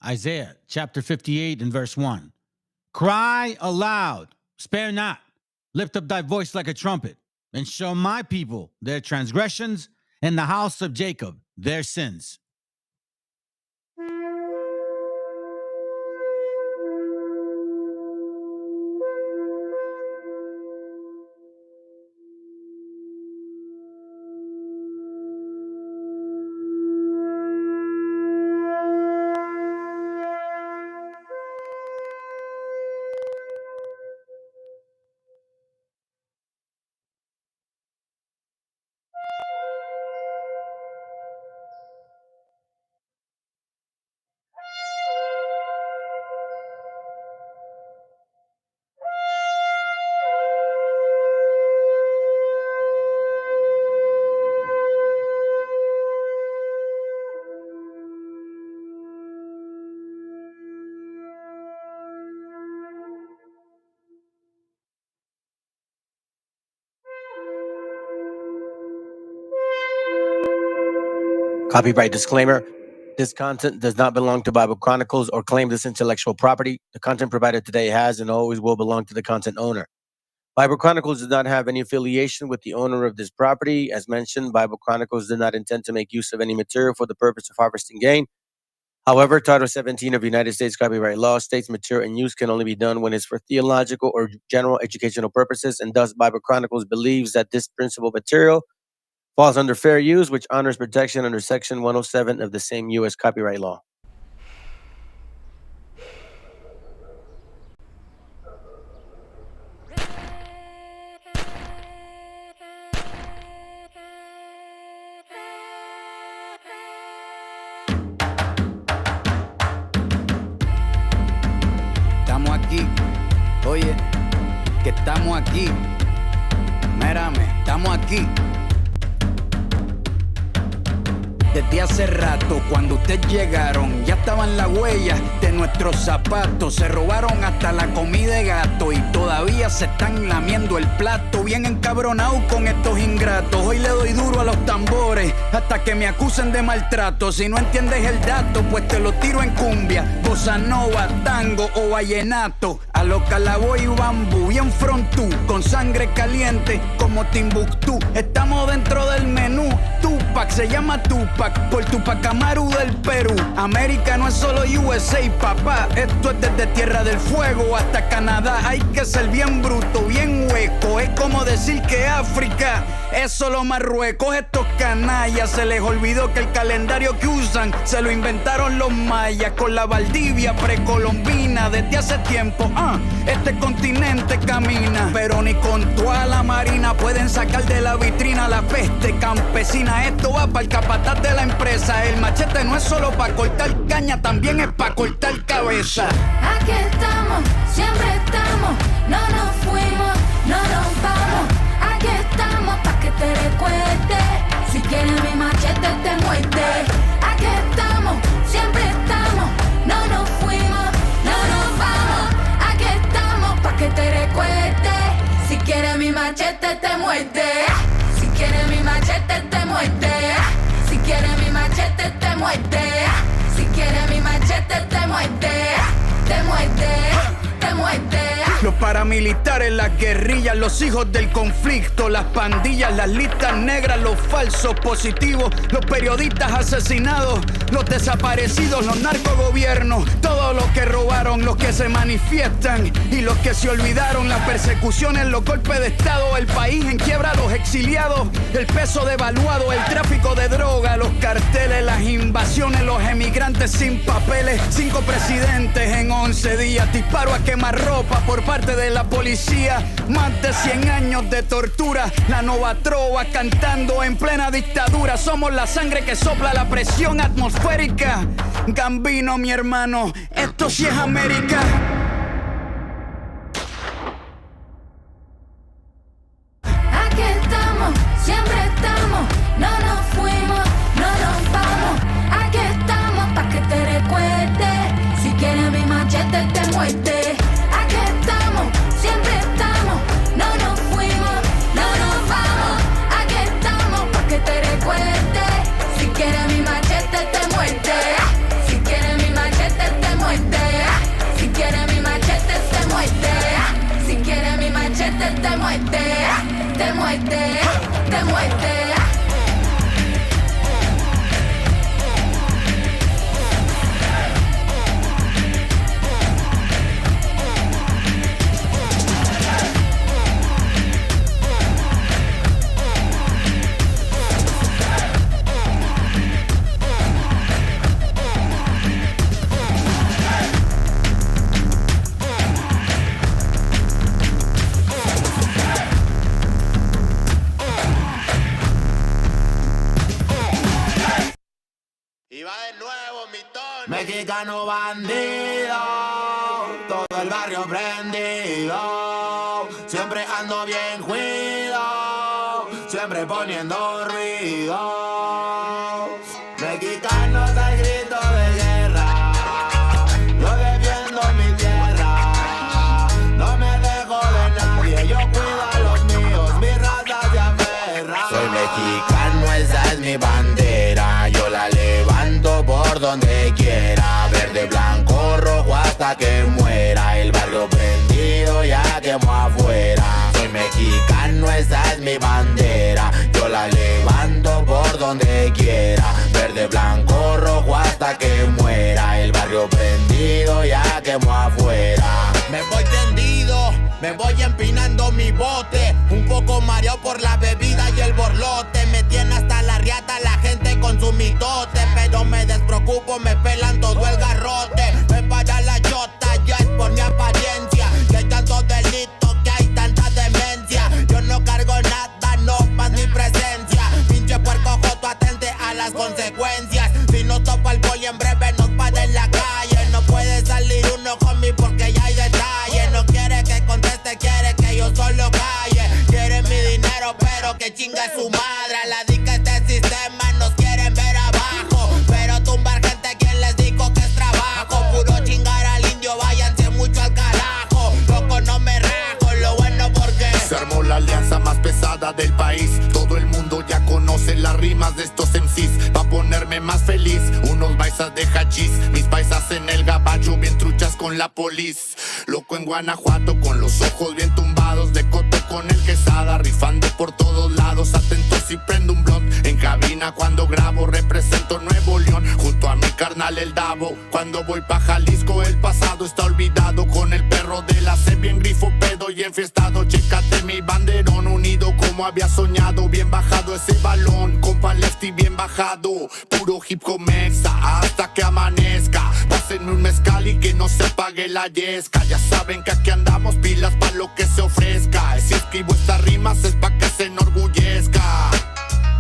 Isaiah chapter 58 and verse 1. Cry aloud, spare not, lift up thy voice like a trumpet, and show my people their transgressions, and the house of Jacob their sins. Copyright disclaimer. This content does not belong to Bible Chronicles or claim this intellectual property. The content provided today has and always will belong to the content owner. Bible Chronicles does not have any affiliation with the owner of this property. As mentioned, Bible Chronicles did not intend to make use of any material for the purpose of harvesting gain. However, Title 17 of United States copyright law states material and use can only be done when it's for theological or general educational purposes, and thus Bible Chronicles believes that this principal material falls under fair use, which honors protection under Section 107 of the same U.S. copyright law. Estamos aquí, oye, que estamos aquí. Mírame, estamos aquí. Desde hace rato, cuando ustedes llegaron, ya estaban las huellas de nuestros zapatos. Se robaron hasta la comida de gato y todavía se están lamiendo el plato. Bien encabronados con estos ingratos. Hoy le doy duro a los tambores hasta que me acusen de maltrato. Si no entiendes el dato, pues te lo tiro en cumbia, bossa nova, tango o vallenato. A lo Calaboy y bambú, bien frontú, con sangre caliente como Timbuktu. Estamos dentro del menú. Tupac se llama Tupac por Tupac Amaru del Perú. América no es solo USA, papá. Esto es desde Tierra del Fuego hasta Canadá. Hay que ser bien bruto, bien hueco. Es como decir que África es solo Marruecos. Estos canallas se les olvidó que el calendario que usan se lo inventaron los mayas con la Valdivia precolombina. Desde hace tiempo, este continente camina, pero ni con toda la marina pueden sacar de la vitrina la peste campesina. Esto va para el capataz de la empresa. El machete no es solo para cortar caña, también es para cortar cabeza. Aquí estamos, siempre estamos, no nos fuimos, no nos vamos. Aquí estamos pa' que te recuerdes. Si quieres mi machete te muerde. Aquí estamos, siempre estamos, no nos fuimos, no nos vamos. Aquí estamos pa' que te recuerdes. Si quieres mi machete te muerde. Si quieres mi machete te muerde. Si quieres mi machete te muerde. Si quieres mi machete te muerde. Te muerde, te muerde. Los paramilitares, las guerrillas, los hijos del conflicto, las pandillas, las listas negras, los falsos positivos, los periodistas asesinados, los desaparecidos, los narcogobiernos, todos los que robaron, los que se manifiestan y los que se olvidaron, las persecuciones, los golpes de estado, el país en quiebra, los exiliados, el peso devaluado, el tráfico de droga, los carteles, las invasiones, los emigrantes sin papeles, 5 presidentes en 11 días, disparo a quemarropa por parte de la policía, más de 100 años de tortura, la nova trova cantando en plena dictadura. Somos la sangre que sopla la presión atmosférica. Gambino, mi hermano, esto sí es América. Aquí estamos, siempre estamos, no nos fuimos, no nos vamos. Aquí estamos pa' que te recuerdes. Si quieres mi machete te muerde. Aquí estamos, siempre estamos, no nos fuimos, no nos vamos. Aquí estamos pa' que te recuerdes. Si quieres mi machete muerte, te muerte. Mexicano bandido, todo el barrio prendido, siempre ando bien cuido, siempre poniendo ruido. Mexicanos al grito de guerra, yo defiendo mi tierra, no me dejo de nadie, yo cuido a los míos, mi raza se aferra. Soy mexicano, esa es mi bandera, yo la levanto por donde quiera, verde, blanco, rojo hasta que muera, el barrio prendido ya quemó afuera. Soy mexicano, esa es mi bandera, yo la levanto por donde quiera, verde, blanco, rojo hasta que muera, el barrio prendido ya quemó afuera. Me voy tendido, me voy empinando mi bote, un poco mareado por la bebida y el borlote, me tiene hasta la riata la gente con su mitote, pero me despreocupo, me pelan todo el garrote, me para la chota, ya es por mi apariencia, que hay tantos delitos, que hay tanta demencia, yo no cargo nada, no más mi presencia, pinche puerco joto, atente a las consecuencias, si no topa el boy en breve nos para en la calle, no puede salir uno conmigo porque ya hay detalle, no quiere que conteste, quiere que yo solo calle, quiere mi dinero pero que chinga su madre, a la dica este sistema nos quieren ver abajo, pero tumbar gente quien les dijo que es trabajo, puro chingar al indio, váyanse mucho al carajo, loco no me rajo, lo bueno porque se armó la alianza más pesada del país, todo el mundo ya conoce las rimas de estos MCs, pa' ponerme más feliz, unos paisas de hachís, mis paisas en el gabacho bien truchas con la polis, loco en Guanajuato con los ojos bien tumbados, de coto con el quesada, rifando por todos lados, atento si prendo un blunt, en cabina cuando grabo, represento Nuevo León, junto a mi carnal el Davo, cuando voy pa' Jalisco el pasado está olvidado, con el perro de la C bien grifo, pedo y enfiestado, chécate mi banderón, unido como había soñado, bien bajado ese balón, compa lefty bien bajado, puro hip hop mexa, hasta que amanezca, pásenme un mezcal y que no se apague la yesca, ya saben que aquí andamos pilas pa' lo que se ofrezca, si escribo estas rimas es pa' que se enorgullezca.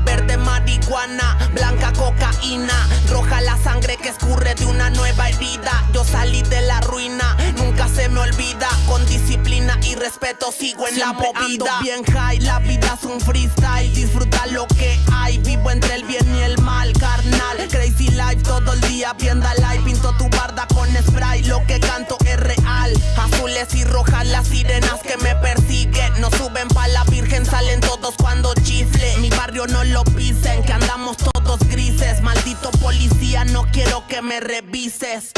Verde marihuana, blanca cocaína, roja la sangre que escurre de una nueva herida. Yo salí de la ruina, nunca se me olvida. Con disciplina y respeto sigo en siempre la movida. Ando bien high, la vida es un freestyle. Disfruta lo que hay, vivo entre el bien y el mal, carnal. Crazy life todo el día, vienda live. Pinto tu barda con spray, lo que canto es real. Azules y rojas las sirenas que me persiguen. No suben pa' la virgen, salen todos cuando chifle. Mi barrio no lo pisen, que andamos todos grises. Maldito policía, no quiero que me revises.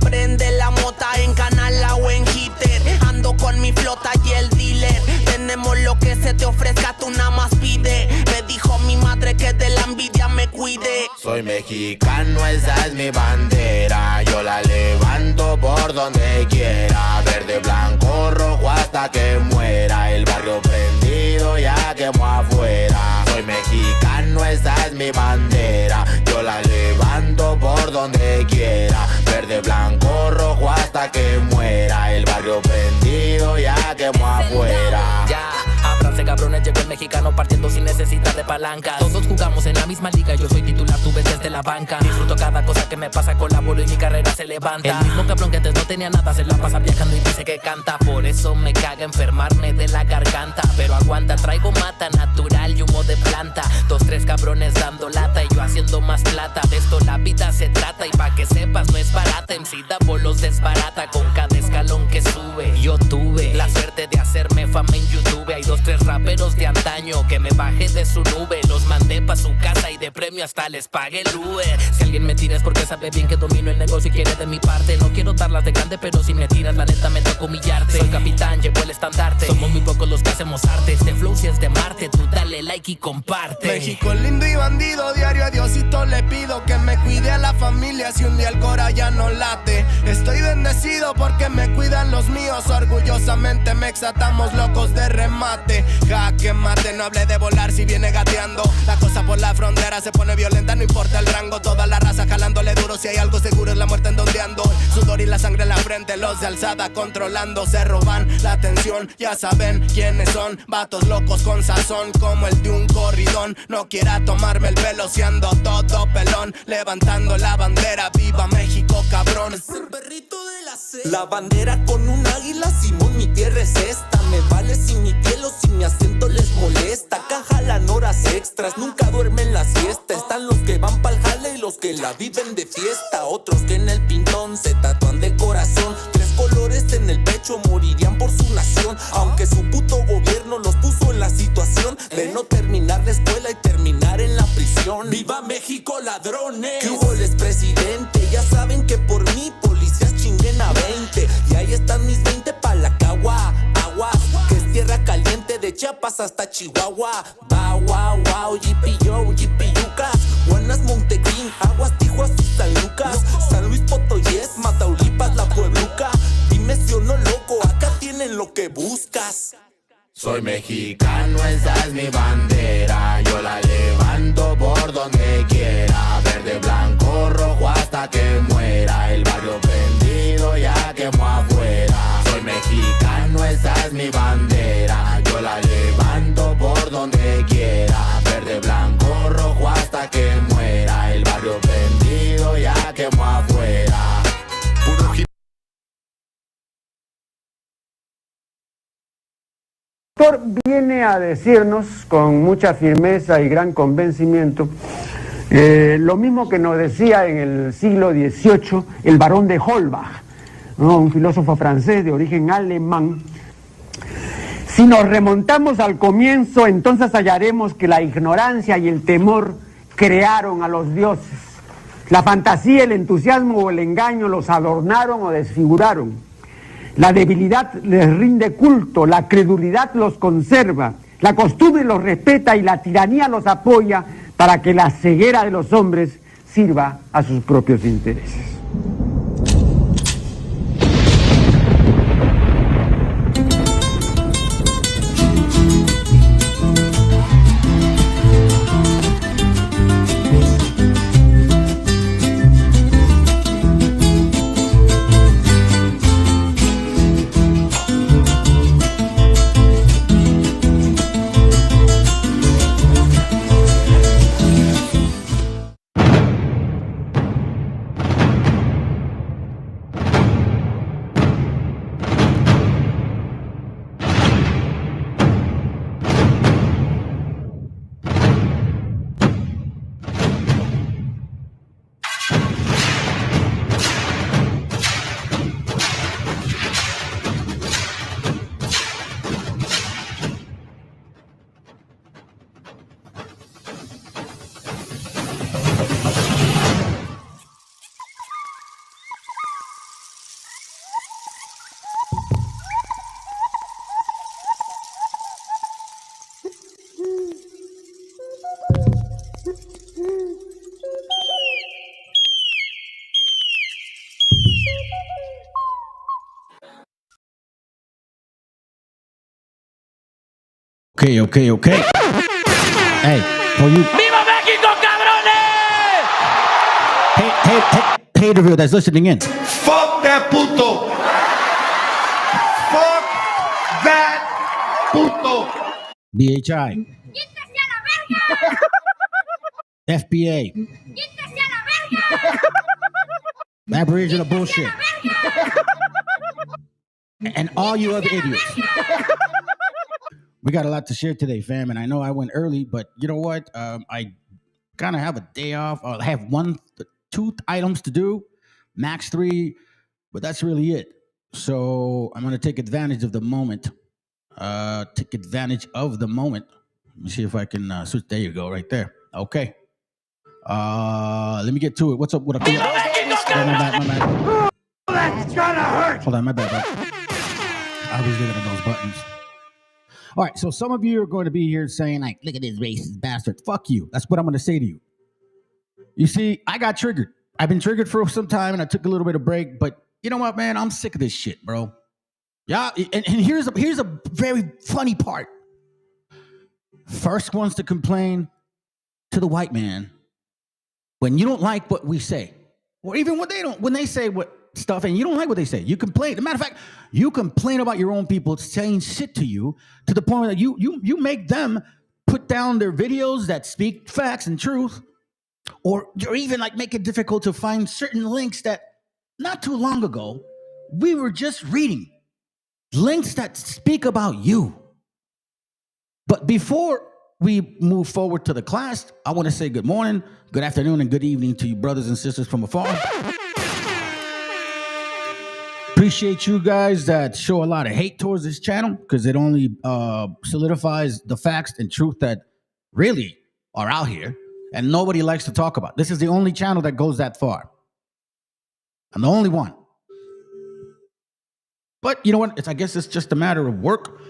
Prende la mota en canala o en hitter. Ando con mi flota y el dealer. Tenemos lo que se te ofrezca, tú nada más pide. Me dijo mi madre que de la envidia me cuide. Soy mexicano, esa es mi bandera. Yo la levanto por donde quiera. Verde, blanco, rojo hasta que muera. El barrio prendido ya quemó afuera. Soy mexicano, esa es mi bandera. Yo la levanto por donde quiera. Verde, blanco, rojo hasta que muera. El barrio prendido ya quemó afuera. Ya, ábranse cabrones, llegó el mexicano partiendo sin necesidad de palancas. Todos jugamos en la misma liga, yo soy titular, tú ves desde la banca. Disfruto cada cosa que me pasa, colaboro y mi carrera se levanta. El mismo cabrón que antes no tenía nada, se la pasa viajando y dice que canta. Por eso me caga enfermarme de la garganta. Pero aguanta, traigo mata natural y humo de planta. 2, 3 cabrones dando lata y yo haciendo más plata. De esto la vida se trata y pa' que sepas no es barata. MC da bolos desbarata con cada escalón que sube. Yo tuve la suerte de hacerme fama en YouTube. Hay 2, 3 raperos de antaño que me bajé de su nube. Los mandé pa' su casa y de premio hasta les pague el Uber. Si alguien me tira es porque sabe bien que domino el negocio y quiere de mi parte. No quiero darlas de grande, pero si me tiras la neta me toca humillarte. Soy capitán, llevo el estandarte. Somos muy pocos los que hacemos arte. Este flow si es de Marte, tú dale like y comparte. México lindo y bandido, diario a Diosito le pido que me cuide a la familia si un día el cora ya no late. Estoy bendecido porque me cuidan los míos, orgullosamente me exatamos locos de remate. Jaque mate, no hable de volar si viene gateando. La cosa por la frontera se pone violenta, no importa el rango. Toda la raza jalándole duro, si hay algo seguro es la muerte en donde ando. Sudor y la sangre en la frente, los de alzada controlando. Se roban la atención, ya saben quiénes son. Vatos locos con sazón como el de un corridón. No quiera tomarme el pelo si ando todo pelón. Levantando la bandera, viva México cabrón. Es el perrito de la C. La bandera con un águila, Simón, mi tierra es esta. Me vale si mi piel o si mi acento les molesta. Acá jalan horas extras, nunca duermen la siesta. Están los que van pa'l jale y los que la viven de fiesta. Otros que en el pintón se tatúan de corazón. 3 colores en el pecho, morirían por su nación. Aunque su puto gobierno los puso en la situación de no terminar la escuela y terminar en la prisión. ¡Viva México, ladrones! ¿Qué hubo, les presidente? Ya saben que por mí policías chinguen a 20. Y ahí están mis 20 pa' la cagua. Aguas, que es tierra caliente de Chiapas hasta Chihuahua. Wow, wow, wow, yipi yo, yipi yucas. Guanas, Montegreen, Aguas, Tijuas y San Lucas. San Luis Potoyes, Mataulipas, La Puebluca. Dime si o no, loco, acá tienen lo que buscas. Soy mexicano, esa es mi bandera. Yo la levanto por donde quiera. Verde, blanco, rojo hasta que muera. El barrio prendido ya quemó afuera. Soy mexicano, esa es mi bandera. Yo la levanto por donde quiera. Verde, blanco, rojo hasta que muera. El barrio prendido ya quemó afuera. Puro El autor viene a decirnos con mucha firmeza y gran convencimiento lo mismo que nos decía en el siglo XVIII el barón de Holbach, ¿no? Un filósofo francés de origen alemán. Si nos remontamos al comienzo, entonces hallaremos que la ignorancia y el temor crearon a los dioses. La fantasía, el entusiasmo o el engaño los adornaron o desfiguraron. La debilidad les rinde culto, la credulidad los conserva, la costumbre los respeta y la tiranía los apoya para que la ceguera de los hombres sirva a sus propios intereses. Okay. Hey, for you. ¡Viva México, cabrones! Hey, haterville that's listening in. Fuck that puto. Fuck that puto. BHI. FBA. Aboriginal bullshit. And all you other idiots. We got a lot to share today, fam, and I know I went early, but you know what? I kind of have a day off. I have 2 items to do, max 3, but that's really it. So I'm going to take advantage of the moment. Let me see if I can switch. There you go, right there. Okay. Let me get to it. What's up? What up? My bad. That's gonna hurt. Hold on, my bad, bro. I was looking at those buttons. All right, so some of you are going to be here saying, like, look at this racist bastard. Fuck you. That's what I'm going to say to you. You see, I got triggered. I've been triggered for some time, and I took a little bit of break. But you know what, man? I'm sick of this shit, bro. Yeah, and here's a very funny part. First ones to complain to the white man when you don't like what we say, or even when they say what stuff and you don't like what they say, you complain. As a matter of fact, you complain about your own people saying shit to you to the point that you make them put down their videos that speak facts and truth, or even like make it difficult to find certain links that not too long ago we were just reading. Links that speak about you. But before we move forward to the class, I want to say good morning, good afternoon, and good evening to you brothers and sisters from afar. Appreciate you guys that show a lot of hate towards this channel because it only solidifies the facts and truth that really are out here and nobody likes to talk about. This is the only channel that goes that far. I'm the only one. But you know what? I guess it's just a matter of work.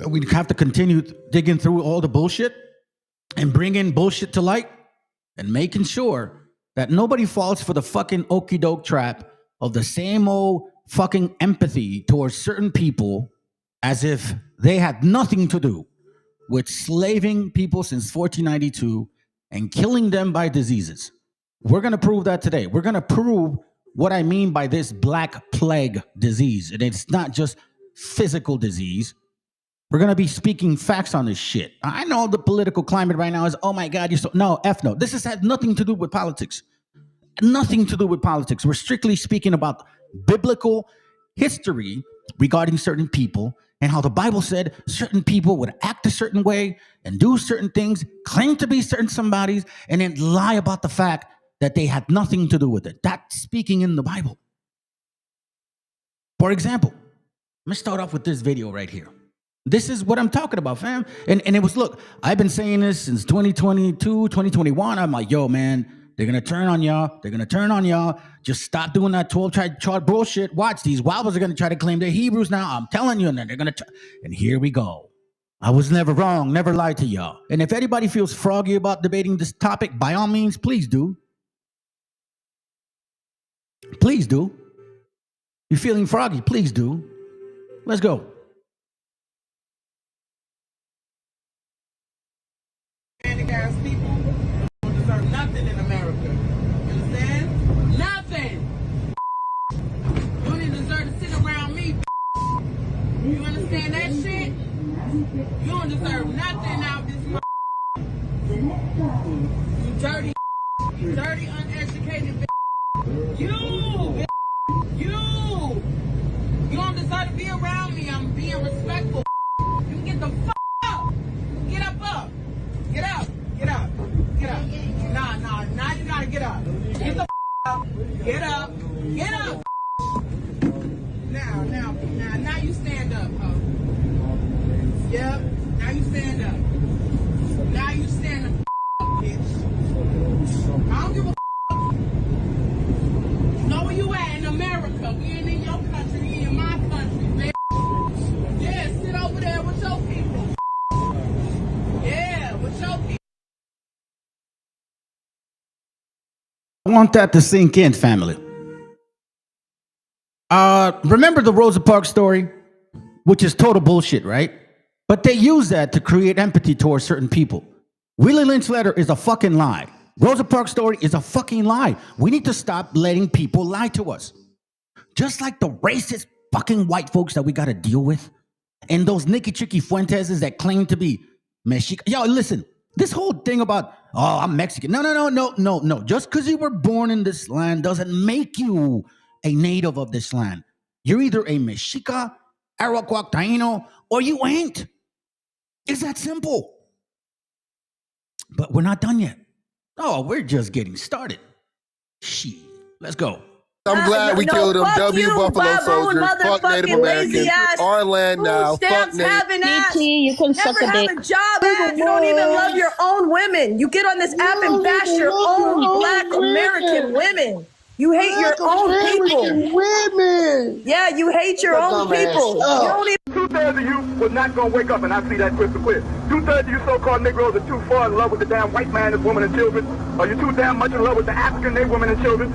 We have to continue digging through all the bullshit and bringing bullshit to light and making sure that nobody falls for the fucking okie doke trap of the same old fucking empathy towards certain people as if they had nothing to do with slaving people since 1492 and killing them by diseases. We're going to prove that today. We're going to prove what I mean by this black plague disease. And it's not just physical disease. We're going to be speaking facts on this shit. I know the political climate right now is, oh my God, you're so... No, F no. This has had nothing to do with politics. Nothing to do with politics. We're strictly speaking about biblical history regarding certain people and how the Bible said certain people would act a certain way and do certain things, claim to be certain somebodies, and then lie about the fact that they had nothing to do with it. That's speaking in the Bible. For example, let me start off with this video right here. This is what I'm talking about, fam. And it was, look, I've been saying this since 2022, 2021. I'm like, yo, man, they're going to turn on y'all. They're going to turn on y'all. Just stop doing that 12 chart bullshit. Watch, these wobblers are going to try to claim they're Hebrews now. I'm telling you, and then they're going to... And here we go. I was never wrong, never lied to y'all. And if anybody feels froggy about debating this topic, by all means, please do. Please do. You're feeling froggy, please do. Let's go. Ass people don't deserve nothing in America. You understand? Nothing. You don't even deserve to sit around me. You understand that shit? You don't deserve nothing out this. You dirty, uneducated. You don't deserve to be around me. I'm being respectful. You get the fuck up. Get up. Get up. Get up. Get up. Nah. Now you gotta get up. Get the up. Get up. Get up. Now you stand up, huh? Yep. Now you stand up. Now you stand up, bitch. I don't give a know where you at in America. We ain't in your country, we in my country, bitch. Yeah, sit over there with your people. Yeah, with your people. I want that to sink in, family. Remember the Rosa Parks story, which is total bullshit, right? But they use that to create empathy towards certain people. Willie Lynch letter is a fucking lie. Rosa Parks story is a fucking lie. We need to stop letting people lie to us. Just like the racist fucking white folks that we got to deal with, and those Nicky Chicky Fuenteses that claim to be Mexican. Yo, listen, this whole thing about, oh, I'm Mexican. No. Just because you were born in this land doesn't make you a native of this land. You're either a Mexica, Arawak, Taino, or you ain't. It's that simple. But we're not done yet. Oh, we're just getting started. Shit. Let's go. I'm glad we killed them. W Buffalo Soldiers. Fuck Native Americans. Our land now. Fuck Native. Having ass. You can suck Never a have dick. a job ass. You don't even love your own women. You get on this app and bash your own Black American women. You hate your own people. Women. Yeah, you hate your own people. You don't even. 2/3 of you was not gonna wake up, and I see that crystal clear. 2/3 of you so-called Negroes are too far in love with the damn white man, his woman, and children. Or you're too damn much in love with the African, their women and children.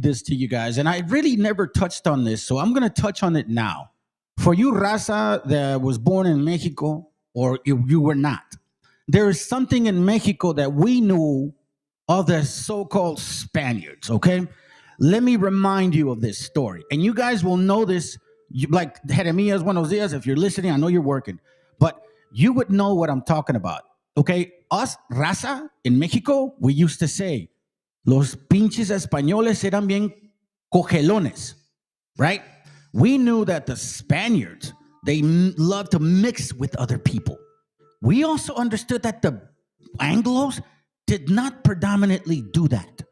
This to you guys, and I really never touched on this, so I'm going to touch on it now. For you, raza that was born in Mexico, or you were not, there is something in Mexico that we knew of the so-called Spaniards, okay? Let me remind you of this story, and you guys will know this, like Jeremias Buenos Dias, if you're listening, I know you're working, but you would know what I'm talking about, okay? Us, raza, in Mexico, we used to say, los pinches españoles eran bien cogelones, right? We knew that the Spaniards, they loved to mix with other people. We also understood that the Anglos did not predominantly do that.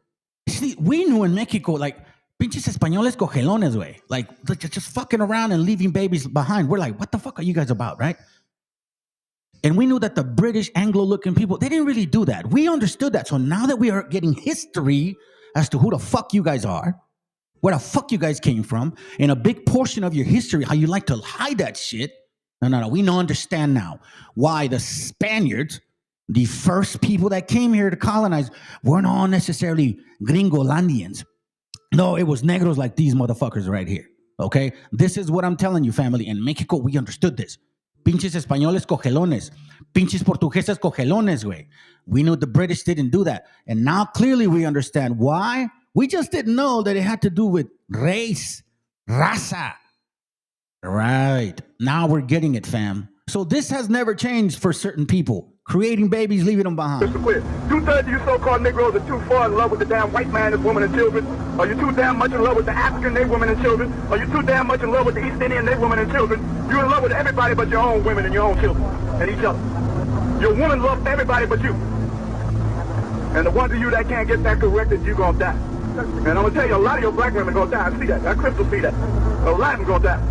See, we knew in Mexico, like, pinches españoles cogelones, way. Like, just fucking around and leaving babies behind. We're like, what the fuck are you guys about, right? And we knew that the British Anglo-looking people, they didn't really do that. We understood that. So now that we are getting history as to who the fuck you guys are, where the fuck you guys came from, and a big portion of your history, how you like to hide that shit. No. We understand now why the Spaniards, the first people that came here to colonize, weren't all necessarily Gringolandians. No, it was negros like these motherfuckers right here. Okay? This is what I'm telling you, family. In Mexico, we understood this. Pinches españoles cogelones. Pinches portugueses cogelones, güey. We knew the British didn't do that. And now clearly we understand why. We just didn't know that it had to do with race, raza. Right. Now we're getting it, fam. So this has never changed for certain people. Creating babies, leaving them behind. 2/3 of you so-called Negroes are too far in love with the damn white man, his woman, and children. Or you're too damn much in love with the African, their women and children. Or you're too damn much in love with the East Indian, their women and children. You're in love with everybody but your own women and your own children and each other. Your woman loves everybody but you. And the ones of you that can't get that corrected, you're going to die. And I'm going to tell you, a lot of your black women are going to die. I see that. I crystal see that. A lot of them going to die.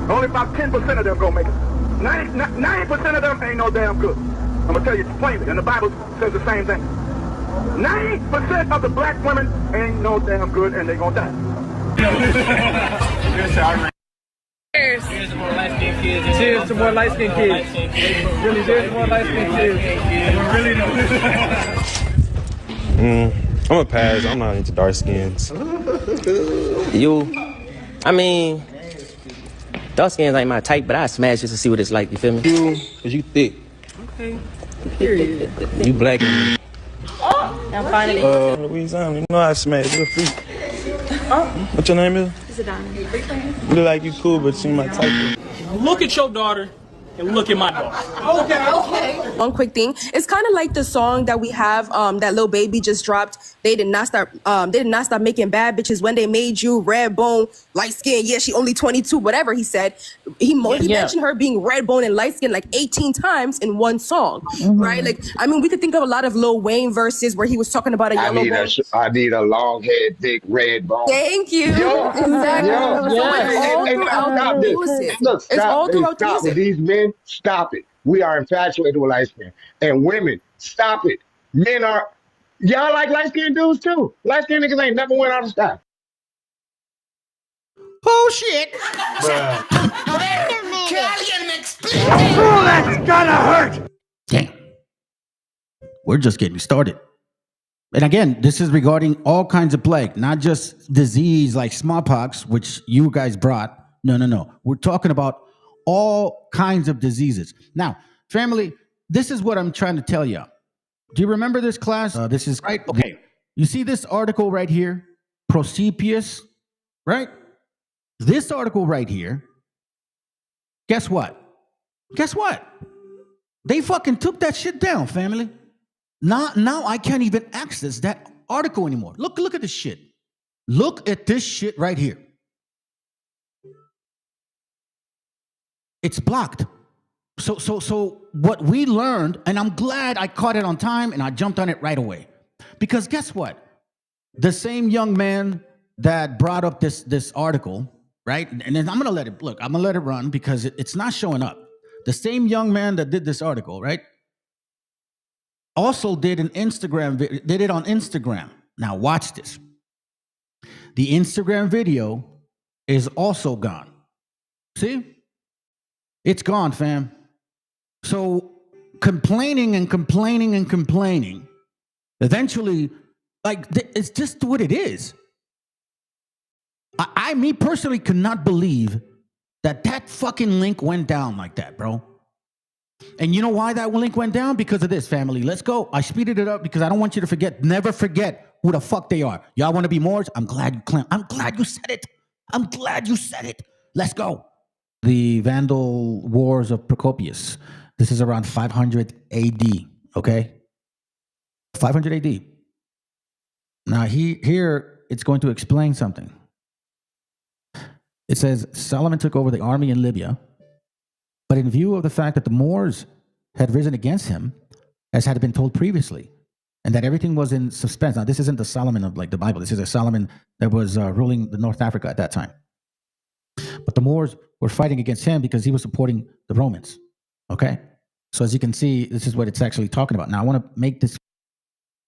Only about 10% of them going to make it. 90% of them ain't no damn good. I'm going to tell you plainly, and the Bible says the same thing. 90% of the black women ain't no damn good, and they're going to die. Cheers. Cheers to more light-skinned kids. Cheers to more light-skinned kids. Really, cheers to more light-skinned kids. I'm a pass. I'm not into dark skins. I mean, dark skins ain't my type, but I smash just to see what it's like, you feel me? Cause you thick. Okay. Period. You black and Now finally. Louisiana, you know I smash. You're a freak. What your name is? Zidane. You look like you cool, but you ain't my type. Look at your daughter and look at my daughter. Okay. One quick thing. It's kind of like the song that we have that Lil Baby just dropped. They did not stop making bad bitches when they made you red bone, light skin. Yeah, she only 22, whatever he said. He mentioned her being red bone and light skin like 18 times in one song, right? Like, I mean, we could think of a lot of Lil Wayne verses where he was talking about a yellow bone. I need a long head, thick red bone. Thank you. Exactly. It's all throughout the music. These men, stop it. We are infatuated with light skin. And women, stop it. Men are, y'all like light skinned dudes too. Light skinned niggas ain't never went out of style. Oh shit. Oh, that's gonna hurt. Damn. We're just getting started. And again, this is regarding all kinds of plague, not just disease like smallpox, which you guys brought. No. We're talking about all kinds of diseases. Now, family, this is what I'm trying to tell you. Do you remember this class? This is right. Okay. You see this article right here? Procepius, right? This article right here. Guess what? They fucking took that shit down, family. Now I can't even access that article anymore. Look at this shit. Look at this shit right here. It's blocked. So what we learned, and I'm glad I caught it on time and I jumped on it right away. Because guess what? The same young man that brought up this article, right? And then I'm gonna let it run because it's not showing up. The same young man that did this article, right? Also did an did it on Instagram. Now watch this. The Instagram video is also gone. See? It's gone, fam. So complaining and complaining and complaining, eventually, like, it's just what it is. Me personally could not believe that fucking link went down like that, bro. And you know why that link went down? Because of this, family. Let's go. I speeded it up because I don't want you to forget. Never forget who the fuck they are. Y'all want to be Moors? I'm glad you said it. I'm glad you said it. Let's go. The Vandal Wars of Procopius. This is around 500 AD, okay? 500 AD. Now, here it's going to explain something. It says, Solomon took over the army in Libya, but in view of the fact that the Moors had risen against him, as had been told previously, and that everything was in suspense. Now, this isn't the Solomon of like the Bible. This is a Solomon that was ruling the North Africa at that time. But the Moors were fighting against him because he was supporting the Romans. Okay? So as you can see, this is what it's actually talking about. Now, I want to make this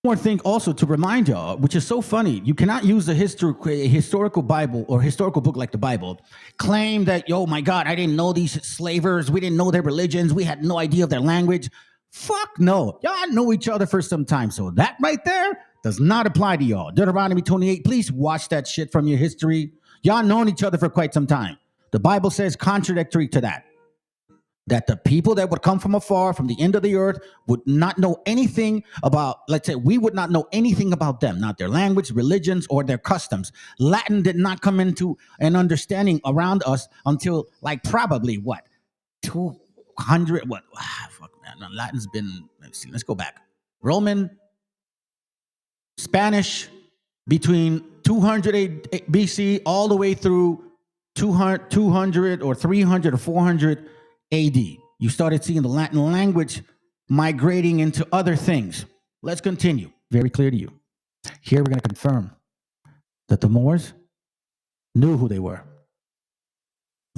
more thing also to remind y'all, which is so funny. You cannot use a historical Bible or historical book like the Bible, claim that, yo, my God, I didn't know these slavers. We didn't know their religions. We had no idea of their language. Fuck no. Y'all know each other for some time. So that right there does not apply to y'all. Deuteronomy 28, please watch that shit from your history. Y'all known each other for quite some time. The Bible says contradictory to that the people that would come from afar, from the end of the earth, would not know anything about, let's say, we would not know anything about them, not their language, religions, or their customs. Latin did not come into an understanding around us until, like, probably, 200, fuck, man. No, Latin's been, let's go back. Roman, Spanish, between 200 BC all the way through 200 or 300 or 400 AD. You started seeing the Latin language migrating into other things. Let's continue. Very clear to you. Here we're going to confirm that the Moors knew who they were.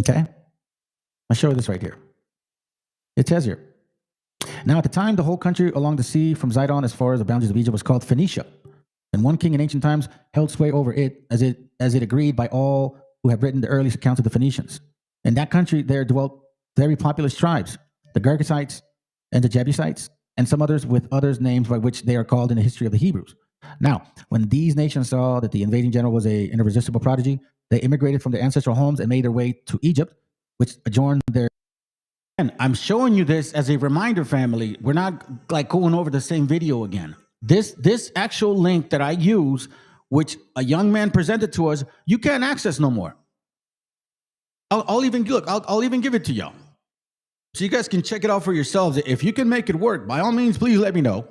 Okay? I'll show you this right here. It says here, now at the time, the whole country along the sea from Zidon as far as the boundaries of Egypt was called Phoenicia. And one king in ancient times held sway over it as it agreed by all who have written the earliest accounts of the Phoenicians. In that country there dwelt very populous tribes, the Gergesites and the Jebusites, and some others with others names by which they are called in the history of the Hebrews. Now, when these nations saw that the invading general was an irresistible prodigy, they immigrated from their ancestral homes and made their way to Egypt, which adjoined their... And I'm showing you this as a reminder, family. We're not like going over the same video again. This actual link that I use, which a young man presented to us, you can't access no more. I'll even give it to y'all, so you guys can check it out for yourselves. If you can make it work, by all means, please let me know.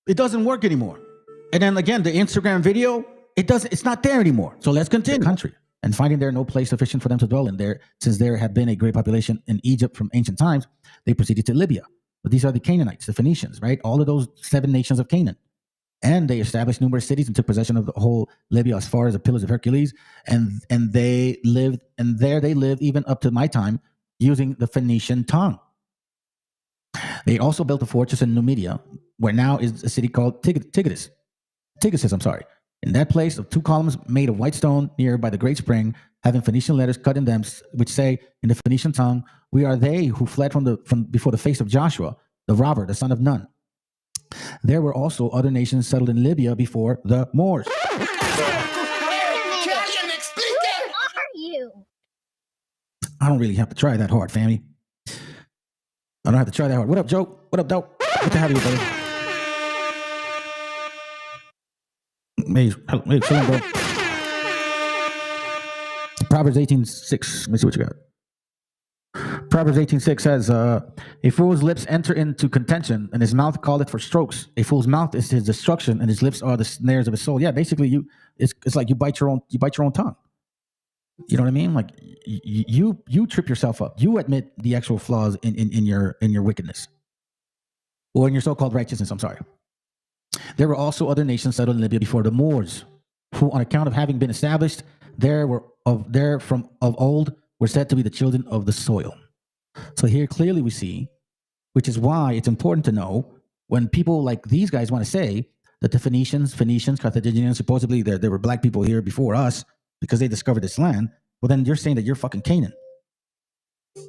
It doesn't work anymore. And then again, the Instagram video, it's not there anymore. So let's continue. The country, and finding there no place sufficient for them to dwell in there, since there had been a great population in Egypt from ancient times, they proceeded to Libya. But these are the Canaanites, the Phoenicians, right? All of those 7 nations of Canaan. And they established numerous cities and took possession of the whole Libya as far as the Pillars of Hercules. And they lived even up to my time using the Phoenician tongue. They also built a fortress in Numidia, where now is a city called Tigris. In that place of 2 columns made of white stone near by the great spring, having Phoenician letters cut in them, which say in the Phoenician tongue, we are they who fled from before the face of Joshua, the robber, the son of Nun. There were also other nations settled in Libya before the Moors. I don't really have to try that hard, family. I don't have to try that hard. What up, Joe? What up, Dope? Good to have you, buddy. Hey, shalom, bro. Proverbs 18:6. Let me see what you got. Proverbs 18:6 says, a fool's lips enter into contention, and his mouth calleth for strokes. A fool's mouth is his destruction, and his lips are the snares of his soul. Yeah, basically, it's like you bite your own tongue. You know what I mean? Like you trip yourself up. You admit the actual flaws in your wickedness, or in your so-called righteousness. I'm sorry. There were also other nations settled in Libya before the Moors, who, on account of having been established there from of old, were said to be the children of the soil. So here clearly we see, which is why it's important to know when people like these guys want to say that the Phoenicians, Carthaginians, supposedly there were black people here before us because they discovered this land. Well, then you're saying that you're fucking Canaan.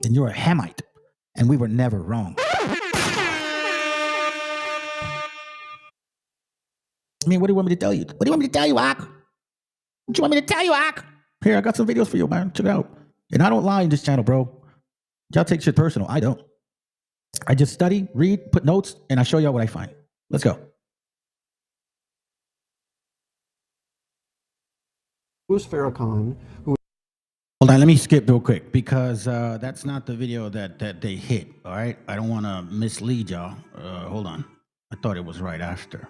And you're a Hamite. And we were never wrong. I mean, what do you want me to tell you? What do you want me to tell you, Ak? What do you want me to tell you, Ak? Here, I got some videos for you, man. Check it out. And I don't lie in this channel, bro. Y'all take shit personal. I don't. I just study, read, put notes, and I show y'all what I find. Let's go. Who's Farrakhan? Hold on, let me skip real quick because that's not the video that they hit, all right? I don't want to mislead y'all. Hold on. I thought it was right after.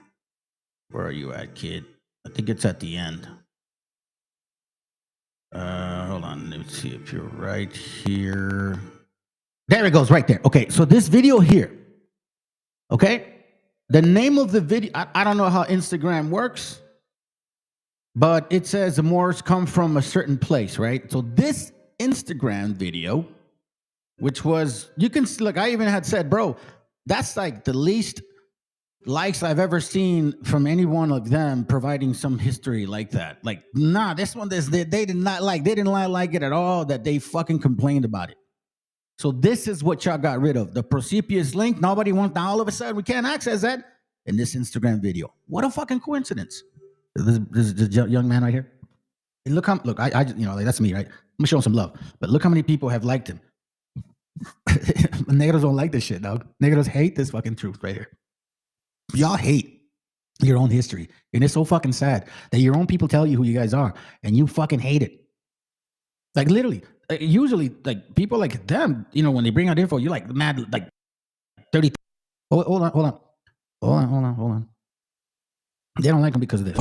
Where are you at, kid? I think it's at the end. Hold on, let's see if you're right here. There it goes, right there. Okay, so this video here, okay? The name of the video, I don't know how Instagram works, but it says the Moors come from a certain place, right? So this Instagram video, which was, you can see, look, I even had said, bro, that's like the least likes I've ever seen from any one of them providing some history like that. Like, nah, this one, they did not like, they didn't like it at all, that they fucking complained about it. So this is what y'all got rid of. The Procepius link, nobody wants, now all of a sudden we can't access that in this Instagram video. What a fucking coincidence. This young man right here. And look how, look, I you know, like, that's me, right? I'm gonna show him some love. But look how many people have liked him. Negros don't like this shit, dog. Negros hate this fucking truth right here. Y'all hate your own history. And it's so fucking sad that your own people tell you who you guys are and you fucking hate it. Like literally, usually like people like them, you know, when they bring out info, you're like mad, like 30. Hold on. They don't like them because of this.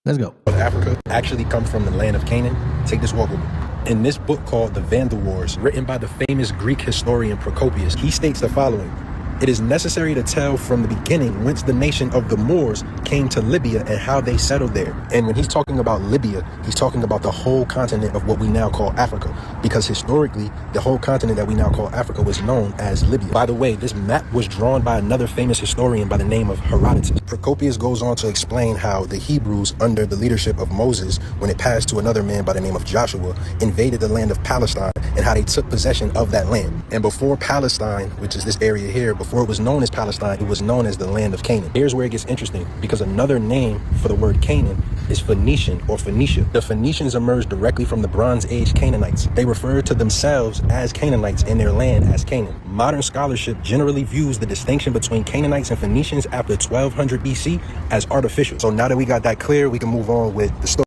Let's go. Africa actually come from the land of Canaan. Take this walk with me. In this book called The Vandal Wars, written by the famous Greek historian Procopius, he states the following: it is necessary to tell from the beginning whence the nation of the Moors came to Libya and how they settled there. And when he's talking about Libya, he's talking about the whole continent of what we now call Africa. Because historically, the whole continent that we now call Africa was known as Libya. By the way, this map was drawn by another famous historian by the name of Herodotus. Procopius goes on to explain how the Hebrews, under the leadership of Moses, when it passed to another man by the name of Joshua, invaded the land of Palestine and how they took possession of that land. And before Palestine, which is this area here, before it was known as Palestine, it was known as the land of Canaan. Here's where it gets interesting, because another name for the word Canaan is Phoenician or Phoenicia. The Phoenicians emerged directly from the Bronze Age Canaanites. They referred to themselves as Canaanites and their land as Canaan. Modern scholarship generally views the distinction between Canaanites and Phoenicians after 1200 BC as artificial. So now that we got that clear, we can move on with the story.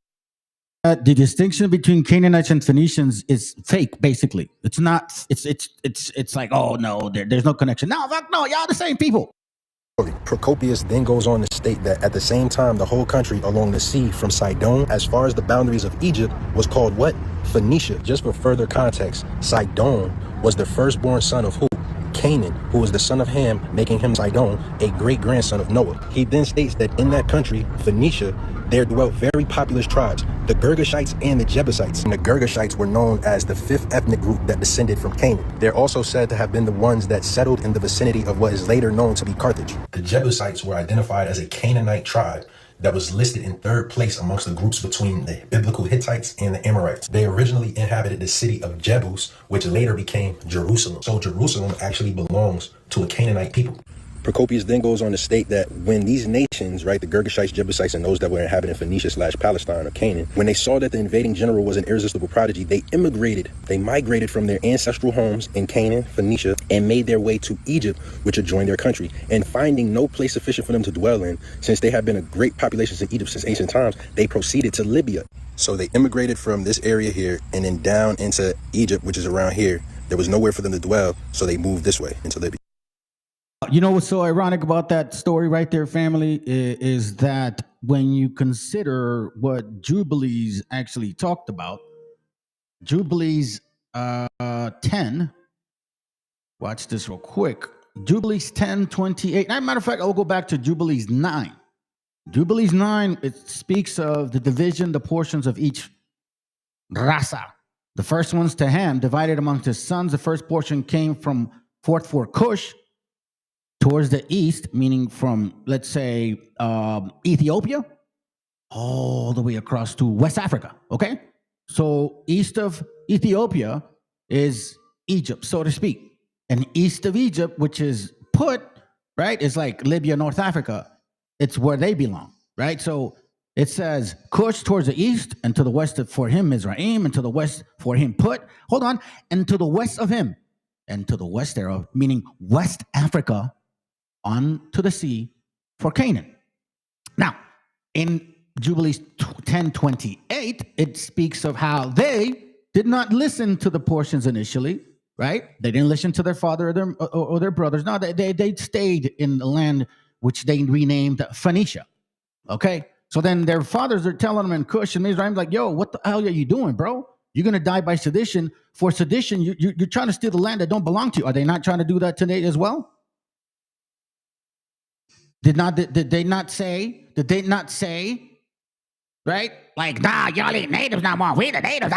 The distinction between Canaanites and Phoenicians is fake, basically. It's not, it's like, oh no, there's no connection. No, fuck no, y'all the same people. Procopius then goes on to state that at the same time, the whole country along the sea from Sidon, as far as the boundaries of Egypt, was called what? Phoenicia. Just for further context, Sidon was the firstborn son of who? Canaan, who was the son of Ham, making him Sidon, a great-grandson of Noah. He then states that in that country, Phoenicia, there dwelt very populous tribes, the Girgashites and the Jebusites. And the Girgashites were known as the fifth ethnic group that descended from Canaan. They're also said to have been the ones that settled in the vicinity of what is later known to be Carthage. The Jebusites were identified as a Canaanite tribe that was listed in third place amongst the groups between the biblical Hittites and the Amorites. They originally inhabited the city of Jebus, which later became Jerusalem. So Jerusalem actually belongs to a Canaanite people. Procopius then goes on to state that when these nations, right, the Girgashites, Jebusites, and those that were inhabiting Phoenicia/Palestine or Canaan, when they saw that the invading general was an irresistible prodigy, they immigrated. They migrated from their ancestral homes in Canaan, Phoenicia, and made their way to Egypt, which adjoined their country. And finding no place sufficient for them to dwell in, since they had been a great population in Egypt since ancient times, they proceeded to Libya. So they immigrated from this area here and then down into Egypt, which is around here. There was nowhere for them to dwell, so they moved this way into Libya. You know what's so ironic about that story right there, family, is that when you consider what Jubilees actually talked about, Jubilees 10, watch this real quick. Jubilees 10:28. As a matter of fact, I'll go back to Jubilees 9. Jubilees 9, it speaks of the division, the portions of each raza. The first ones to Ham, divided amongst his sons. The first portion came from forth for Cush towards the east, meaning from, let's say, Ethiopia, all the way across to West Africa, okay? So east of Ethiopia is Egypt, so to speak. And east of Egypt, which is Put, right, is like Libya, North Africa. It's where they belong, right? So it says Cush towards the east, and to the west for him Mizraim, and to the west for him Put. Hold on. And to the west of him, and to the west thereof, meaning West Africa, on to the sea for Canaan. Now, in Jubilees 10:28, it speaks of how they did not listen to the portions initially, right? They didn't listen to their father or their brothers. No, they stayed in the land which they renamed Phoenicia. Okay? So then their fathers are telling them in Cush and Mizraim, like, yo, what the hell are you doing, bro? You're going to die by sedition. For sedition, you're trying to steal the land that don't belong to you. Are they not trying to do that today as well? Did they not say, right? Like, nah, y'all ain't natives no more. We the natives,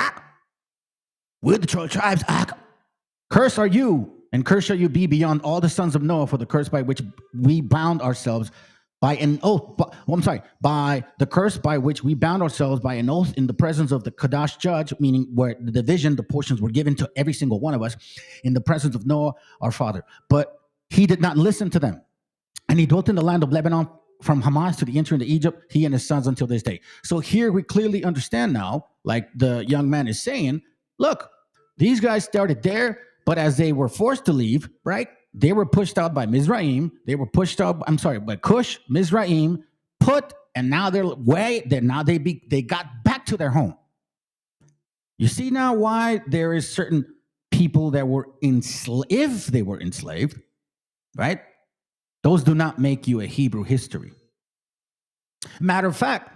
we're the tribes, Curse are you, and curse shall you be beyond all the sons of Noah for the curse by which we bound ourselves by an oath. By the curse by which we bound ourselves by an oath in the presence of the Kadash judge, meaning where the division, the portions were given to every single one of us in the presence of Noah, our father. But he did not listen to them. And he dwelt in the land of Lebanon from Hamas to the entry into Egypt, he and his sons until this day. So here we clearly understand now, like the young man is saying, look, these guys started there, but as they were forced to leave, right, they were pushed out by Mizraim. They were pushed out, by Cush, Mizraim, Put, and now they got back to their home. You see now why there is certain people that were enslaved, if they were enslaved, right? Those do not make you a Hebrew history. Matter of fact,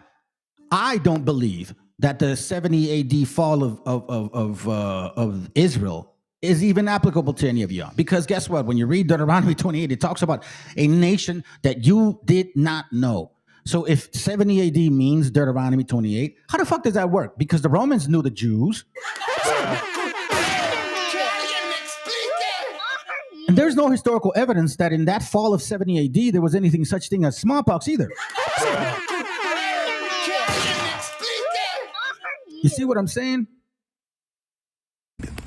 I don't believe that the 70 AD fall of Israel is even applicable to any of you. Because guess what? When you read Deuteronomy 28, it talks about a nation that you did not know. So if 70 AD means Deuteronomy 28, how the fuck does that work? Because the Romans knew the Jews. And there's no historical evidence that in that fall of 70 AD, there was anything such thing as smallpox either. You see what I'm saying?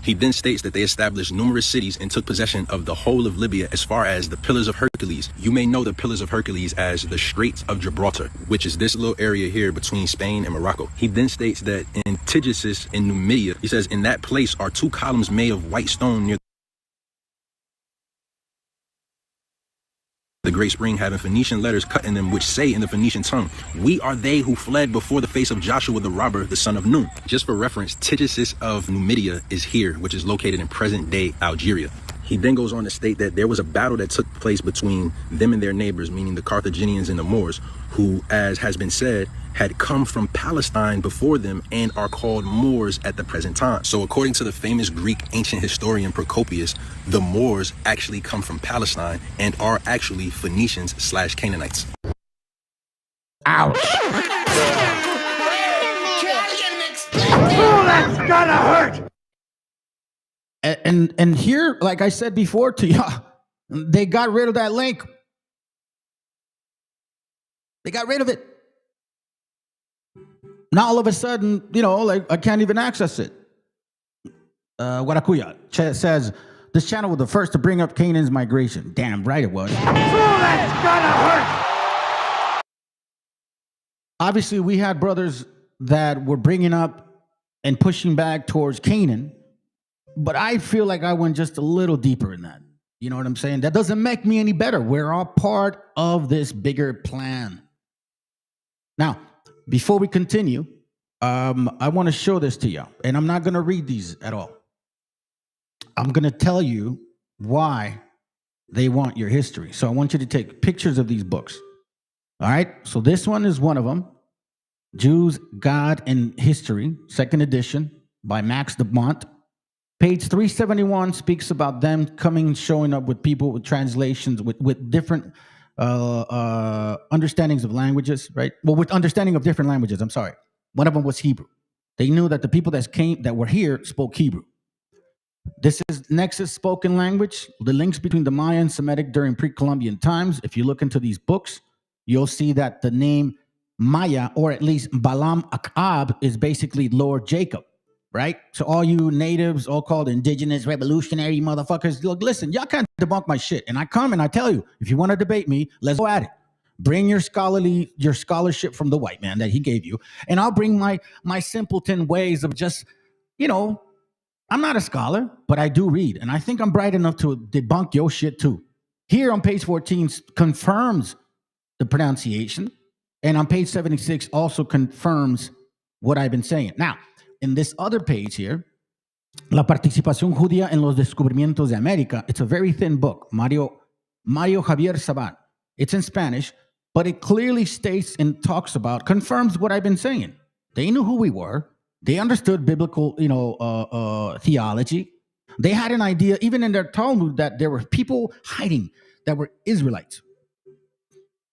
He then states that they established numerous cities and took possession of the whole of Libya as far as the Pillars of Hercules. You may know the Pillars of Hercules as the Straits of Gibraltar, which is this little area here between Spain and Morocco. He then states that in Indigenous in Numidia, he says, in that place are two columns made of white stone near the great spring, having Phoenician letters cut in them, which say in the Phoenician tongue, we are they who fled before the face of Joshua the robber, the son of Nun. Just for reference, Indigenous of Numidia is here, which is located in present-day Algeria. He then goes on to state that there was a battle that took place between them and their neighbors, meaning the Carthaginians and the Moors, who, as has been said, had come from Palestine before them and are called Moors at the present time. So according to the famous Greek ancient historian Procopius, the Moors actually come from Palestine and are actually Phoenicians/Canaanites. Ouch. Oh, that's gonna hurt! And here, like I said before to y'all, they got rid of that link. They got rid of it. Now all of a sudden, like I can't even access it. Warakuya says, this channel was the first to bring up Canaan's migration. Damn right it was. Oh, that's gonna hurt! Obviously, we had brothers that were bringing up and pushing back towards Canaan, but I feel like I went just a little deeper in that. You know what I'm saying? That doesn't make me any better. We're all part of this bigger plan. Now, before we continue, I want to show this to you, and I'm not going to read these at all. I'm going to tell you why they want your history. So I want you to take pictures of these books. All right? So this one is one of them, Jews, God, and History, 2nd edition by Max de Mont, Page 371 speaks about them coming, showing up with people with translations, with different understandings of languages, right? Well, with understanding of different languages, I'm sorry. One of them was Hebrew. They knew that the people that were here spoke Hebrew. This is Nexus spoken language, the links between the Maya and Semitic during pre-Columbian times. If you look into these books, you'll see that the name Maya, or at least Balaam Akab, is basically Lord Jacob, right? So all you natives, all called indigenous, revolutionary motherfuckers, look, listen, y'all can't debunk my shit. And I come and I tell you, if you want to debate me, let's go at it. Bring your scholarship from the white man that he gave you, and I'll bring my simpleton ways of just, I'm not a scholar, but I do read, and I think I'm bright enough to debunk your shit too. Here on page 14 confirms the pronunciation, and on page 76 also confirms what I've been saying. Now, in this other page here, La participación judía en los descubrimientos de América, it's a very thin book, Mario Javier Sabat. It's in Spanish, but it clearly states and talks about, confirms what I've been saying. They knew who we were. They understood biblical, theology. They had an idea, even in their Talmud, that there were people hiding that were Israelites.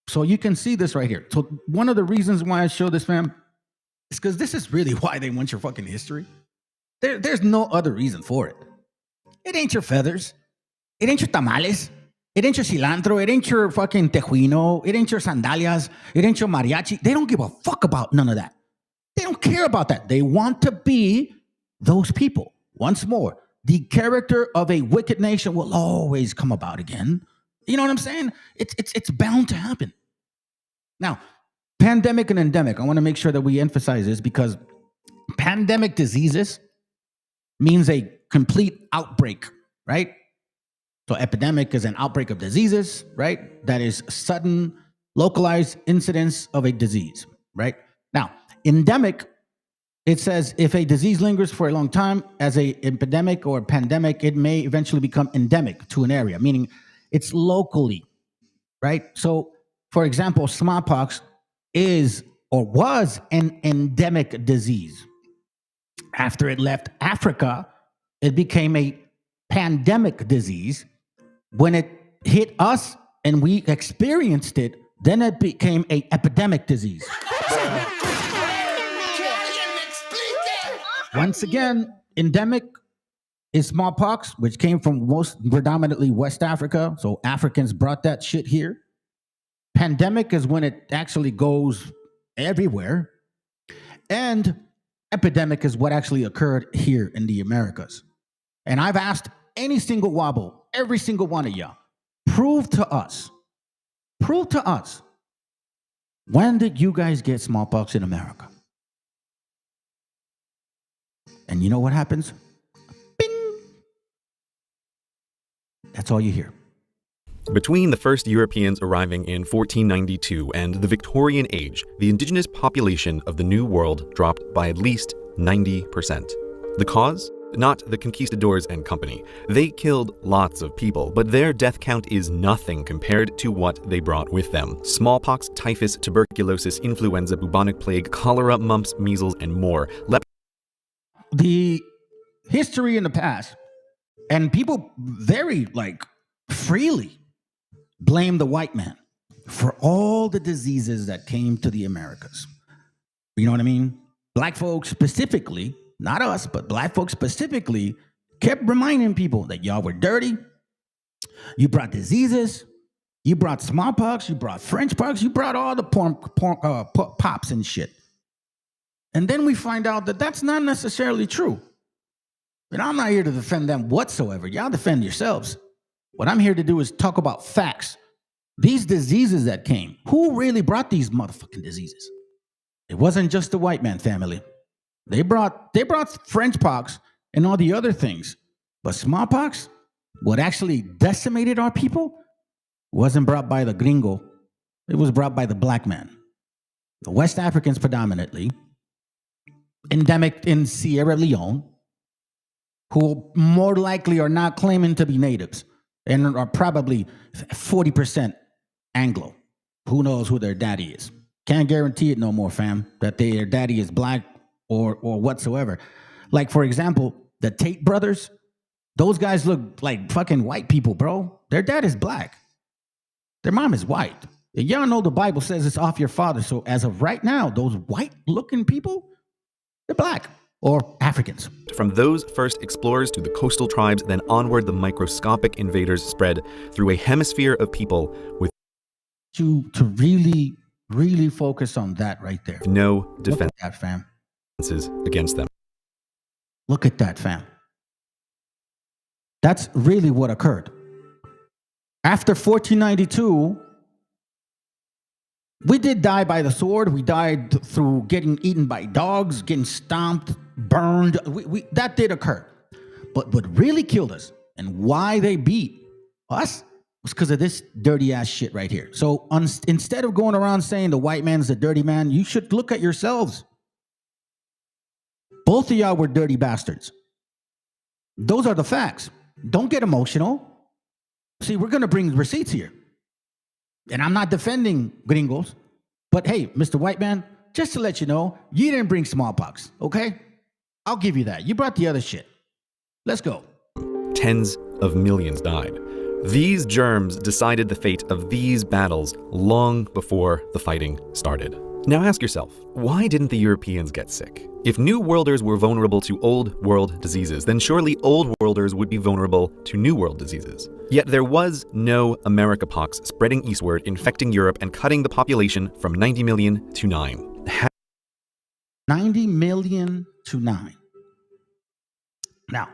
So you can see this right here. So one of the reasons why I show this, fam, is because this is really why they want your fucking history. There's no other reason for it. It ain't your feathers. It ain't your tamales. It ain't your cilantro. It ain't your fucking tejuino. It ain't your sandalias. It ain't your mariachi. They don't give a fuck about none of that. They don't care about that. They want to be those people. Once more, the character of a wicked nation will always come about again. You know what I'm saying? It's bound to happen. Now, pandemic and endemic. I want to make sure that we emphasize this, because pandemic diseases means a complete outbreak, right? So epidemic is an outbreak of diseases, right? That is sudden, localized incidence of a disease, right? Now, endemic, it says if a disease lingers for a long time as a epidemic or pandemic, it may eventually become endemic to an area, meaning it's locally, right? So, for example, smallpox is or was an endemic disease. After it left Africa, it became a pandemic disease. When it hit us and we experienced it, then it became an epidemic disease. Once again, endemic is smallpox, which came from most predominantly West Africa. So Africans brought that shit here. Pandemic is when it actually goes everywhere. And epidemic is what actually occurred here in the Americas. And I've asked any single wobble, every single one of y'all, prove to us, when did you guys get smallpox in America? And you know what happens? Bing! That's all you hear. Between the first Europeans arriving in 1492 and the Victorian Age, the indigenous population of the New World dropped by at least 90%. The cause? Not the conquistadors and company. They killed lots of people, but their death count is nothing compared to what they brought with them. Smallpox, typhus, tuberculosis, influenza, bubonic plague, cholera, mumps, measles, and more. The history in the past, and people very freely blame the white man for all the diseases that came to the Americas. You know what I mean? Black folks specifically, not us, but black folks specifically, kept reminding people that y'all were dirty. You brought diseases. You brought smallpox. You brought French pox. You brought all the pops and shit. And then we find out that that's not necessarily true. And I'm not here to defend them whatsoever. Y'all defend yourselves. What I'm here to do is talk about facts. These diseases that came, who really brought these motherfucking diseases? It wasn't just the white man family. They brought French pox and all the other things. But smallpox, what actually decimated our people, wasn't brought by the gringo. It was brought by the black man. The West Africans predominantly, endemic in Sierra Leone, who more likely are not claiming to be natives and are probably 40% Anglo. Who knows who their daddy is? Can't guarantee it no more, fam, that their daddy is black or whatsoever. Like, for example, the Tate brothers, Those guys look like fucking white people, bro. Their dad is black. Their mom is white. And y'all know the Bible says it's off your father. So as of right now, those white-looking people, they're black or Africans. From those first explorers to the coastal tribes, then onward the microscopic invaders spread through a hemisphere of people with to really, really focus on that right there. No defense. Look at that, fam. Against them. Look at that, fam. That's really what occurred. After 1492, we did die by the sword. We died through getting eaten by dogs, getting stomped, burned. That did occur. But what really killed us and why they beat us was because of this dirty ass shit right here. So instead of going around saying the white man's a dirty man, you should look at yourselves. Both of y'all were dirty bastards. Those are the facts. Don't get emotional. See, we're going to bring receipts here. And I'm not defending gringos. But hey, Mr. White Man, just to let you know, you didn't bring smallpox, okay? I'll give you that. You brought the other shit. Let's go. Tens of millions died. These germs decided the fate of these battles long before the fighting started. Now ask yourself, why didn't the Europeans get sick? If New Worlders were vulnerable to Old World diseases, then surely Old Worlders would be vulnerable to New World diseases. Yet there was no Americapox spreading eastward, infecting Europe and cutting the population from 90 million to 9. 90 million to 9. Now,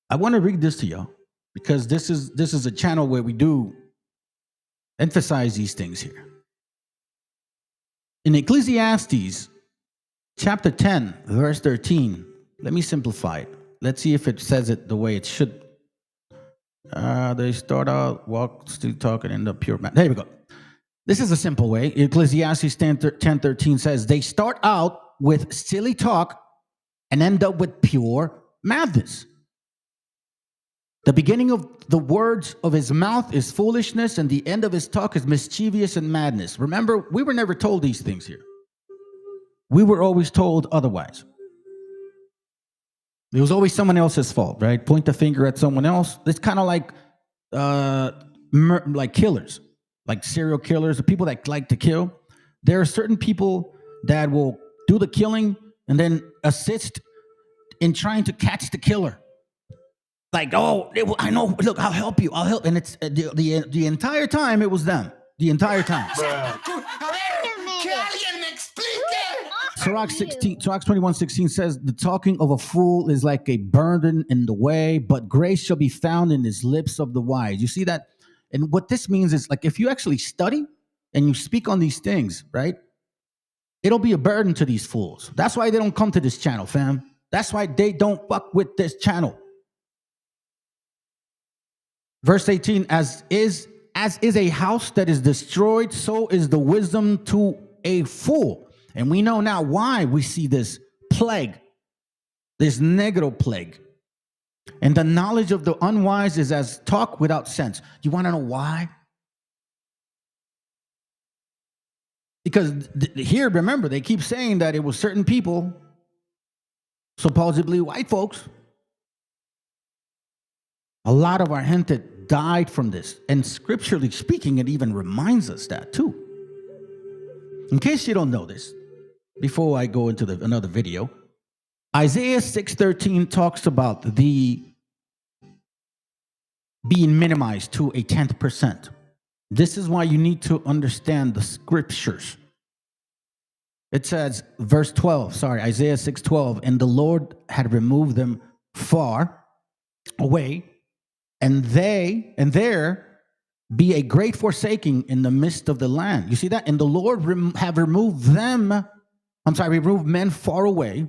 I want to read this to y'all because this is a channel where we do emphasize these things here. In Ecclesiastes, chapter 10, verse 13, let me simplify it. Let's see if it says it the way it should. They start out, walk, still talking in the pure man. There we go. This is a simple way. Ecclesiastes 10:13 says, they start out with silly talk and end up with pure madness. The beginning of the words of his mouth is foolishness, and the end of his talk is mischievous and madness. Remember, we were never told these things here. We were always told otherwise. It was always someone else's fault, right? Point the finger at someone else. It's kind of like killers, like serial killers, the people that like to kill. There are certain people that will do the killing and then assist in trying to catch the killer. Like, oh, I know, look, I'll help you. I'll help. And it's the entire time it was them. The entire time. Sirach 21:16 says, the talking of a fool is like a burden in the way, but grace shall be found in his lips of the wise. You see that? And what this means is, like, if you actually study and you speak on these things, right, it'll be a burden to these fools. That's why they don't come to this channel, fam. That's why they don't fuck with this channel. Verse 18, as is a house that is destroyed, so is the wisdom to a fool. And we know now why we see this plague, this negro plague. And the knowledge of the unwise is as talk without sense. You want to know why? Because here, remember, they keep saying that it was certain people, supposedly white folks. A lot of our gente died from this. And scripturally speaking, it even reminds us that too. In case you don't know this, before I go into another video, Isaiah 6:13 talks about the being minimized to a 10%. This is why you need to understand the scriptures. It says, Isaiah 6:12, and the Lord had removed them far away, and there be a great forsaking in the midst of the land. You see that? And the Lord have removed removed men far away,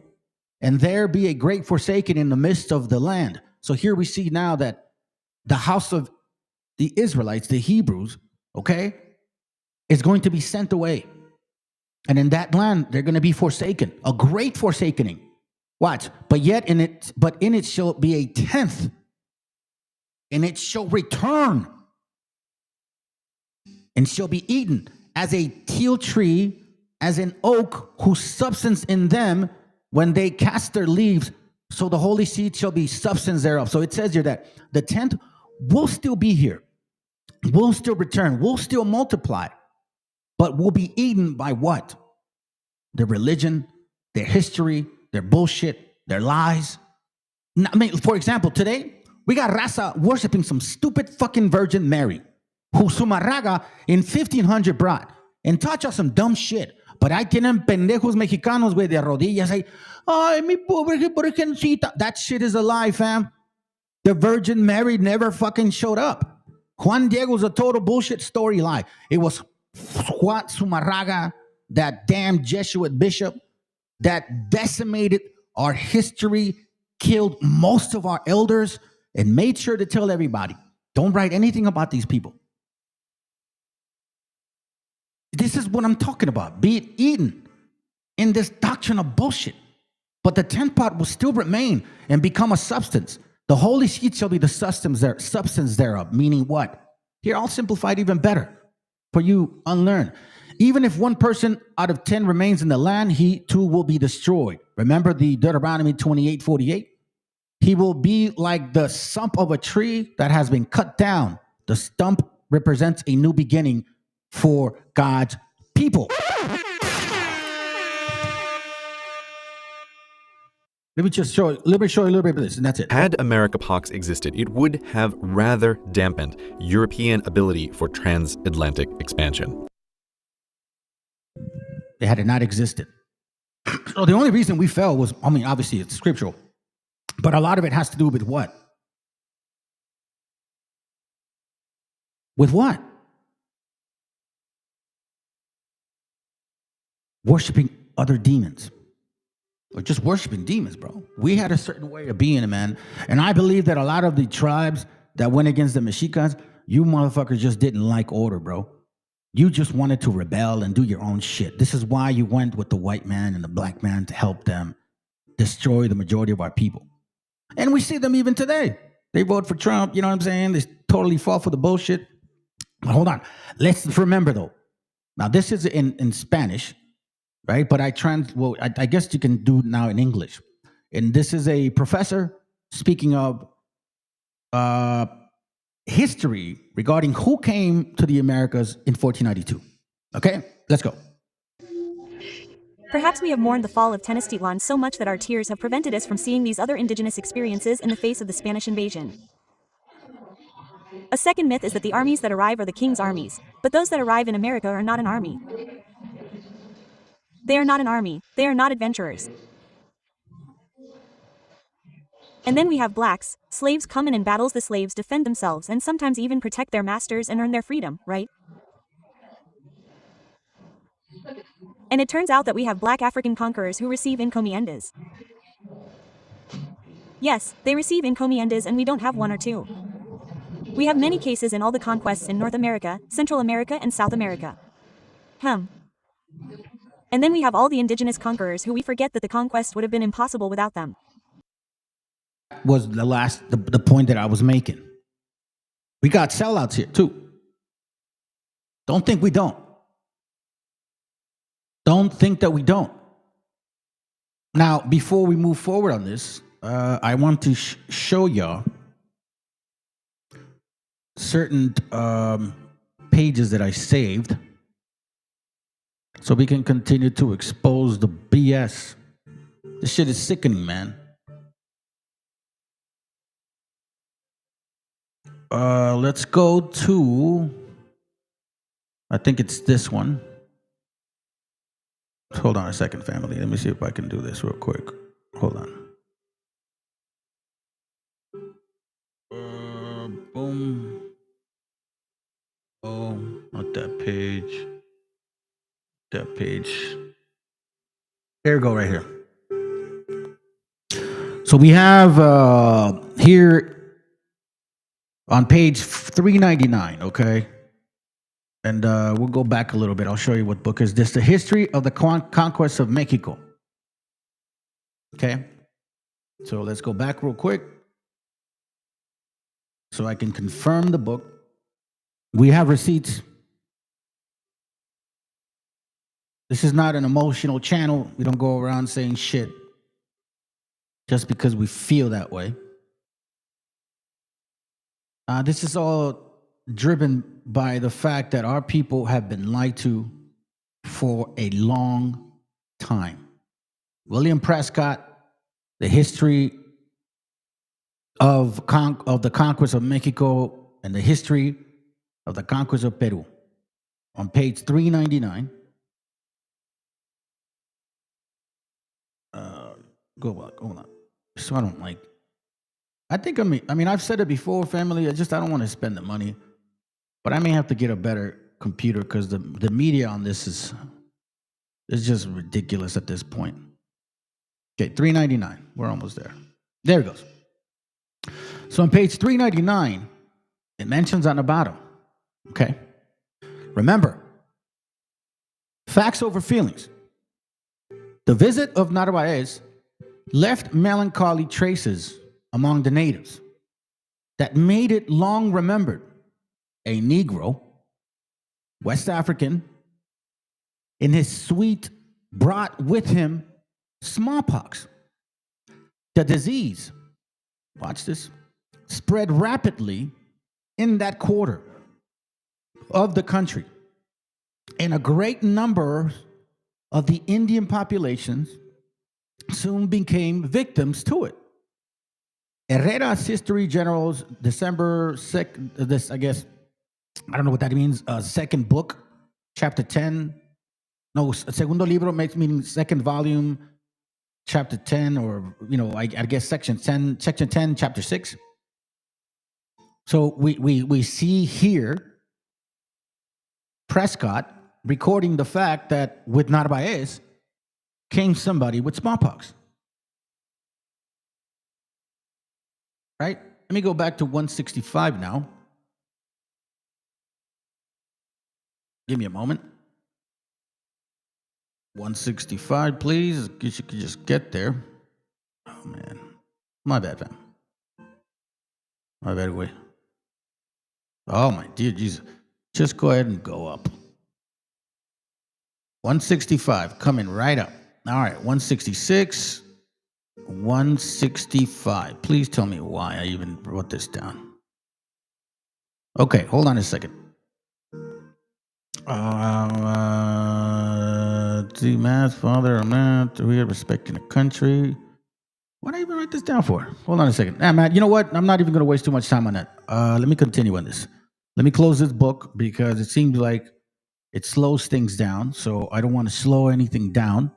and there be a great forsaking in the midst of the land. So here we see now that the house of the Israelites, the Hebrews, okay, is going to be sent away. And in that land, they're going to be forsaken, a great forsakening. Watch, but in it shall be a tenth, and it shall return, and shall be eaten as a teal tree, as an oak whose substance in them, when they cast their leaves, So the holy seed shall be substance thereof. So it says here that the tent will still be here, will still return, will still multiply, but will be eaten by what? Their religion, their history, their bullshit, their lies. I mean, for example, today, we got Raza worshiping some stupid fucking Virgin Mary, who Sumarraga in 1500 brought, and taught us some dumb shit. But ahí tienen pendejos mexicanos, güey, de rodillas. Ay, ay, mi pobre virgencita. That shit is a lie, fam. The Virgin Mary never fucking showed up. Juan Diego's a total bullshit story lie. It was Juan Sumarraga, that damn Jesuit bishop, that decimated our history, killed most of our elders, and made sure to tell everybody, don't write anything about these people. This is what I'm talking about. Be it eaten in this doctrine of bullshit. But the 10th part will still remain and become a substance. The holy seed shall be the substance thereof. Meaning what? Here, I'll simplify it even better for you unlearned. Even if one person out of 10 remains in the land, he too will be destroyed. Remember the Deuteronomy 28:48? He will be like the stump of a tree that has been cut down. The stump represents a new beginning for God's people. Let me show you a little bit of this, and that's it. Had Americapox existed, it would have rather dampened European ability for transatlantic expansion. Had it not existed. So the only reason we fell was, I mean, obviously it's scriptural, but a lot of it has to do with what? With what? Worshiping other demons. Or just worshiping demons, bro. We had a certain way of being, man. And I believe that a lot of the tribes that went against the Mexicans, you motherfuckers just didn't like order, bro. You just wanted to rebel and do your own shit. This is why you went with the white man and the black man to help them destroy the majority of our people. And we see them even today. They vote for Trump, you know what I'm saying? They totally fall for the bullshit. But hold on. Let's remember, though. Now, this is in Spanish, right? But I guess you can do it now in English. And this is a professor speaking of history regarding who came to the Americas in 1492. Okay, let's go. Perhaps we have mourned the fall of Tenochtitlan so much that our tears have prevented us from seeing these other indigenous experiences in the face of the Spanish invasion. A second myth is that the armies that arrive are the king's armies, but those that arrive in America are not an army. They are not an army, they are not adventurers. And then we have blacks. Slaves come in and battles the slaves defend themselves and sometimes even protect their masters and earn their freedom, right? And it turns out that we have black African conquerors who receive encomiendas. Yes, they receive encomiendas and we don't have one or two. We have many cases in all the conquests in North America, Central America and South America. And then we have all the indigenous conquerors who we forget that the conquest would have been impossible without them. Was the point that I was making. We got sellouts here too. Don't think we don't. Don't think that we don't. Now, before we move forward on this, I want to show y'all certain pages that I saved so we can continue to expose the BS. This shit is sickening, man. Let's go to, I think it's this one. Hold on a second, family. Let me see if I can do this real quick. Hold on. Boom. Oh, not that page. That page. There we go, right here. So we have here on page 399, okay? And we'll go back a little bit. I'll show you what book is this. The History of the Conquest of Mexico. Okay? So let's go back real quick so I can confirm the book. We have receipts. This is not an emotional channel. We don't go around saying shit. just because we feel that way. This is all driven by the fact that our people have been lied to for a long time. William Prescott, The History of the Conquest of Mexico and the History of the Conquest of Peru, on page 399. Go on. So I don't like. I mean, I've said it before, family. I don't want to spend the money, but I may have to get a better computer because the media on this is just ridiculous at this point. Okay, 399. We're almost there. There it goes. So on page 399, it mentions on the bottom. Okay. Remember, facts over feelings. The visit of Narvaez left melancholy traces among the natives that made it long remembered. A Negro, West African, in his suite brought with him smallpox. The disease, watch this, spread rapidly in that quarter of the country, and a great number of the Indian populations soon became victims to it. Herrera's History General's December 2nd, this, I guess, I don't know what that means, second book, chapter 10, no, segundo libro makes meaning second volume, chapter 10, or, I guess section 10, chapter 6. So we see here Prescott recording the fact that with Narvaez came somebody with smallpox. Right? Let me go back to 165 now. Give me a moment. 165, please. You could just get there. Oh, man. My bad, fam. My bad, wait. Oh, my dear Jesus. Just go ahead and go up. 165, coming right up. All right, 166. 165. Please tell me why I even wrote this down. Okay, hold on a second. See, math, father, math, we are respecting the country. What did I even write this down for? Hold on a second. Matt, you know what? I'm not even going to waste too much time on that. Let me continue on this. Let me close this book because it seems like it slows things down. So I don't want to slow anything down.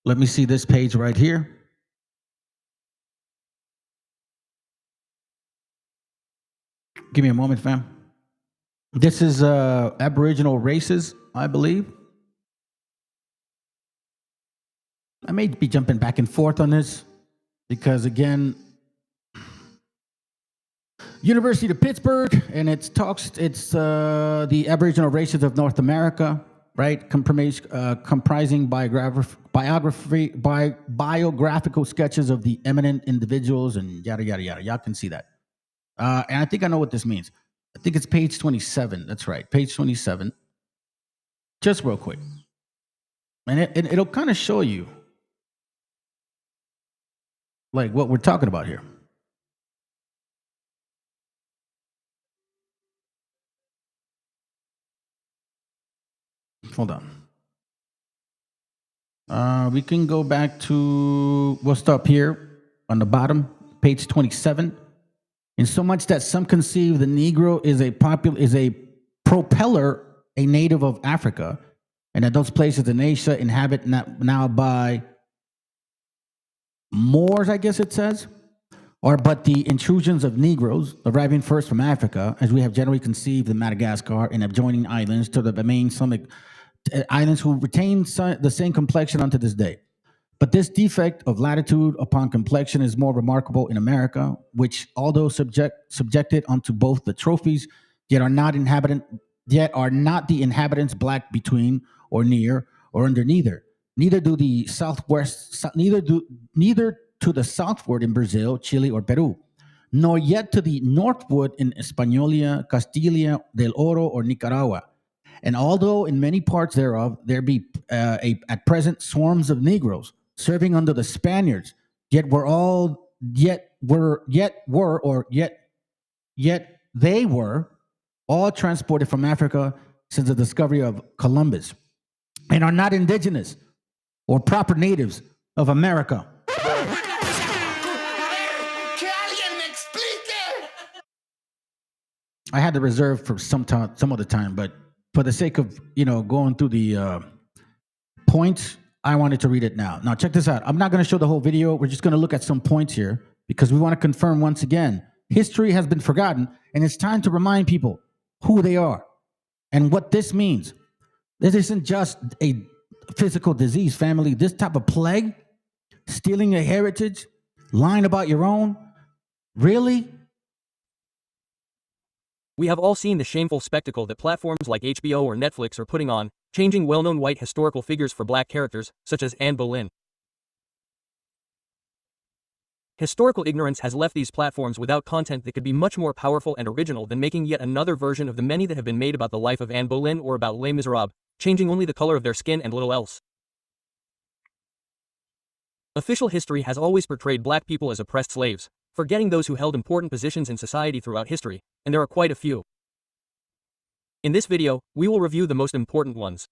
Let me see this page right here. Give me a moment, fam. This is Aboriginal races, I believe. I may be jumping back and forth on this because, again, University of Pittsburgh, and it's the Aboriginal races of North America, right? Comprising biographical sketches of the eminent individuals and yada, yada, yada. Y'all can see that. And I think I know what this means. I think it's page 27. That's right, page 27. Just real quick. And it'll kind of show you like what we're talking about here. Hold on. We can go back to, we'll stop here on the bottom, page 27. In so much that some conceive the Negro is a propeller, a native of Africa, and that those places in Asia inhabit now by Moors, I guess it says, or but the intrusions of Negroes arriving first from Africa, as we have generally conceived in Madagascar and adjoining islands to the main summit islands who retain the same complexion unto this day. But this defect of latitude upon complexion is more remarkable in America, which, although subjected unto both the trophies, yet are not the inhabitants black between or near or under neither. Neither to the southward in Brazil, Chile, or Peru, nor yet to the northward in Hispaniola, Castilla del Oro, or Nicaragua. And although in many parts thereof there be at present swarms of Negroes, serving under the Spaniards, yet they were all transported from Africa since the discovery of Columbus, and are not indigenous or proper natives of America. I had to reserve for some other time, but for the sake of going through the points, I wanted to read it now. Now check this out. I'm not going to show the whole video. We're just going to look at some points here because we want to confirm once again, history has been forgotten, and it's time to remind people who they are and what this means. This isn't just a physical disease, family. This type of plague, stealing a heritage, lying about your own, really? We have all seen the shameful spectacle that platforms like HBO or Netflix are putting on, changing well-known white historical figures for black characters, such as Anne Boleyn. Historical ignorance has left these platforms without content that could be much more powerful and original than making yet another version of the many that have been made about the life of Anne Boleyn or about Les Miserables, changing only the color of their skin and little else. Official history has always portrayed black people as oppressed slaves, forgetting those who held important positions in society throughout history, and there are quite a few. In this video, we will review the most important ones.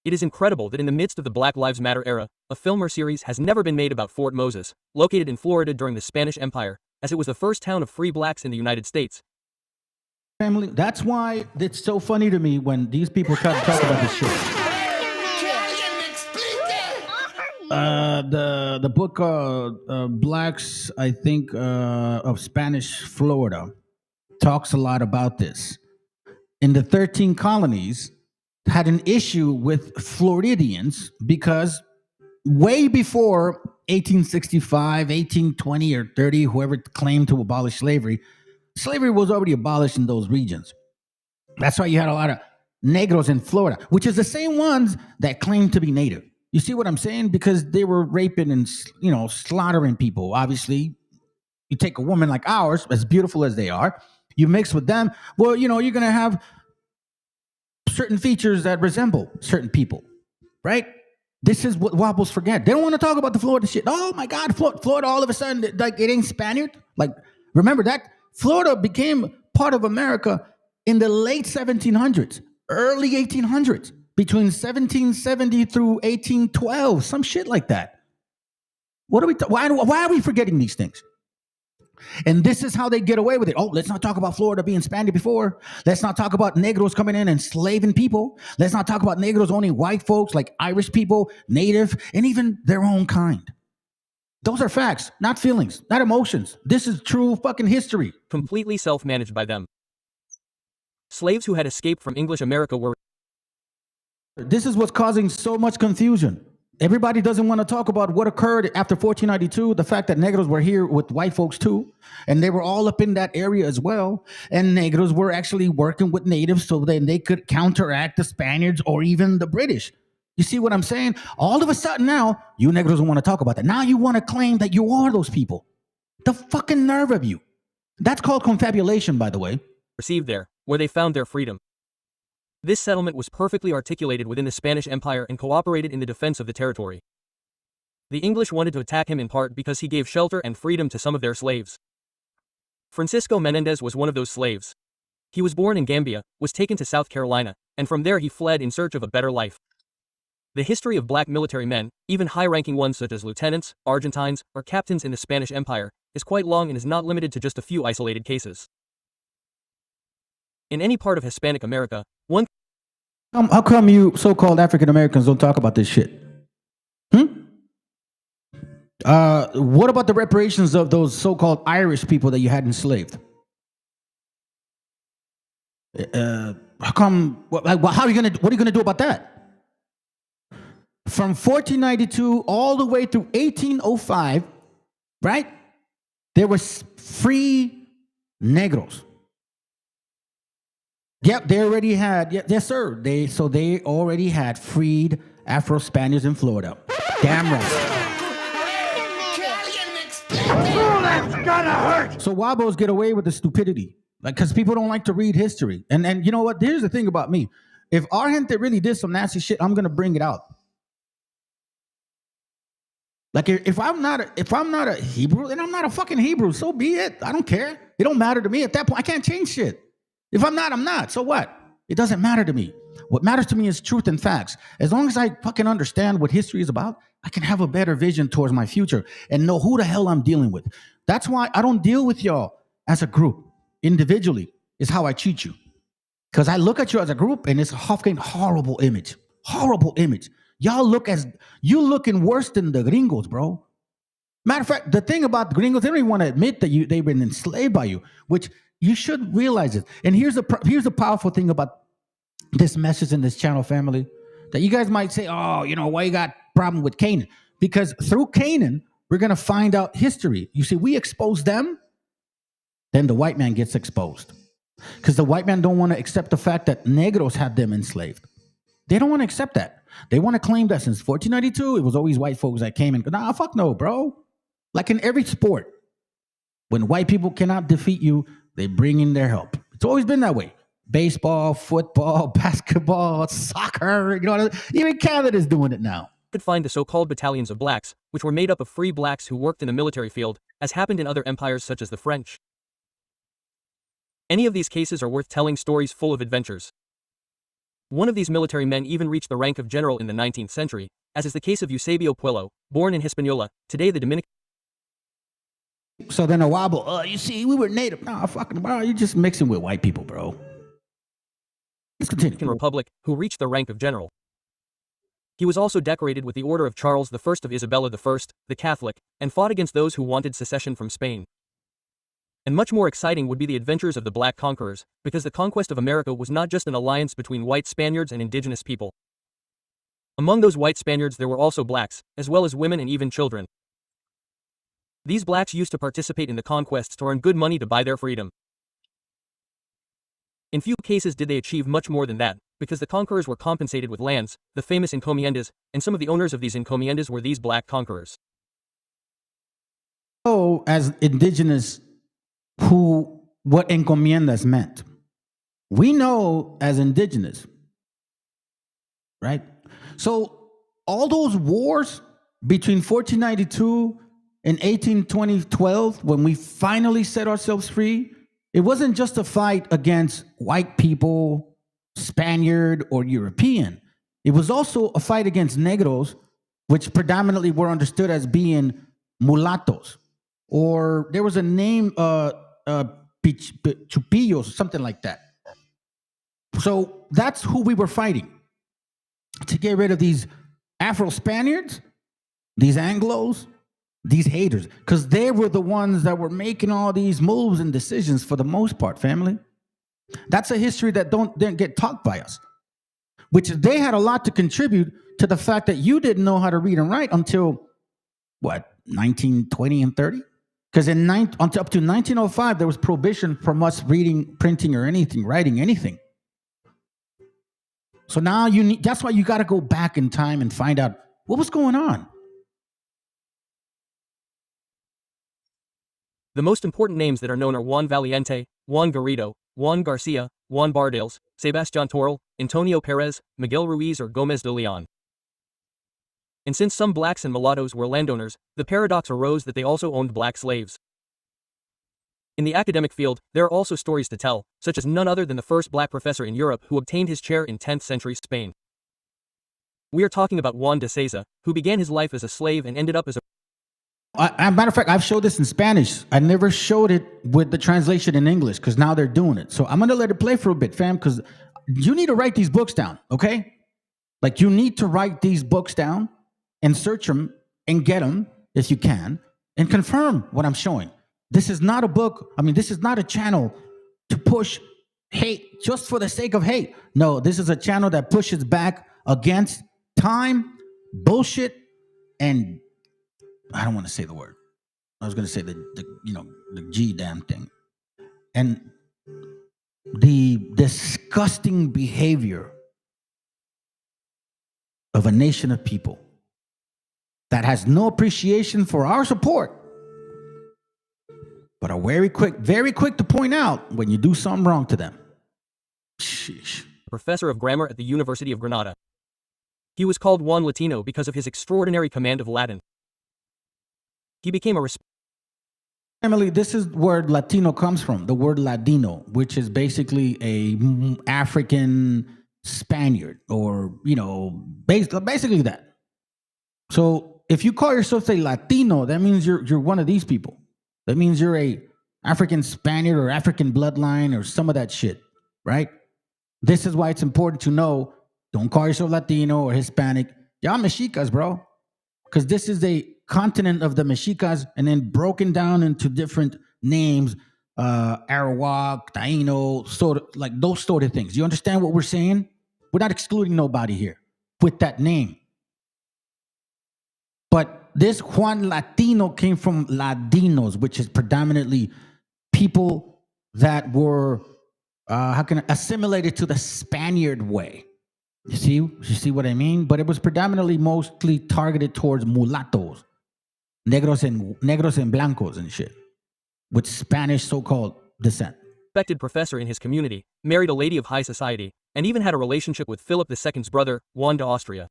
It is incredible that in the midst of the Black Lives Matter era, a film or series has never been made about Fort Moses, located in Florida during the Spanish Empire, as it was the first town of free blacks in the United States. Family, that's why it's so funny to me when these people try to talk about this shit. The book Blacks, I think, of Spanish Florida talks a lot about this. In the 13 colonies, had an issue with Floridians because way before 1865, 1820 or 30, whoever claimed to abolish slavery, slavery was already abolished in those regions. That's why you had a lot of Negros in Florida, which is the same ones that claimed to be native. You see what I'm saying? Because they were raping and, slaughtering people. Obviously, you take a woman like ours, as beautiful as they are, you mix with them, well, you're going to have certain features that resemble certain people, right? This is what Wobbles forget. They don't want to talk about the Florida shit. Oh my God, Florida all of a sudden, like it ain't Spaniard. Like, remember that Florida became part of America in the late 1700s, early 1800s, between 1770 through 1812, some shit like that. What are we? Why are we forgetting these things? And this is how they get away with it. Oh, let's not talk about Florida being Spaniard before. Let's not talk about Negros coming in and slaving people. Let's not talk about Negros owning white folks like Irish people, Native, and even their own kind. Those are facts, not feelings, not emotions. This is true fucking history. Completely self-managed by them. Slaves who had escaped from English America were... This is what's causing so much confusion. Everybody doesn't want to talk about what occurred after 1492, the fact that Negros were here with white folks too, and they were all up in that area as well, and Negros were actually working with natives so then they could counteract the Spaniards or even the British. You see what I'm saying? All of a sudden now, you Negros don't want to talk about that. Now you want to claim that you are those people. The fucking nerve of you. That's called confabulation, by the way. Received there, where they found their freedom. This settlement was perfectly articulated within the Spanish Empire and cooperated in the defense of the territory. The English wanted to attack him in part because he gave shelter and freedom to some of their slaves. Francisco Menendez was one of those slaves. He was born in Gambia, was taken to South Carolina, and from there he fled in search of a better life. The history of black military men, even high-ranking ones such as lieutenants, Argentines, or captains in the Spanish Empire, is quite long and is not limited to just a few isolated cases. In any part of Hispanic America, one... How come you so-called African Americans don't talk about this shit? What about the reparations of those so-called Irish people that you had enslaved? How come? What are you gonna do about that? From 1492 all the way through 1805, right? There was free Negros. Yep, they already had. Yes, sir. They already had freed Afro-Spaniards in Florida. Damn right. Oh, that's gonna hurt. So Wabos get away with the stupidity, because people don't like to read history. And you know what? Here's the thing about me: if our gente really did some nasty shit, I'm gonna bring it out. Like if I'm not a Hebrew, then I'm not a fucking Hebrew. So be it. I don't care. It don't matter to me at that point. I can't change shit. If I'm not, I'm not. So what? It doesn't matter to me. What matters to me is truth and facts. As long as I fucking understand what history is about, I can have a better vision towards my future and know who the hell I'm dealing with. That's why I don't deal with y'all as a group. Individually is how I treat you. Because I look at you as a group and it's a fucking horrible image. Horrible image. Y'all you looking worse than the gringos, bro. Matter of fact, the thing about the gringos, they don't even want to admit that they've been enslaved by you, which you should realize it. And here's the powerful thing about this message in this channel, family, that you guys might say, oh, why you got problem with Canaan? Because through Canaan, we're going to find out history. You see, we expose them, then the white man gets exposed. Because the white man don't want to accept the fact that Negros had them enslaved. They don't want to accept that. They want to claim that since 1492, it was always white folks that came in. Nah, fuck no, bro. Like in every sport, when white people cannot defeat you, they bring in their help. It's always been that way. Baseball, football, basketball, soccer, even Canada's doing it now. Could find the so-called battalions of blacks, which were made up of free blacks who worked in the military field, as happened in other empires such as the French. Any of these cases are worth telling stories full of adventures. One of these military men even reached the rank of general in the 19th century, as is the case of Eusebio Puello, born in Hispaniola, today the Dominican. So then a wobble, you see, we were native. Nah, fucking, bro, you're just mixing with white people, bro. Let's continue. Republic, who reached the rank of general. He was also decorated with the Order of Charles I of Isabella I, the Catholic, and fought against those who wanted secession from Spain. And much more exciting would be the adventures of the Black Conquerors, because the conquest of America was not just an alliance between white Spaniards and indigenous people. Among those white Spaniards there were also blacks, as well as women and even children. These blacks used to participate in the conquests to earn good money to buy their freedom. In few cases did they achieve much more than that, because the conquerors were compensated with lands, the famous encomiendas, and some of the owners of these encomiendas were these black conquerors. So, as indigenous, what encomiendas meant. We know as indigenous, right? So all those wars between 1492 and 1812, when we finally set ourselves free, it wasn't just a fight against white people, Spaniard or European. It was also a fight against negros, which predominantly were understood as being mulattoes. Or there was a name, Chupillos, something like that. So that's who we were fighting. To get rid of these Afro-Spaniards, these Anglos, these haters. Because they were the ones that were making all these moves and decisions for the most part, family. That's a history that didn't get taught by us. Which they had a lot to contribute to the fact that you didn't know how to read and write until, 1920 and 30? Because up to 1905, there was prohibition from us reading, printing, or anything, writing anything. So now that's why you got to go back in time and find out what was going on. The most important names that are known are Juan Valiente, Juan Garrido, Juan Garcia, Juan Bardales, Sebastián Torral, Antonio Perez, Miguel Ruiz, or Gómez de León. And since some blacks and mulattoes were landowners, the paradox arose that they also owned black slaves. In the academic field, there are also stories to tell, such as none other than the first black professor in Europe who obtained his chair in 10th century Spain. We are talking about Juan de Seza, who began his life as a slave and ended up as a... matter of fact, I've showed this in Spanish. I never showed it with the translation in English, because now they're doing it. So I'm going to let it play for a bit, fam, because you need to write these books down, okay? Like, you need to write these books down and search them and get them, if you can, and confirm what I'm showing. This is not a book. This is not a channel to push hate just for the sake of hate. No, this is a channel that pushes back against time, bullshit, and I don't want to say the word. I was going to say the G damn thing. And the disgusting behavior of a nation of people that has no appreciation for our support, but are very quick to point out when you do something wrong to them. Sheesh. Professor of grammar at the University of Granada. He was called Juan Latino because of his extraordinary command of Latin. He became a Emily, this is where Latino comes from, the word Ladino, which is basically a African Spaniard, or, basically that. So if you call yourself a Latino, that means you're one of these people. That means you're a African Spaniard or African bloodline or some of that shit, right? This is why it's important to know, don't call yourself Latino or Hispanic. Y'all Mexicas, bro. Because this is a continent of the Mexicas and then broken down into different names, Arawak, Taino, sort of like those sort of things. You understand what we're saying? We're not excluding nobody here with that name. But this Juan Latino came from Ladinos, which is predominantly people that were assimilated to the Spaniard way. You see what I mean? But it was predominantly mostly targeted towards mulattoes, negros and blancos and shit, with Spanish so-called descent. Respected professor in his community, married a lady of high society, and even had a relationship with Philip II's brother, Juan de Austria.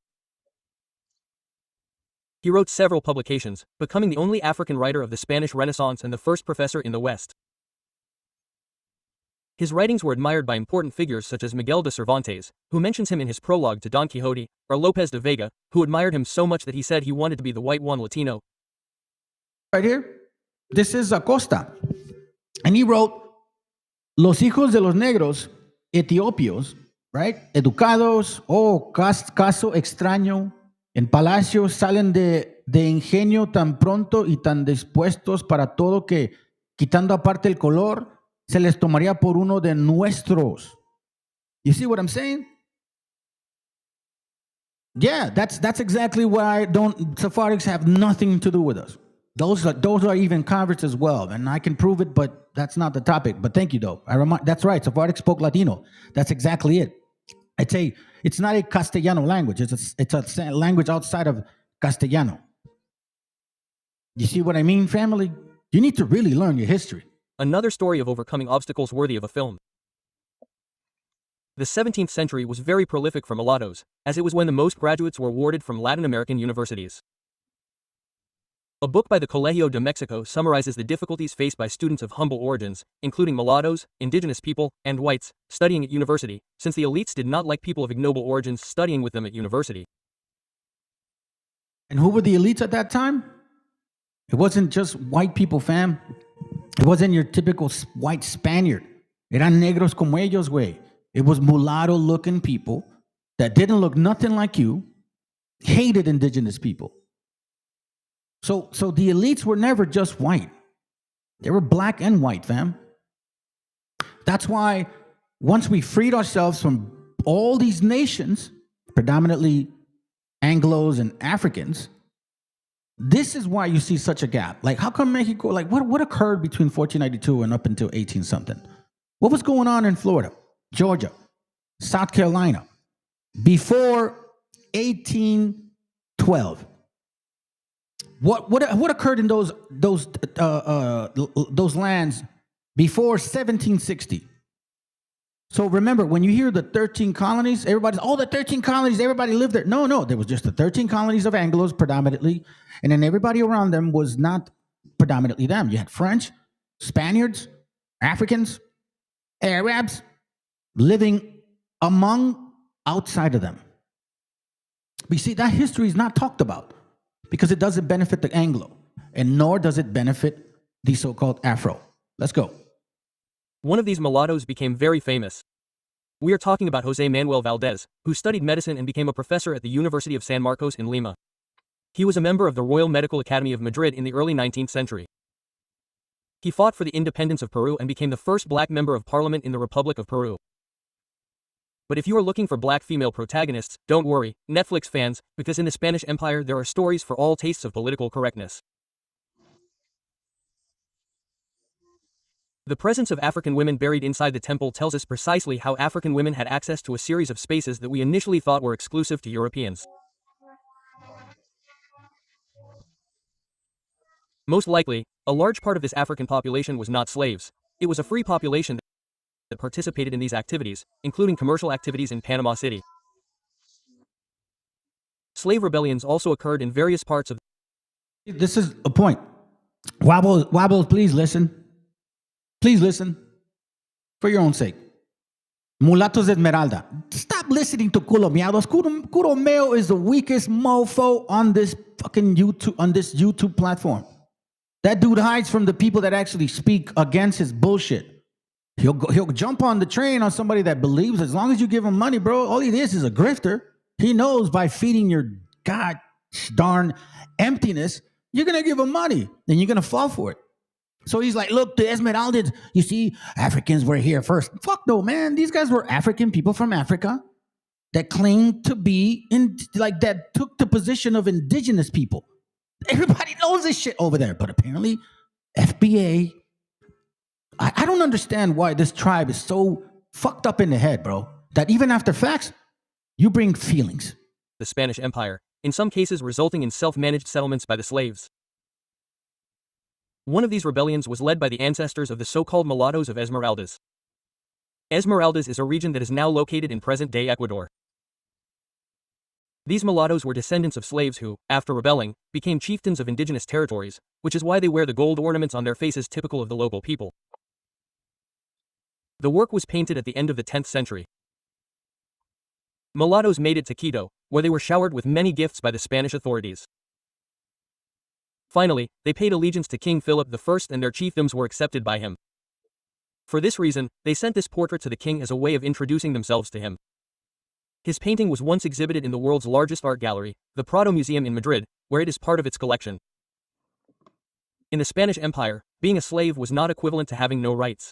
He wrote several publications, becoming the only African writer of the Spanish Renaissance and the first professor in the West. His writings were admired by important figures such as Miguel de Cervantes, who mentions him in his prologue to Don Quixote, or Lopez de Vega, who admired him so much that he said he wanted to be the white Juan Latino. Right here, this is Acosta. And he wrote, Los hijos de los negros, etiopios, right? Educados, caso extraño, en palacios salen de ingenio tan pronto y tan dispuestos para todo que, quitando aparte el color, se les tomaría por uno de nuestros. You see what I'm saying? Yeah, that's exactly why Sephardics have nothing to do with us. Those are even converts as well, and I can prove it, but that's not the topic. But thank you, though. That's right. Sephardic spoke Latino. That's exactly it. It's not a Castellano language. It's a language outside of Castellano. You see what I mean, family? You need to really learn your history. Another story of overcoming obstacles worthy of a film. The 17th century was very prolific for mulattoes, as it was when the most graduates were awarded from Latin American universities. A book by the Colegio de Mexico summarizes the difficulties faced by students of humble origins, including mulattoes, indigenous people, and whites, studying at university, since the elites did not like people of ignoble origins studying with them at university. And who were the elites at that time? It wasn't just white people, fam. It wasn't your typical white Spaniard. Eran negros como ellos, güey. It was mulatto-looking people that didn't look nothing like you, hated indigenous people. So the elites were never just white. They were black and white, fam. That's why once we freed ourselves from all these nations, predominantly Anglos and Africans, this is why you see such a gap. Like, how come Mexico, like, what occurred between 1492 and up until 18-something? What was going on in Florida, Georgia, South Carolina, before 1812? What occurred in those lands before 1760? So remember, when you hear the 13 colonies, everybody's, the 13 colonies, everybody lived there. No, there was just the 13 colonies of Anglos predominantly, and then everybody around them was not predominantly them. You had French, Spaniards, Africans, Arabs living outside of them. But you see, that history is not talked about because it doesn't benefit the Anglo, and nor does it benefit the so-called Afro. Let's go. One of these mulattoes became very famous. We are talking about José Manuel Valdés, who studied medicine and became a professor at the University of San Marcos in Lima. He was a member of the Royal Medical Academy of Madrid in the early 19th century. He fought for the independence of Peru and became the first black member of parliament in the Republic of Peru. But if you are looking for black female protagonists, don't worry, Netflix fans, because in the Spanish Empire there are stories for all tastes of political correctness. The presence of African women buried inside the temple tells us precisely how African women had access to a series of spaces that we initially thought were exclusive to Europeans. Most likely, a large part of this African population was not slaves. It was a free population that participated in these activities, including commercial activities in Panama City. Slave rebellions also occurred in various parts of. This is a point. Wobbles, please listen. Please listen. For your own sake. Mulatos Esmeralda. Stop listening to Culomeados. Culomeo is the weakest mofo on this fucking YouTube platform. That dude hides from the people that actually speak against his bullshit. He'll jump on the train on somebody that believes as long as you give him money, bro. All he is a grifter. He knows by feeding your god darn emptiness, you're going to give him money and you're going to fall for it. So he's like, look, the Esmeraldas, you see, Africans were here first. Fuck no, man. These guys were African people from Africa that claimed to be that took the position of indigenous people. Everybody knows this shit over there. But apparently, FBA, I don't understand why this tribe is so fucked up in the head, bro, that even after facts, you bring feelings. The Spanish Empire, in some cases resulting in self-managed settlements by the slaves. One of these rebellions was led by the ancestors of the so-called mulattoes of Esmeraldas. Esmeraldas is a region that is now located in present-day Ecuador. These mulattoes were descendants of slaves who, after rebelling, became chieftains of indigenous territories, which is why they wear the gold ornaments on their faces typical of the local people. The work was painted at the end of the 10th century. Mulattoes made it to Quito, where they were showered with many gifts by the Spanish authorities. Finally, they paid allegiance to King Philip I and their chiefdoms were accepted by him. For this reason, they sent this portrait to the king as a way of introducing themselves to him. His painting was once exhibited in the world's largest art gallery, the Prado Museum in Madrid, where it is part of its collection. In the Spanish Empire, being a slave was not equivalent to having no rights.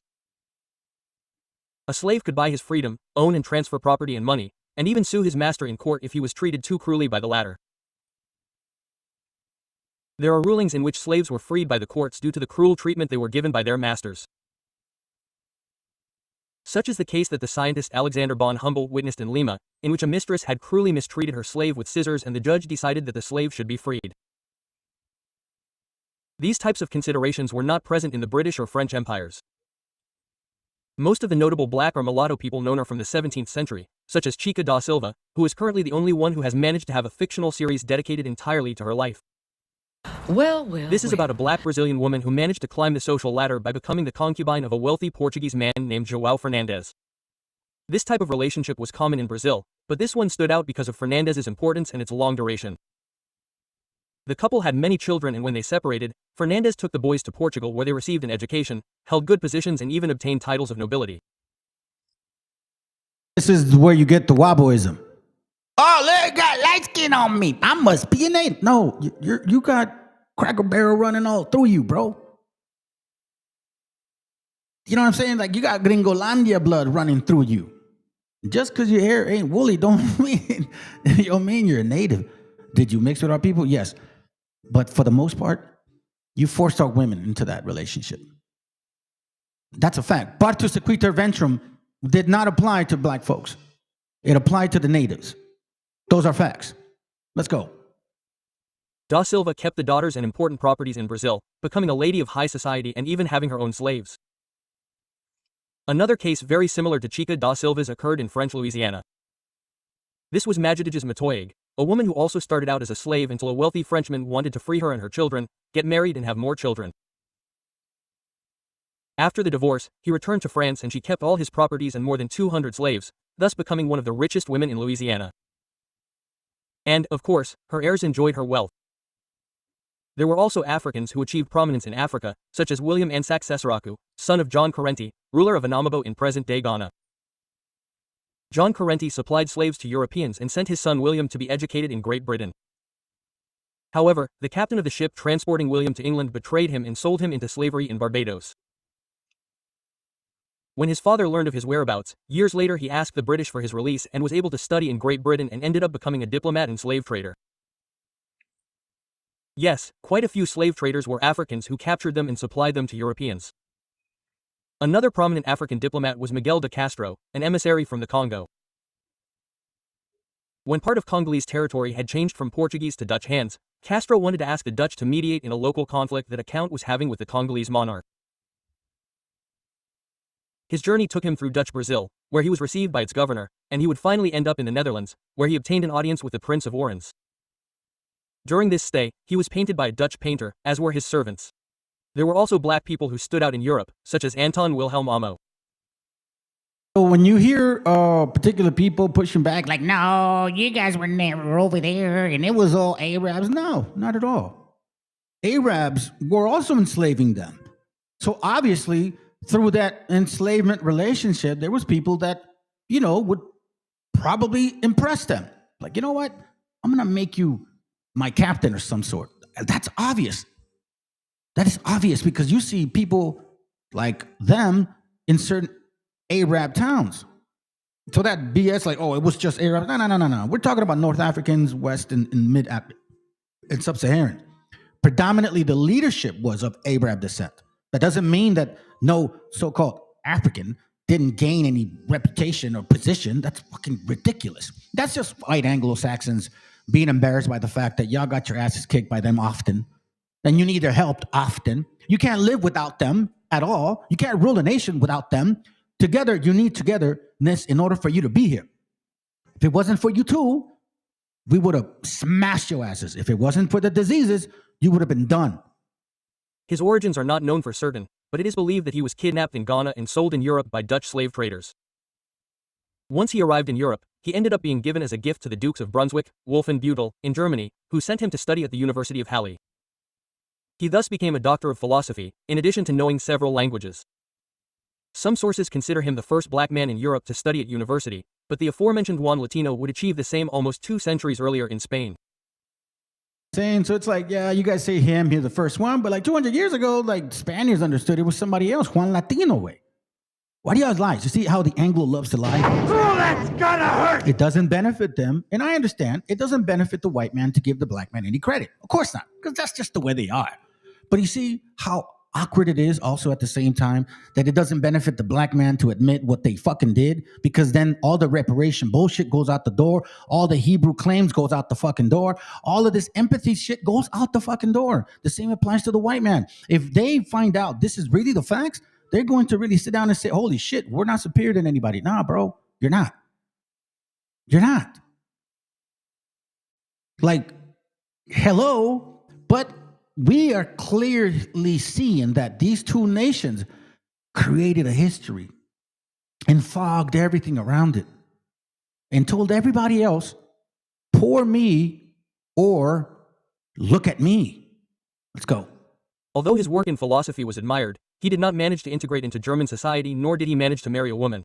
A slave could buy his freedom, own and transfer property and money, and even sue his master in court if he was treated too cruelly by the latter. There are rulings in which slaves were freed by the courts due to the cruel treatment they were given by their masters. Such is the case that the scientist Alexander von Humboldt witnessed in Lima, in which a mistress had cruelly mistreated her slave with scissors and the judge decided that the slave should be freed. These types of considerations were not present in the British or French empires. Most of the notable black or mulatto people known are from the 17th century, such as Chica da Silva, who is currently the only one who has managed to have a fictional series dedicated entirely to her life. This is about a black Brazilian woman who managed to climb the social ladder by becoming the concubine of a wealthy Portuguese man named João Fernandes. This type of relationship was common in Brazil, but this one stood out because of Fernandes's importance and its long duration. The couple had many children and when they separated, Fernandes took the boys to Portugal where they received an education, held good positions and even obtained titles of nobility. This is where you get the wobbleism. Oh, look, got light skin on me. I must be a native. No, you got Cracker Barrel running all through you, bro. You know what I'm saying? Like you got Gringolandia blood running through you. Just because your hair ain't woolly don't mean you're a native. Did you mix with our people? Yes. But for the most part, you forced our women into that relationship. That's a fact. Partus sequitur ventrum did not apply to black folks. It applied to the natives. Those are facts. Let's go. Da Silva kept the daughters and important properties in Brazil, becoming a lady of high society and even having her own slaves. Another case very similar to Chica da Silva's occurred in French Louisiana. This was Majidijis Matoyeg, a woman who also started out as a slave until a wealthy Frenchman wanted to free her and her children, get married and have more children. After the divorce, he returned to France and she kept all his properties and more than 200 slaves, thus becoming one of the richest women in Louisiana. And, of course, her heirs enjoyed her wealth. There were also Africans who achieved prominence in Africa, such as William Ansac Seseraku, son of John Correnti, ruler of Anamabo in present-day Ghana. John Correnti supplied slaves to Europeans and sent his son William to be educated in Great Britain. However, the captain of the ship transporting William to England betrayed him and sold him into slavery in Barbados. When his father learned of his whereabouts, years later he asked the British for his release and was able to study in Great Britain and ended up becoming a diplomat and slave trader. Yes, quite a few slave traders were Africans who captured them and supplied them to Europeans. Another prominent African diplomat was Miguel de Castro, an emissary from the Congo. When part of Congolese territory had changed from Portuguese to Dutch hands, Castro wanted to ask the Dutch to mediate in a local conflict that a count was having with the Congolese monarch. His journey took him through Dutch Brazil, where he was received by its governor, and he would finally end up in the Netherlands, where he obtained an audience with the Prince of Orange. During this stay, he was painted by a Dutch painter, as were his servants. There were also black people who stood out in Europe, such as Anton Wilhelm Amo. So when you hear particular people pushing back, like, no, you guys were never over there, and it was all Arabs. No, not at all. Arabs were also enslaving them. So obviously, through that enslavement relationship, there was people that, would probably impress them. Like, you know what? I'm going to make you my captain or some sort. That's obvious. That is obvious because you see people like them in certain Arab towns. So that BS, like, oh, it was just Arab. No. We're talking about North Africans, West and Mid and Sub-Saharan. Predominantly, the leadership was of Arab descent. That doesn't mean that no so-called African didn't gain any reputation or position. That's fucking ridiculous. That's just white Anglo-Saxons being embarrassed by the fact that y'all got your asses kicked by them often. And you need their help often. You can't live without them at all. You can't rule a nation without them. Together, you need togetherness in order for you to be here. If it wasn't for you two, we would have smashed your asses. If it wasn't for the diseases, you would have been done. His origins are not known for certain, but it is believed that he was kidnapped in Ghana and sold in Europe by Dutch slave traders. Once he arrived in Europe, he ended up being given as a gift to the Dukes of Brunswick, Wolfenbüttel, in Germany, who sent him to study at the University of Halle. He thus became a doctor of philosophy, in addition to knowing several languages. Some sources consider him the first black man in Europe to study at university, but the aforementioned Juan Latino would achieve the same almost 2 centuries earlier in Spain. So it's like, yeah, you guys say him, he's the first one, but like 200 years ago, like Spaniards understood it was somebody else, Juan Latino way. Why do you guys lie? You see how the Anglo loves to lie? Oh, that's gonna hurt! It doesn't benefit them, and I understand, it doesn't benefit the white man to give the black man any credit. Of course not, because that's just the way they are. But you see how awkward it is also at the same time that it doesn't benefit the black man to admit what they fucking did, because then all the reparation bullshit goes out the door, all the Hebrew claims goes out the fucking door, all of this empathy shit goes out the fucking door. The same applies to the white man. If they find out this is really the facts, they're going to really sit down and say, holy shit, we're not superior than anybody. Nah, bro, you're not. You're not. Like, hello, but we are clearly seeing that these two nations created a history and fogged everything around it and told everybody else, poor me or look at me. Let's go. Although his work in philosophy was admired, he did not manage to integrate into German society, nor did he manage to marry a woman.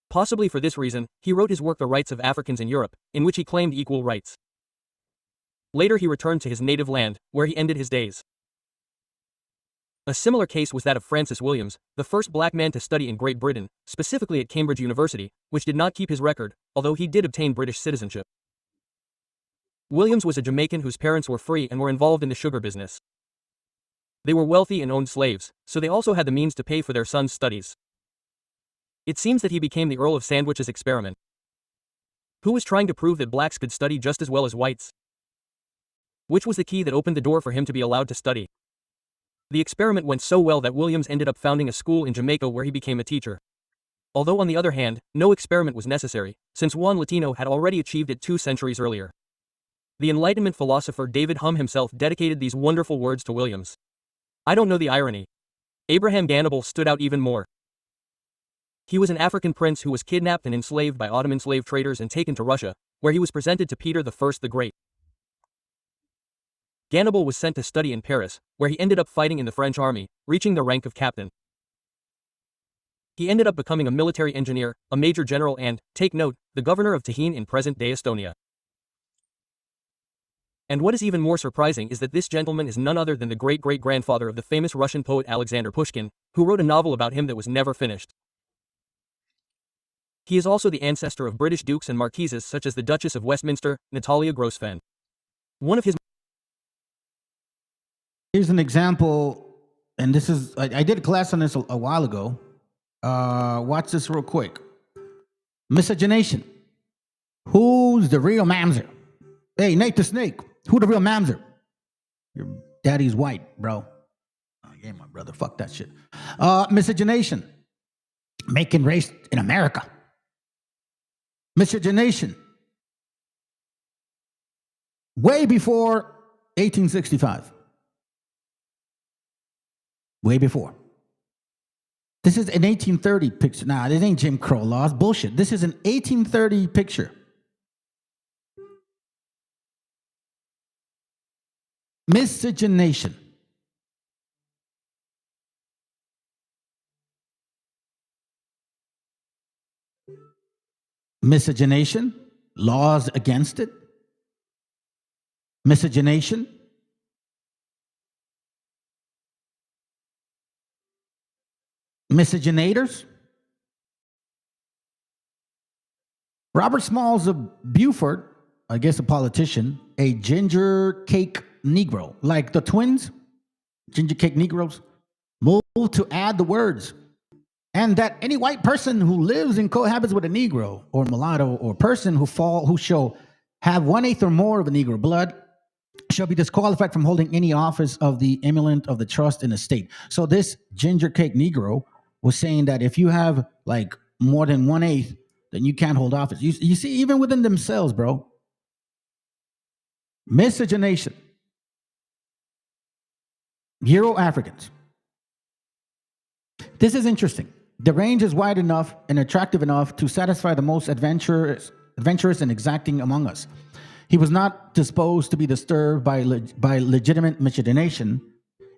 Possibly for this reason, he wrote his work The Rights of Africans in Europe, in which he claimed equal rights. Later he returned to his native land, where he ended his days. A similar case was that of Francis Williams, the first black man to study in Great Britain, specifically at Cambridge University, which did not keep his record, although he did obtain British citizenship. Williams was a Jamaican whose parents were free and were involved in the sugar business. They were wealthy and owned slaves, so they also had the means to pay for their son's studies. It seems that he became the Earl of Sandwich's experiment. Who was trying to prove that blacks could study just as well as whites? Which was the key that opened the door for him to be allowed to study? The experiment went so well that Williams ended up founding a school in Jamaica where he became a teacher. Although on the other hand, no experiment was necessary, since Juan Latino had already achieved it 2 centuries earlier. The Enlightenment philosopher David Hume himself dedicated these wonderful words to Williams. I don't know the irony. Abraham Gannibal stood out even more. He was an African prince who was kidnapped and enslaved by Ottoman slave traders and taken to Russia, where he was presented to Peter I the Great. Gannibal was sent to study in Paris, where he ended up fighting in the French army, reaching the rank of captain. He ended up becoming a military engineer, a major general and, take note, the governor of Tikhine in present-day Estonia. And what is even more surprising is that this gentleman is none other than the great-great-grandfather of the famous Russian poet Alexander Pushkin, who wrote a novel about him that was never finished. He is also the ancestor of British dukes and marquises such as the Duchess of Westminster, Natalia Grosvenor. One of his Here's an example, and this is, I did a class on this a while ago. Watch this real quick. Miscegenation. Who's the real mamzer? Hey, Nate the Snake, who the real mamzer? Your daddy's white, bro. Oh, yeah, my brother, fuck that shit. Miscegenation. Making race in America. Miscegenation. Way before 1865. Way before. This is an 1830 picture. Nah, this ain't Jim Crow laws. Bullshit. This is an 1830 picture. Miscegenation. Miscegenation. Laws against it. Miscegenation. Miscegenators. Robert Smalls of Beaufort, I guess a politician, a ginger cake Negro, like the twins, ginger cake Negroes, moved to add the words, and that any white person who lives and cohabits with a Negro or mulatto or person who shall have 1/8 or more of a Negro blood shall be disqualified from holding any office of the emulant of the trust in the state. So this ginger cake Negro was saying that if you have like more than 1/8, then you can't hold office. You see, even within themselves, bro. Miscegenation. Euro-Africans. This is interesting. The range is wide enough and attractive enough to satisfy the most adventurous and exacting among us. He was not disposed to be disturbed by legitimate miscegenation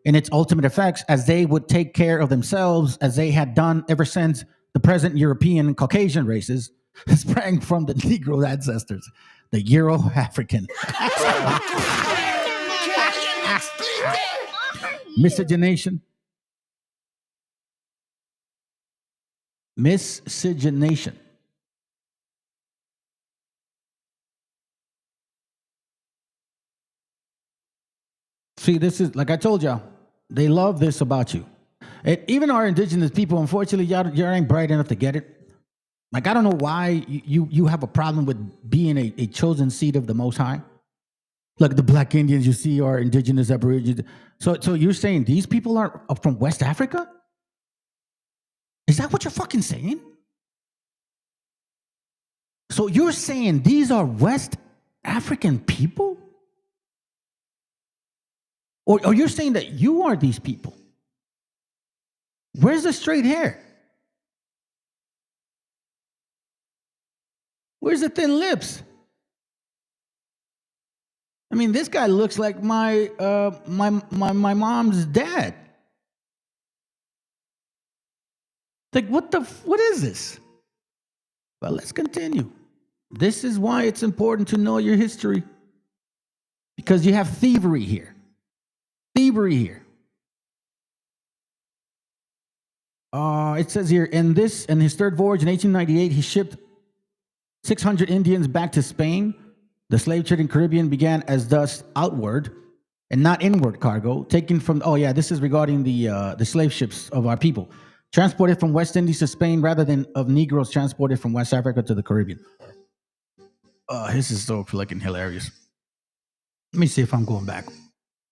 in its ultimate effects, as they would take care of themselves as they had done ever since the present European and Caucasian races sprang from the Negro ancestors, the Euro-African. Miscegenation. Miscegenation. See, this is, like I told y'all, they love this about you. Even our indigenous people, unfortunately, y'all ain't bright enough to get it. Like, I don't know why you have a problem with being a chosen seed of the Most High. Like the Black Indians you see are indigenous Aborigines. So you're saying these people are from West Africa? Is that what you're fucking saying? So you're saying these are West African people? Or you're saying that you are these people? Where's the straight hair? Where's the thin lips? I mean, this guy looks like my mom's dad. Like, what is this? Well, let's continue. This is why it's important to know your history. Because you have thievery here. Thievery here. It says here, in his third voyage in 1898, he shipped 600 Indians back to Spain. The slave trade in Caribbean began as thus outward and not inward cargo, taken from, this is regarding the slave ships of our people, transported from West Indies to Spain rather than of Negroes transported from West Africa to the Caribbean. This is so fucking hilarious. Let me see if I'm going back.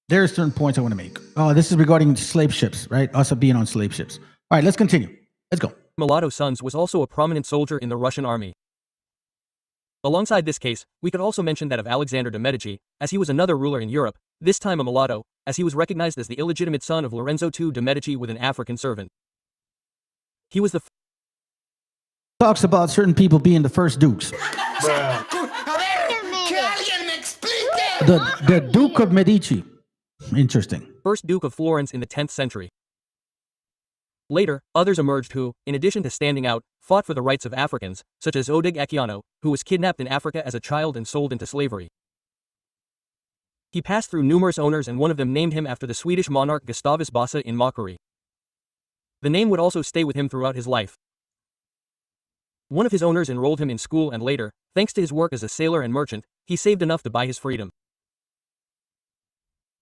There are certain points I want to make. This is regarding slave ships, right? Us being on slave ships. All right, let's continue. Let's go. Mulatto Sons was also a prominent soldier in the Russian army. Alongside this case, we could also mention that of Alexander de Medici, as he was another ruler in Europe, this time a mulatto, as he was recognized as the illegitimate son of Lorenzo II de Medici with an African servant. He was the talks about certain people being the first dukes. The Duke of Medici. Interesting. First Duke of Florence in the 10th century. Later, others emerged who, in addition to standing out, fought for the rights of Africans, such as Odig Equiano, who was kidnapped in Africa as a child and sold into slavery. He passed through numerous owners, and one of them named him after the Swedish monarch Gustavus Vasa in mockery. The name would also stay with him throughout his life. One of his owners enrolled him in school, and later, thanks to his work as a sailor and merchant, he saved enough to buy his freedom.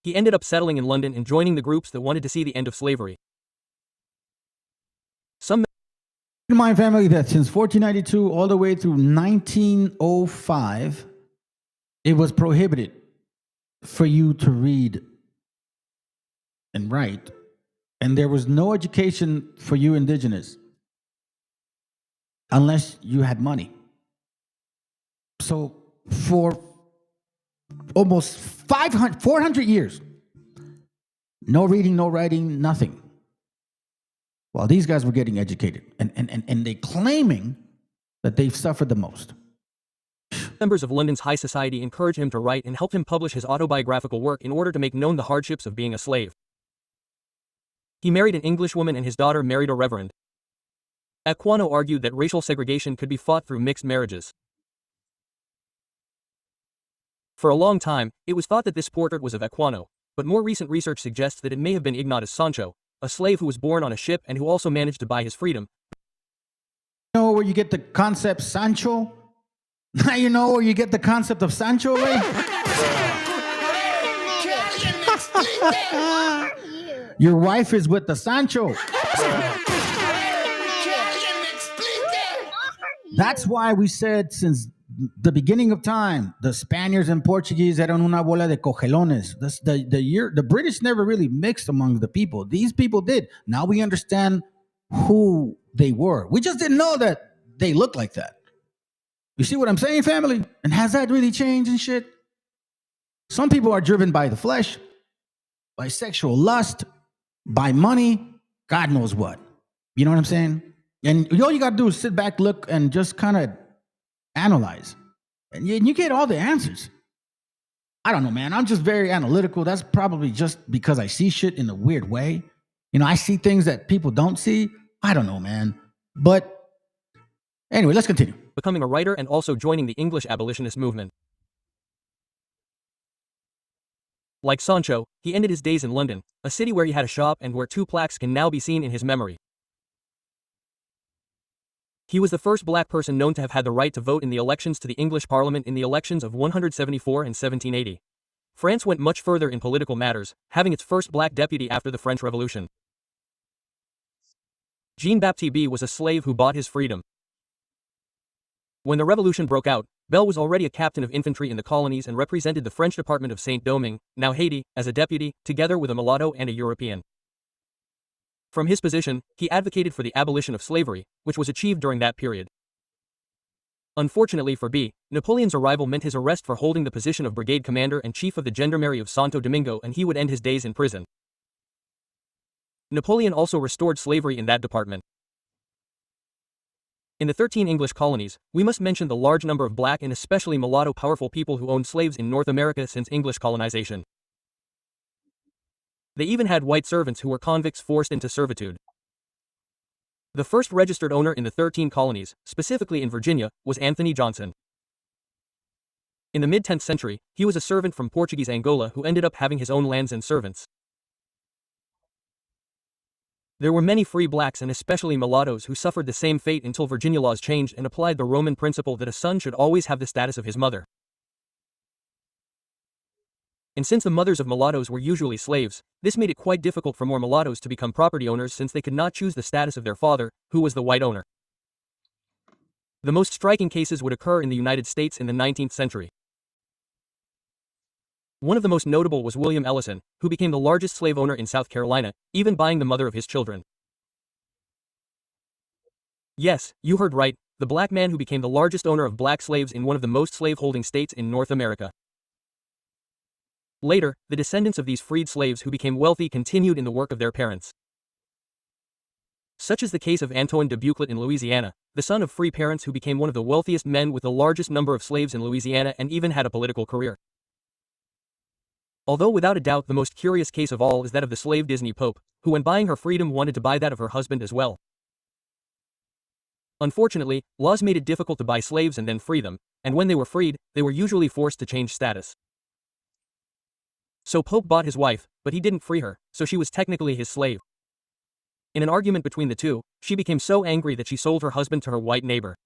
He ended up settling in London and joining the groups that wanted to see the end of slavery. Some in my family that since 1492 all the way through 1905, it was prohibited for you to read and write, and there was no education for you indigenous unless you had money. So for almost 400 years, no reading, no writing, nothing. while these guys were getting educated, and they claiming that they've suffered the most. Members of London's high society encouraged him to write and helped him publish his autobiographical work in order to make known the hardships of being a slave. He married an Englishwoman and his daughter married a reverend. Aquino argued that racial segregation could be fought through mixed marriages. For a long time, it was thought that this portrait was of Aquino, but more recent research suggests that it may have been Ignatius Sancho, a slave who was born on a ship and who also managed to buy his freedom. You know where you get the concept Sancho? Now you know where you get the concept of Sancho, Ray? Your wife is with the Sancho. That's why we said since the beginning of time, the Spaniards and Portuguese eran una bola de cogelones. The British never really mixed among the people. These people did. Now we understand who they were. We just didn't know that they looked like that. You see what I'm saying, family? And has that really changed and shit? Some people are driven by the flesh, by sexual lust, by money, God knows what. You know what I'm saying? And all you got to do is sit back, look, and just kind of analyze. And you get all the answers. I don't know, man. I'm just very analytical. That's probably just because I see shit in a weird way. You know, I see things that people don't see. I don't know, man. But anyway, let's continue. Becoming a writer and also joining the English abolitionist movement. Like Sancho, he ended his days in London, a city where he had a shop and where 2 plaques can now be seen in his memory. He was the first black person known to have had the right to vote in the elections to the English Parliament in the elections of 174 and 1780. France went much further in political matters, having its first black deputy after the French Revolution. Jean-Baptiste was a slave who bought his freedom. When the revolution broke out, Bell was already a captain of infantry in the colonies and represented the French department of Saint-Domingue, now Haiti, as a deputy, together with a mulatto and a European. From his position, he advocated for the abolition of slavery, which was achieved during that period. Unfortunately for B, Napoleon's arrival meant his arrest for holding the position of brigade commander and chief of the gendarmerie of Santo Domingo, and he would end his days in prison. Napoleon also restored slavery in that department. In the 13 English colonies, we must mention the large number of black and especially mulatto powerful people who owned slaves in North America since English colonization. They even had white servants who were convicts forced into servitude. The first registered owner in the 13 colonies, specifically in Virginia, was Anthony Johnson. In the mid-10th century, he was a servant from Portuguese Angola who ended up having his own lands and servants. There were many free blacks and especially mulattoes who suffered the same fate until Virginia laws changed and applied the Roman principle that a son should always have the status of his mother. And since the mothers of mulattoes were usually slaves, this made it quite difficult for more mulattoes to become property owners since they could not choose the status of their father, who was the white owner. The most striking cases would occur in the United States in the 19th century. One of the most notable was William Ellison, who became the largest slave owner in South Carolina, even buying the mother of his children. Yes, you heard right, the black man who became the largest owner of black slaves in one of the most slave-holding states in North America. Later, the descendants of these freed slaves who became wealthy continued in the work of their parents. Such is the case of Antoine de Buclet in Louisiana, the son of free parents who became one of the wealthiest men with the largest number of slaves in Louisiana and even had a political career. Although without a doubt the most curious case of all is that of the slave Disney Pope, who when buying her freedom wanted to buy that of her husband as well. Unfortunately, laws made it difficult to buy slaves and then free them, and when they were freed, they were usually forced to change status. So Pope bought his wife, but he didn't free her, so she was technically his slave. In an argument between the two, she became so angry that she sold her husband to her white neighbor.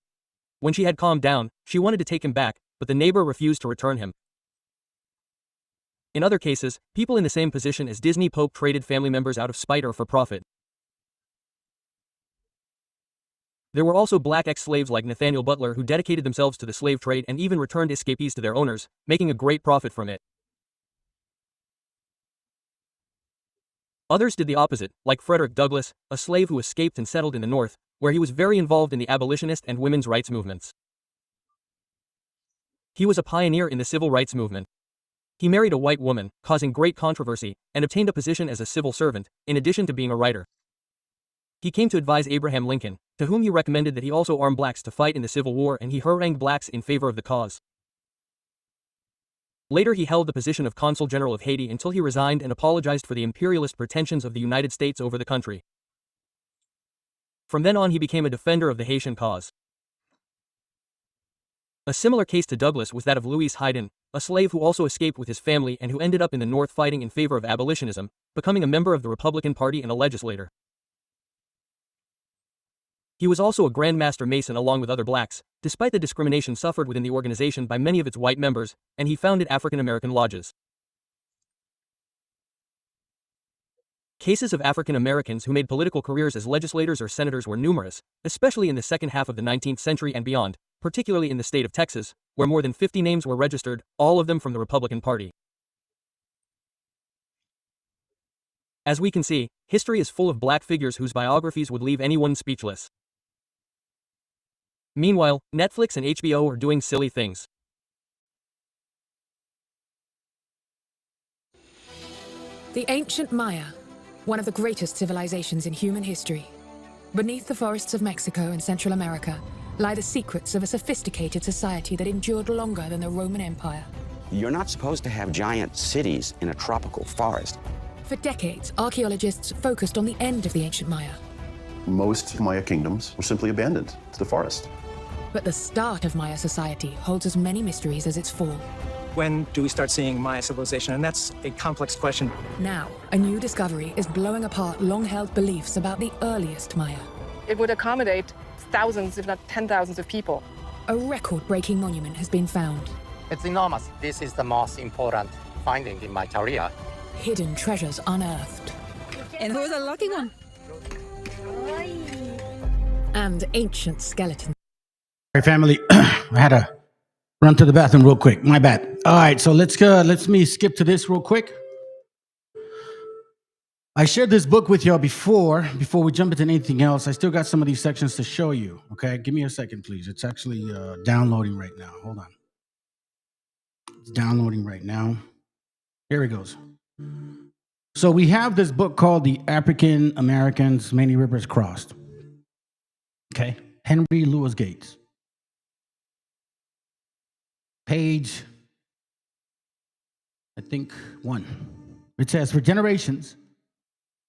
When she had calmed down, she wanted to take him back, but the neighbor refused to return him. In other cases, people in the same position as Disney Pope traded family members out of spite or for profit. There were also black ex-slaves like Nathaniel Butler who dedicated themselves to the slave trade and even returned escapees to their owners, making a great profit from it. Others did the opposite, like Frederick Douglass, a slave who escaped and settled in the North, where he was very involved in the abolitionist and women's rights movements. He was a pioneer in the civil rights movement. He married a white woman, causing great controversy, and obtained a position as a civil servant, in addition to being a writer. He came to advise Abraham Lincoln, to whom he recommended that he also arm blacks to fight in the Civil War, and he harangued blacks in favor of the cause. Later he held the position of Consul General of Haiti until he resigned and apologized for the imperialist pretensions of the United States over the country. From then on he became a defender of the Haitian cause. A similar case to Douglas was that of Louis Hayden, a slave who also escaped with his family and who ended up in the North fighting in favor of abolitionism, becoming a member of the Republican Party and a legislator. He was also a Grand Master Mason along with other blacks, despite the discrimination suffered within the organization by many of its white members, and he founded African American lodges. Cases of African Americans who made political careers as legislators or senators were numerous, especially in the second half of the 19th century and beyond, particularly in the state of Texas, where more than 50 names were registered, all of them from the Republican Party. As we can see, history is full of black figures whose biographies would leave anyone speechless. Meanwhile, Netflix and HBO are doing silly things. The ancient Maya, one of the greatest civilizations in human history. Beneath the forests of Mexico and Central America lie the secrets of a sophisticated society that endured longer than the Roman Empire. You're not supposed to have giant cities in a tropical forest. For decades, archaeologists focused on the end of the ancient Maya. Most Maya kingdoms were simply abandoned to the forest. But the start of Maya society holds as many mysteries as its fall. When do we start seeing Maya civilization? And that's a complex question. Now, a new discovery is blowing apart long-held beliefs about the earliest Maya. It would accommodate thousands, if not 10,000s of people. A record-breaking monument has been found. It's enormous. This is the most important finding in my career. Hidden treasures unearthed. And who's the lucky one? And ancient skeletons. All right, family, I had to run to the bathroom real quick. My bad. All right, so let's me skip to this real quick. I shared this book with y'all before we jump into anything else. I still got some of these sections to show you. Okay, give me a second, please. It's actually downloading right now. Hold on. It's downloading right now. Here it goes. So we have this book called The African Americans Many Rivers Crossed. Okay, Henry Louis Gates. Page, I think 1. It says, for generations,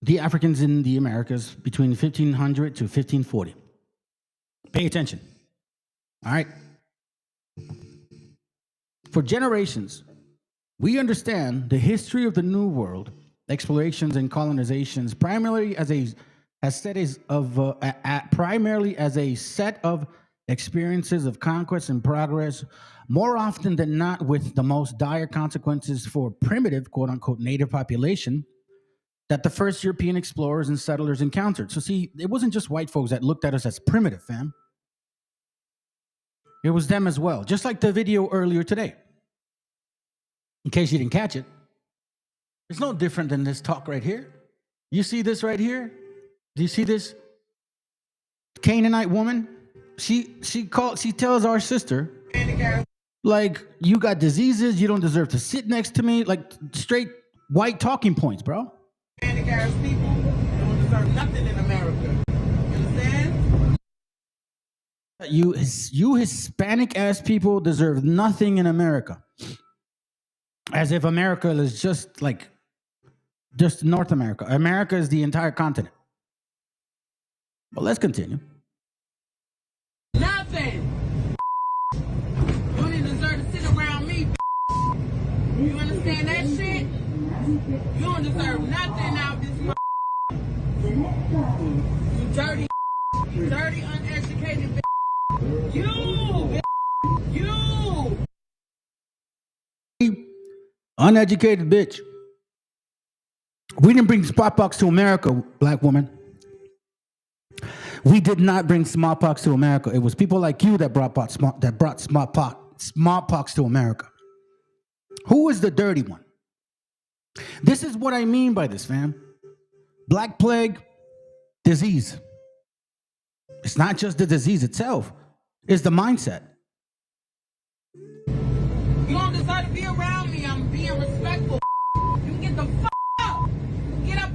the Africans in the Americas between 1500 to 1540. Pay attention. All right. For generations, we understand the history of the New World, explorations and colonizations, primarily as a set of experiences of conquest and progress, more often than not with the most dire consequences for primitive, quote-unquote, native population that the first European explorers and settlers encountered. So see, it wasn't just white folks that looked at us as primitive, fam. It was them as well, just like the video earlier today. In case you didn't catch it, it's no different than this talk right here. You see this right here? Do you see this Canaanite woman? She tells our sister, like, you got diseases, you don't deserve to sit next to me, like straight white talking points, bro. Hispanic-ass people don't deserve nothing in America. You understand? You Hispanic-ass people deserve nothing in America. As if America is just North America. America is the entire continent. But let's continue. Nothing. You don't even deserve to sit around me. You understand that shit? You don't deserve nothing out this You dirty, uneducated You! Uneducated bitch. We didn't bring smallpox to America, black woman. We did not bring smallpox to America. It was people like you that brought smallpox to America. Who is the dirty one? This is what I mean by this, fam. Black plague, disease. It's not just the disease itself. It's the mindset. You don't deserve to be around me. I'm being respectful. You get the fuck up. Get up.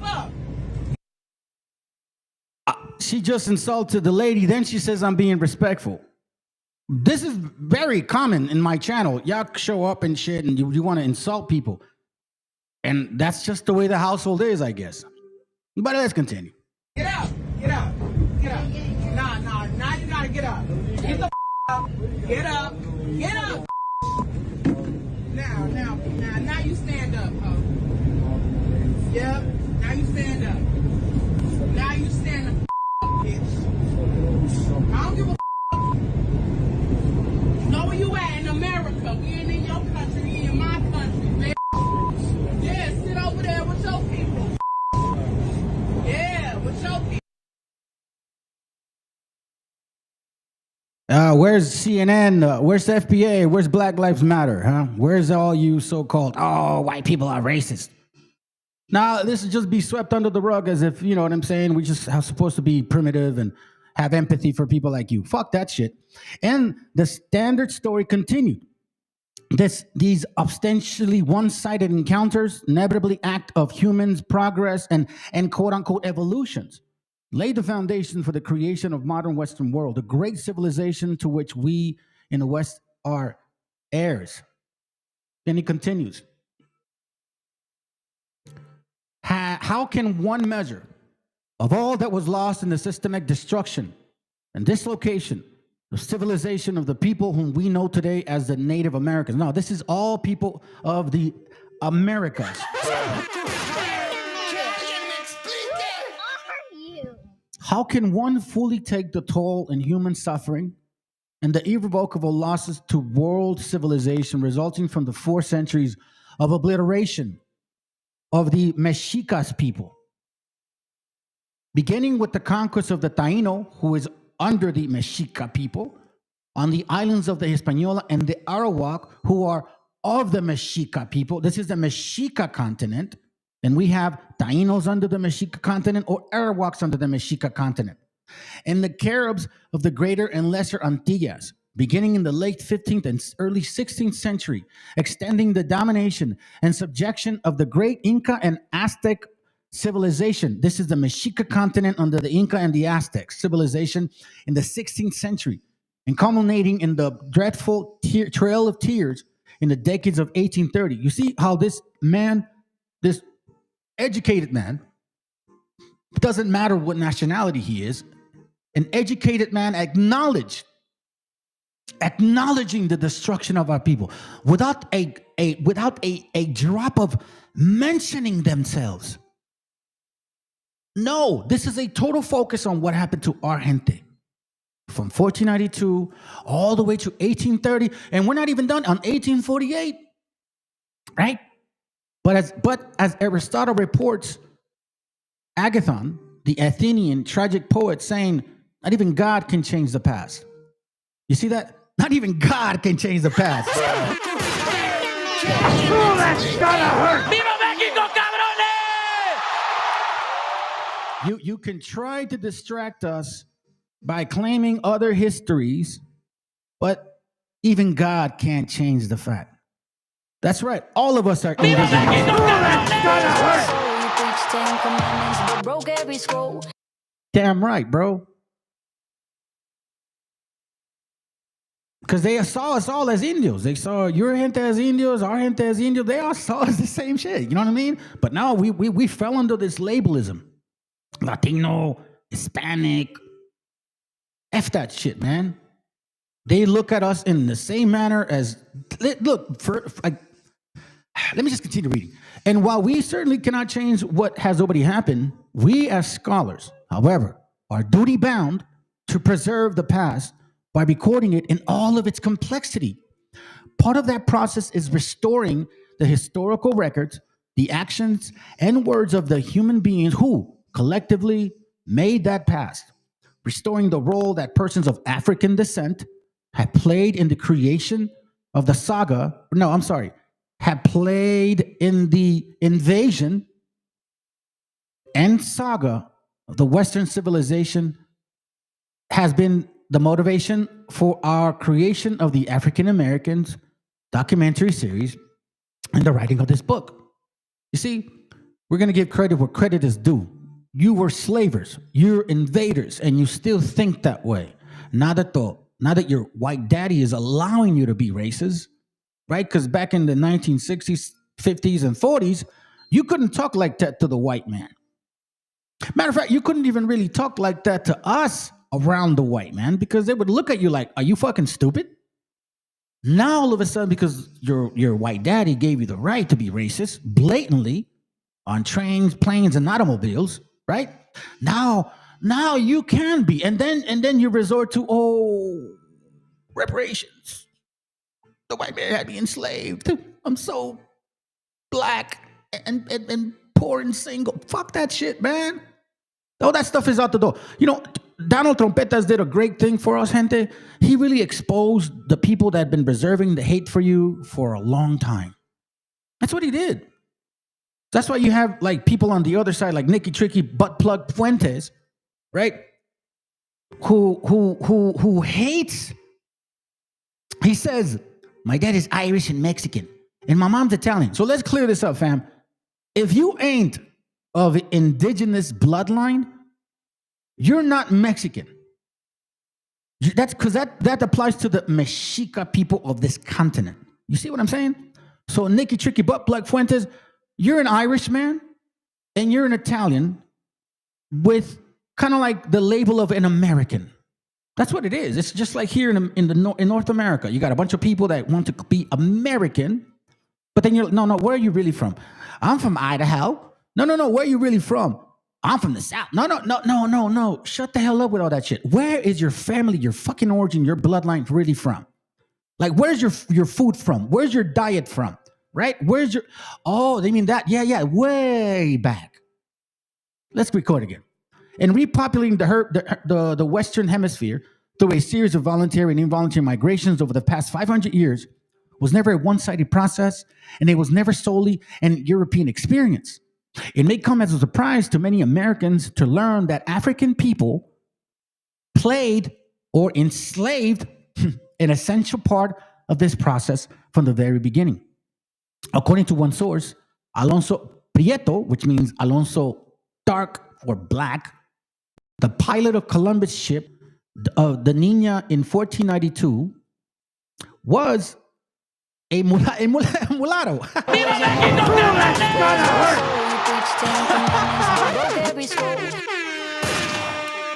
she just insulted the lady. Then she says I'm being respectful. This is very common in my channel. Y'all show up and shit, and you want to insult people. And that's just the way the household is, I guess. But let's continue. Get up, get up, get up. Nah, now you gotta get up. Get the up, get up, get up. Now you stand up, ho. Yep, now you stand up. Now you stand up, bitch. I don't give a know where you at in America. We ain't in your country, we in my country, bitch. Yeah, sit over there with your people. Yeah, with your people. Where's CNN? Where's the FBA? Where's Black Lives Matter? Huh? Where's all you so-called, white people are racist? Now, this is just be swept under the rug as if, you know what I'm saying? We just are supposed to be primitive and have empathy for people like you. Fuck that shit. And the standard story continued. These ostensibly one-sided encounters inevitably act of humans' progress and quote-unquote evolutions laid the foundation for the creation of modern Western world, a great civilization to which we in the West are heirs. Then he continues. How can one measure of all that was lost in the systemic destruction and dislocation of civilization of the people whom we know today as the Native Americans? No, this is all people of the Americas. How can one fully take the toll in human suffering and the irrevocable losses to world civilization resulting from the 4 centuries of obliteration of the Mexicas people? Beginning with the conquest of the Taino, who is under the Mexica people, on the islands of the Hispaniola, and the Arawak, who are of the Mexica people. This is the Mexica continent. And we have Tainos under the Mexica continent or Arawaks under the Mexica continent. And the Caribs of the Greater and Lesser Antillas, beginning in the late 15th and early 16th century, extending the domination and subjection of the great Inca and Aztec civilization. This is the Mexica continent under the Inca and the Aztec civilization in the 16th century, and culminating in the dreadful Trail of Tears in the decades of 1830. You see how this man, this educated man, doesn't matter what nationality he is, an educated man acknowledging the destruction of our people without a drop of mentioning themselves. No, this is a total focus on what happened to our gente from 1492 all the way to 1830, and we're not even done on 1848, right? But as Aristotle reports, Agathon, the Athenian tragic poet, saying, not even God can change the past. You see that? Not even God can change the past. Oh, that's gonna hurt. Viva Mexico, cabrones! You can try to distract us by claiming other histories, but even God can't change the fact. That's right. All of us are indigenous. Damn right, bro. Because they saw us all as Indios. They saw your gente as Indios, our gente as Indios. They all saw us the same shit. You know what I mean? But now we fell under this labelism. Latino, Hispanic. F that shit, man. They look at us in the same manner as, look, let me just continue reading. And while we certainly cannot change what has already happened, we as scholars, however, are duty bound to preserve the past by recording it in all of its complexity. Part of that process is restoring the historical records, the actions and words of the human beings who collectively made that past, restoring the role that persons of African descent had played in the creation of the saga. No, I'm sorry. Had played in the invasion and saga of the Western civilization has been the motivation for our creation of the African Americans documentary series and the writing of this book. You see, we're going to give credit where credit is due. you were slavers, you're invaders, and you still think that way. Now that your white daddy is allowing you to be racist, right? Because back in the 1960s, 50s, and 40s, you couldn't talk like that to the white man. Matter of fact, you couldn't even really talk like that to us around the white man because they would look at you like, are you fucking stupid? Now, all of a sudden, because your white daddy gave you the right to be racist blatantly on trains, planes, and automobiles, right? Now you can be. And then you resort to, reparations. The white man had me enslaved. I'm so black and poor and single. Fuck that shit, man. All that stuff is out the door. Donald Trompetas did a great thing for us, gente. He really exposed the people that had been preserving the hate for you for a long time. That's what he did. That's why you have like people on the other side, like Nicky Tricky Butt Plug Fuentes, right? Who hates. He says, my dad is Irish and Mexican, and my mom's Italian. So let's clear this up, fam. If you ain't of indigenous bloodline, you're not Mexican. That's because that applies to the Mexica people of this continent. You see what I'm saying? So Nicky Tricky Butt Plug Fuentes, you're an Irishman and you're an Italian with kind of like the label of an American. That's what it is. It's just like here in North America. You got a bunch of people that want to be American, but then you're, no, where are you really from? I'm from Idaho. No, where are you really from? I'm from the South. No. Shut the hell up with all that shit. Where is your family, your fucking origin, your bloodline really from? Like, where's your food from? Where's your diet from? Right? Where's your... Oh, they mean that? Yeah, way back. Let's record again. And repopulating the Western Hemisphere through a series of voluntary and involuntary migrations over the past 500 years was never a one-sided process, and it was never solely an European experience. It may come as a surprise to many Americans to learn that African people played or enslaved an essential part of this process from the very beginning. According to one source, Alonso Prieto, which means Alonso dark or black, the pilot of Columbus ship, the Nina in 1492, was a mulatto.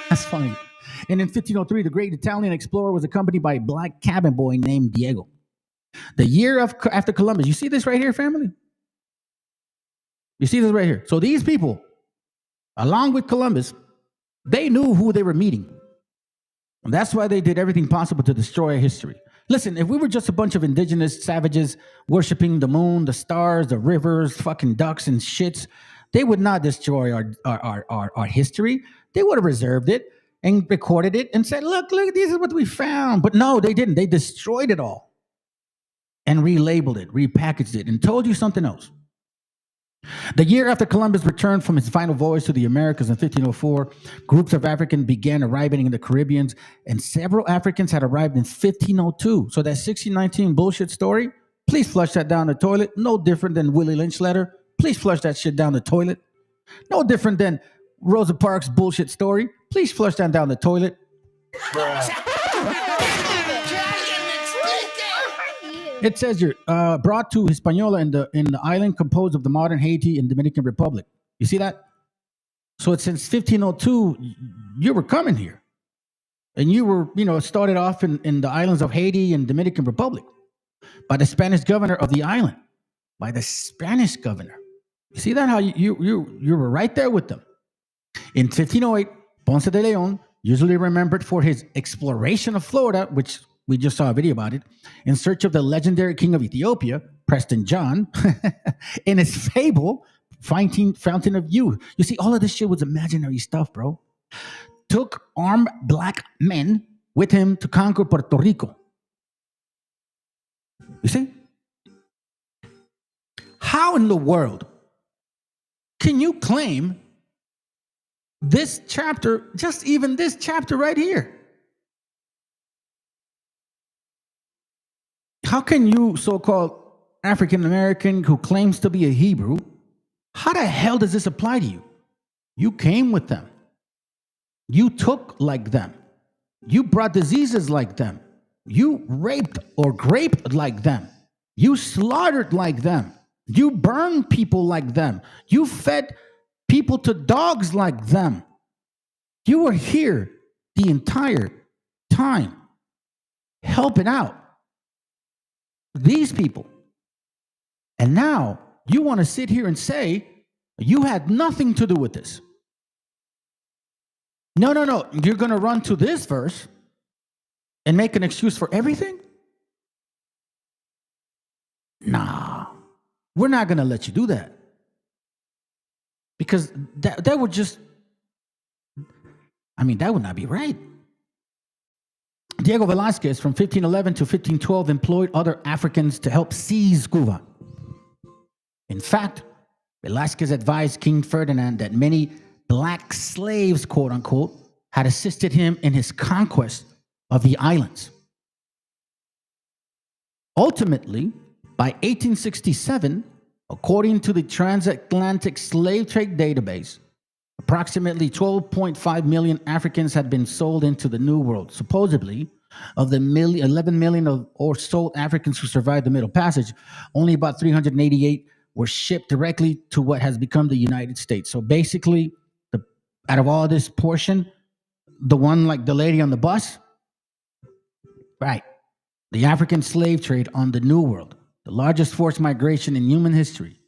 That's funny. And in 1503, the great Italian explorer was accompanied by a black cabin boy named Diego. The year after Columbus, you see this right here, family? You see this right here? So these people, along with Columbus, they knew who they were meeting. And that's why they did everything possible to destroy history. Listen, if we were just a bunch of indigenous savages worshiping the moon, the stars, the rivers, fucking ducks and shits, they would not destroy our history. They would have reserved it and recorded it and said, look, this is what we found. But no, they didn't. They destroyed it all and relabeled it, repackaged it, and told you something else. The year after Columbus returned from his final voyage to the Americas in 1504, groups of Africans began arriving in the Caribbean, and several Africans had arrived in 1502. So that 1619 bullshit story, please flush that down the toilet. No different than Willie Lynch letter. Please flush that shit down the toilet. No different than Rosa Parks' bullshit story. Please flush that down the toilet. It says here, brought to Hispaniola in the island composed of the modern Haiti and Dominican Republic. You see that? So it's since 1502, you were coming here. And you were, started off in the islands of Haiti and Dominican Republic by the Spanish governor of the island. By the Spanish governor. You see that? How you were right there with them. In 1508, Ponce de Leon, usually remembered for his exploration of Florida, which we just saw a video about it, in search of the legendary king of Ethiopia, Preston John, in his fable, Fountain of Youth. You see, all of this shit was imaginary stuff, bro. Took armed black men with him to conquer Puerto Rico. You see? How in the world can you claim this chapter, just even this chapter right here? How can you, so-called African American who claims to be a Hebrew, how the hell does this apply to you? You came with them. You took like them. You brought diseases like them. You raped or graped like them. You slaughtered like them. You burned people like them. You fed people to dogs like them. You were here the entire time helping out these people. And now you want to sit here and say you had nothing to do with this. No. You're going to run to this verse and make an excuse for everything? Nah, we're not going to let you do that. Because that would just, that would not be right. Diego Velázquez from 1511 to 1512 employed other Africans to help seize Cuba. In fact, Velázquez advised King Ferdinand that many black slaves, quote unquote, had assisted him in his conquest of the islands. Ultimately, by 1867, according to the Transatlantic Slave Trade Database, approximately 12.5 million Africans had been sold into the New World. Supposedly, of the 11 million or so Africans who survived the Middle Passage, only about 388 were shipped directly to what has become the United States. So basically, out of all this portion, the one like the lady on the bus, right, the African slave trade on the New World, the largest forced migration in human history,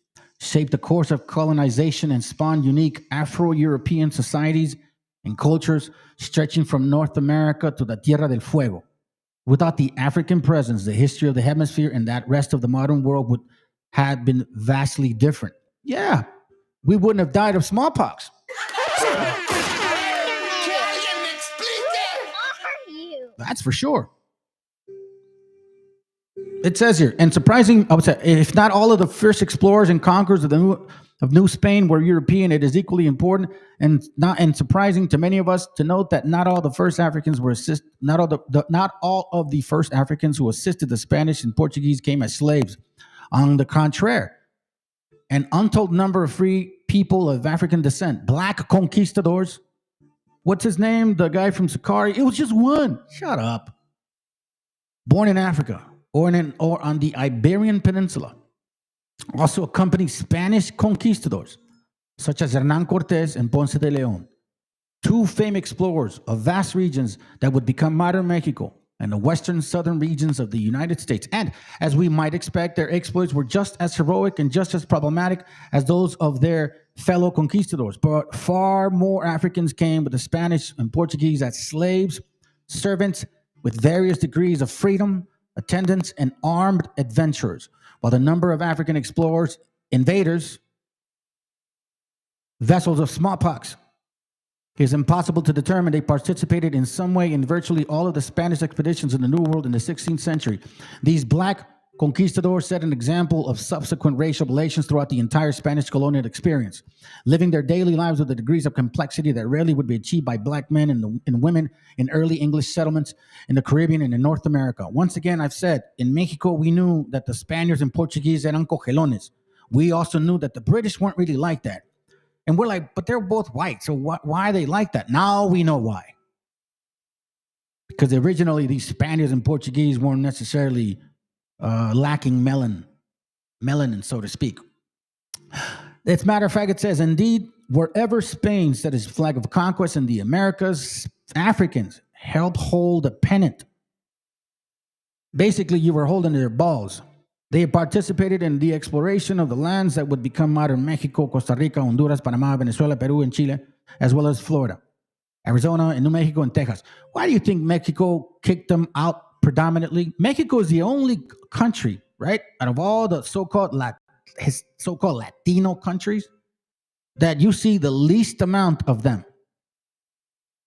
shaped the course of colonization and spawned unique Afro-European societies and cultures stretching from North America to the Tierra del Fuego. Without the African presence, the history of the hemisphere and that rest of the modern world would have been vastly different. Yeah, we wouldn't have died of smallpox. That's for sure. It says here, and surprising, I would say, if not all of the first explorers and conquerors of New Spain were European, it is equally important and surprising to many of us to note that not all the first Africans were not all of the first Africans who assisted the Spanish and Portuguese came as slaves. On the contrary, an untold number of free people of African descent, black conquistadors. What's his name? The guy from Sakari. It was just one. Shut up. Born in Africa or on the Iberian Peninsula. Also accompanied Spanish conquistadors, such as Hernán Cortés and Ponce de León, two famed explorers of vast regions that would become modern Mexico and the western southern regions of the United States. And as we might expect, their exploits were just as heroic and just as problematic as those of their fellow conquistadors. But far more Africans came with the Spanish and Portuguese as slaves, servants with various degrees of freedom, attendants, and armed adventurers, while the number of African explorers, invaders, vessels of smallpox, it is impossible to determine. They participated in some way in virtually all of the Spanish expeditions in the New World in the 16th century. These black conquistadors set an example of subsequent racial relations throughout the entire Spanish colonial experience, living their daily lives with the degrees of complexity that rarely would be achieved by black men and women in early English settlements in the Caribbean and in North America. Once again, I've said, in Mexico, we knew that the Spaniards and Portuguese eran cogelones. We also knew that the British weren't really like that. And we're like, but they're both white, so why are they like that? Now we know why. Because originally these Spaniards and Portuguese weren't necessarily lacking melanin, so to speak. As a matter of fact, it says, indeed, wherever Spain set its flag of conquest in the Americas, Africans helped hold a pennant. Basically, you were holding their balls. They participated in the exploration of the lands that would become modern Mexico, Costa Rica, Honduras, Panama, Venezuela, Peru, and Chile, as well as Florida, Arizona, and New Mexico, and Texas. Why do you think Mexico kicked them out predominantly? Mexico is the only country, right, out of all the so-called Latino countries that you see the least amount of them.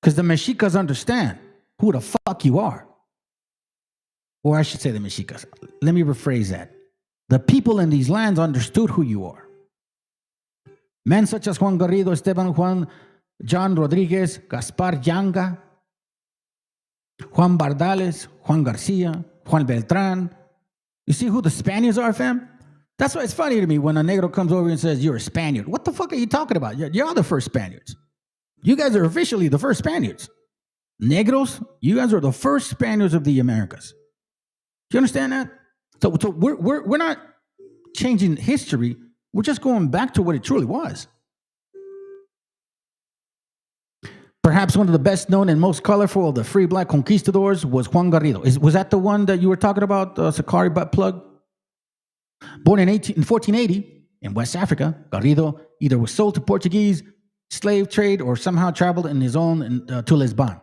Because the Mexicas understand who the fuck you are. Or I should say the Mexicas. Let me rephrase that. The people in these lands understood who you are. Men such as Juan Garrido, Esteban Juan, John Rodriguez, Gaspar Yanga, Juan Bardales, Juan Garcia, Juan Beltran. You see who the Spaniards are, fam? That's why it's funny to me when a negro comes over and says, you're a Spaniard. What the fuck are you talking about? You're the first Spaniards. You guys are officially the first Spaniards. Negros, you guys are the first Spaniards of the Americas. Do you understand that? So we're not changing history. We're just going back to what it truly was. Perhaps one of the best known and most colorful of the free black conquistadors was Juan Garrido. Was that the one that you were talking about, Sakari butt plug? Born in 1480 in West Africa, Garrido either was sold to Portuguese slave trade or somehow traveled in his own to Lisbon,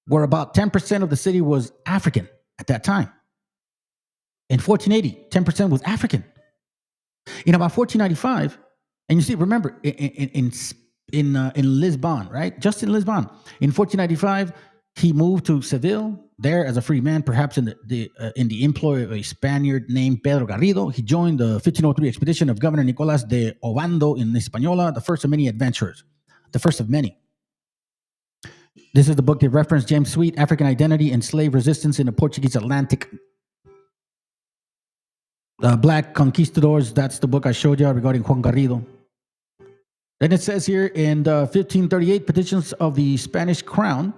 where about 10% of the city was African at that time. In 1480, 10% was African. In about 1495, and you see, remember, in Lisbon, right? Just in Lisbon. In 1495, he moved to Seville, there as a free man, perhaps in the employ of a Spaniard named Pedro Garrido. He joined the 1503 expedition of Governor Nicolás de Obando in Hispaniola, the first of many adventurers, the first of many. This is the book they referenced, James Sweet, African Identity and Slave Resistance in the Portuguese Atlantic. Black Conquistadors, that's the book I showed you regarding Juan Garrido. Then it says here in 1538, petitions of the Spanish crown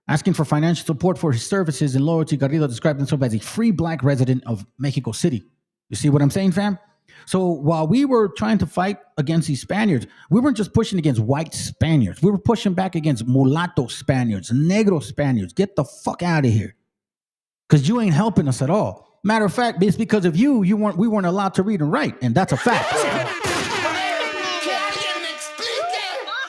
asking for financial support for his services and loyalty. Garrido described himself as a free black resident of Mexico City. You see what I'm saying, fam? So while we were trying to fight against these Spaniards, we weren't just pushing against white Spaniards. We were pushing back against mulatto Spaniards, negro Spaniards. Get the fuck out of here. Because you ain't helping us at all. Matter of fact, it's because of you, we weren't allowed to read and write, and that's a fact.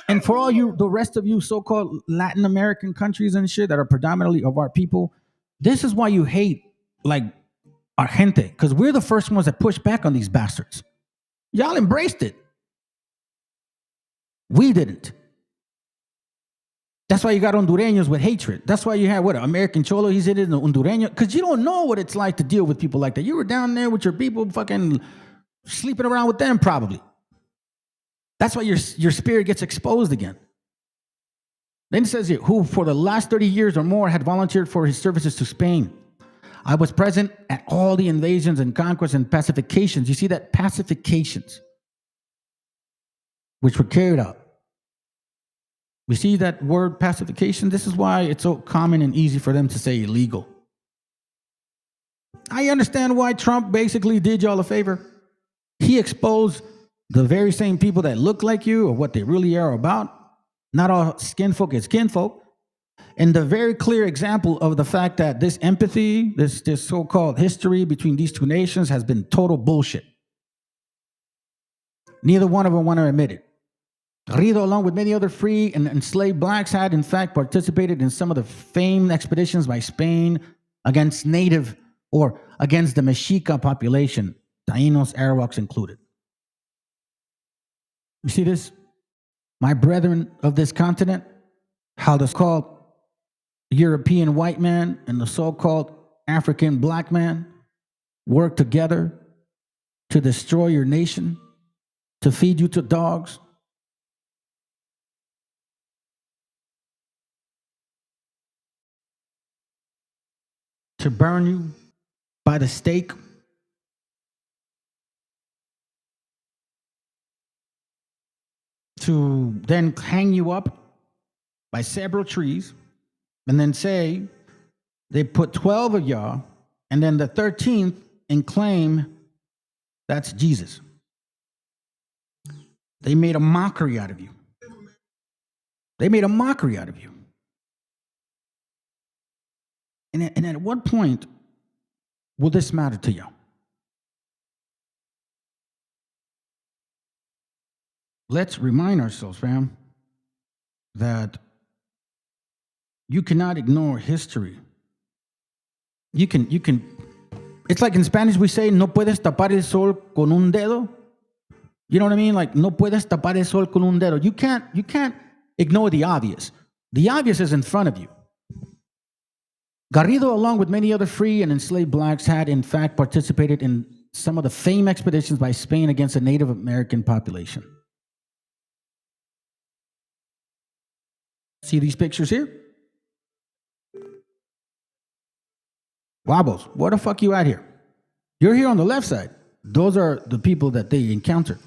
And for all you, the rest of you so-called Latin American countries and shit that are predominantly of our people, this is why you hate, like, our gente, because we're the first ones that push back on these bastards. Y'all embraced it. We didn't. That's why you got Hondureños with hatred. That's why you had, American Cholo, he's in it, Hondureño, because you don't know what it's like to deal with people like that. You were down there with your people fucking sleeping around with them probably. That's why your spirit gets exposed again. Then it says here, who for the last 30 years or more had volunteered for his services to Spain. I was present at all the invasions and conquests and pacifications. You see that? Pacifications, which were carried out. We see that word pacification. This is why it's so common and easy for them to say illegal. I understand why Trump basically did y'all a favor. He exposed the very same people that look like you or what they really are about. Not all skinfolk is kinfolk. And the very clear example of the fact that this empathy, this so-called history between these two nations has been total bullshit. Neither one of them want to admit it. Garrido, along with many other free and enslaved blacks, had in fact participated in some of the famed expeditions by Spain against native or against the Mexica population, Taínos, Arawaks included. You see this? My brethren of this continent, how the so-called European white man and the so-called African black man work together to destroy your nation, to feed you to dogs. To burn you by the stake. To then hang you up by several trees and then say they put 12 of y'all and then the 13th and claim that's Jesus. They made a mockery out of you. They made a mockery out of you. And at what point will this matter to you? Let's remind ourselves, fam, that you cannot ignore history. You can, it's like in Spanish we say, no puedes tapar el sol con un dedo. You know what I mean? Like, no puedes tapar el sol con un dedo. You can't ignore the obvious. The obvious is in front of you. Garrido, along with many other free and enslaved blacks, had in fact participated in some of the famed expeditions by Spain against the Native American population. See these pictures here? Wobbles, where the fuck you at here? You're here on the left side. Those are the people that they encountered.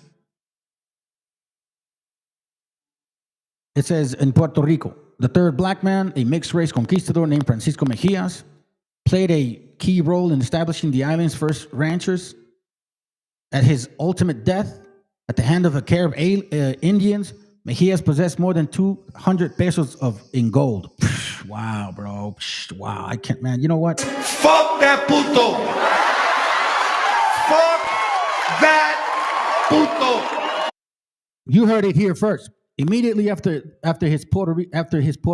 It says in Puerto Rico, the third black man, a mixed-race conquistador named Francisco Mejias, played a key role in establishing the island's first ranchers. At his ultimate death, at the hand of a pair of Indians, Mejias possessed more than 200 pesos in gold. Wow, bro. Wow, I can't, man. You know what? Fuck that puto. Fuck that puto. You heard it here first. Immediately after his Puerto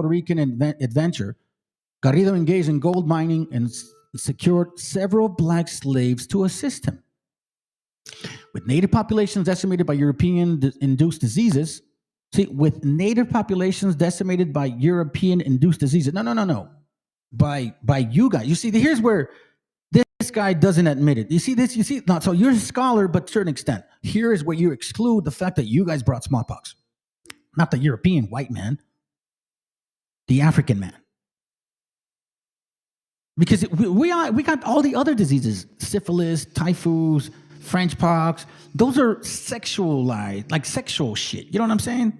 Rican adventure, Garrido engaged in gold mining and secured several black slaves to assist him. With native populations decimated by European-induced diseases, with native populations decimated by European-induced diseases, no. By you guys. You see, here's where this guy doesn't admit it. You see this? You see? So you're a scholar, but to a certain extent. Here is where you exclude the fact that you guys brought smallpox. Not the European white man, the African man. Because we got all the other diseases, syphilis, typhus, French pox. Those are sexualized, like sexual shit. You know what I'm saying?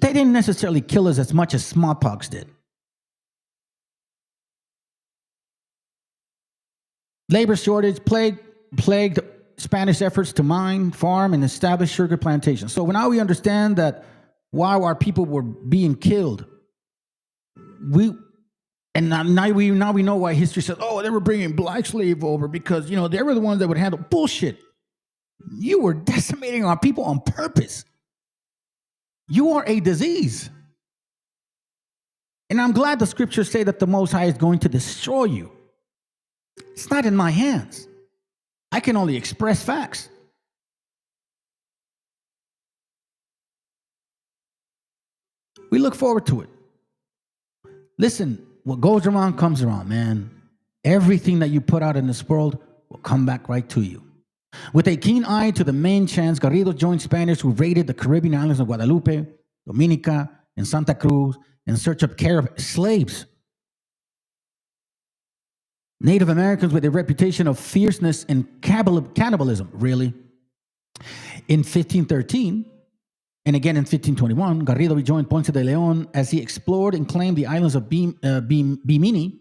They didn't necessarily kill us as much as smallpox did. Labor shortage plagued Spanish efforts to mine, farm, and establish sugar plantations. So now we understand that while our people were being killed, now we know why history says, oh, they were bringing black slave over because, you know, they were the ones that would handle bullshit. You were decimating our people on purpose. You are a disease. And I'm glad the scriptures say that the Most High is going to destroy you. It's not in my hands. I can only express facts. We look forward to it. Listen, what goes around comes around, man. Everything that you put out in this world will come back right to you. With a keen eye to the main chance, Garrido joined Spaniards who raided the Caribbean islands of Guadalupe, Dominica, and Santa Cruz in search of slaves. Native Americans with a reputation of fierceness and cannibalism, really. In 1513, and again in 1521, Garrido rejoined Ponce de Leon as he explored and claimed the islands of Bimini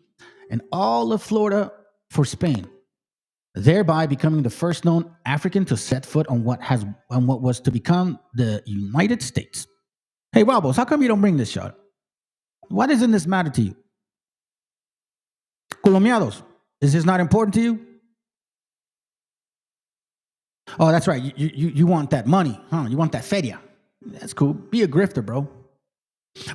and all of Florida for Spain, thereby becoming the first known African to set foot on what was to become the United States. Hey, Wabos, how come you don't bring this shot? Why doesn't this matter to you? Colombianos, is this not important to you? Oh, that's right. You want that money, huh? You want that feria. That's cool. Be a grifter, bro.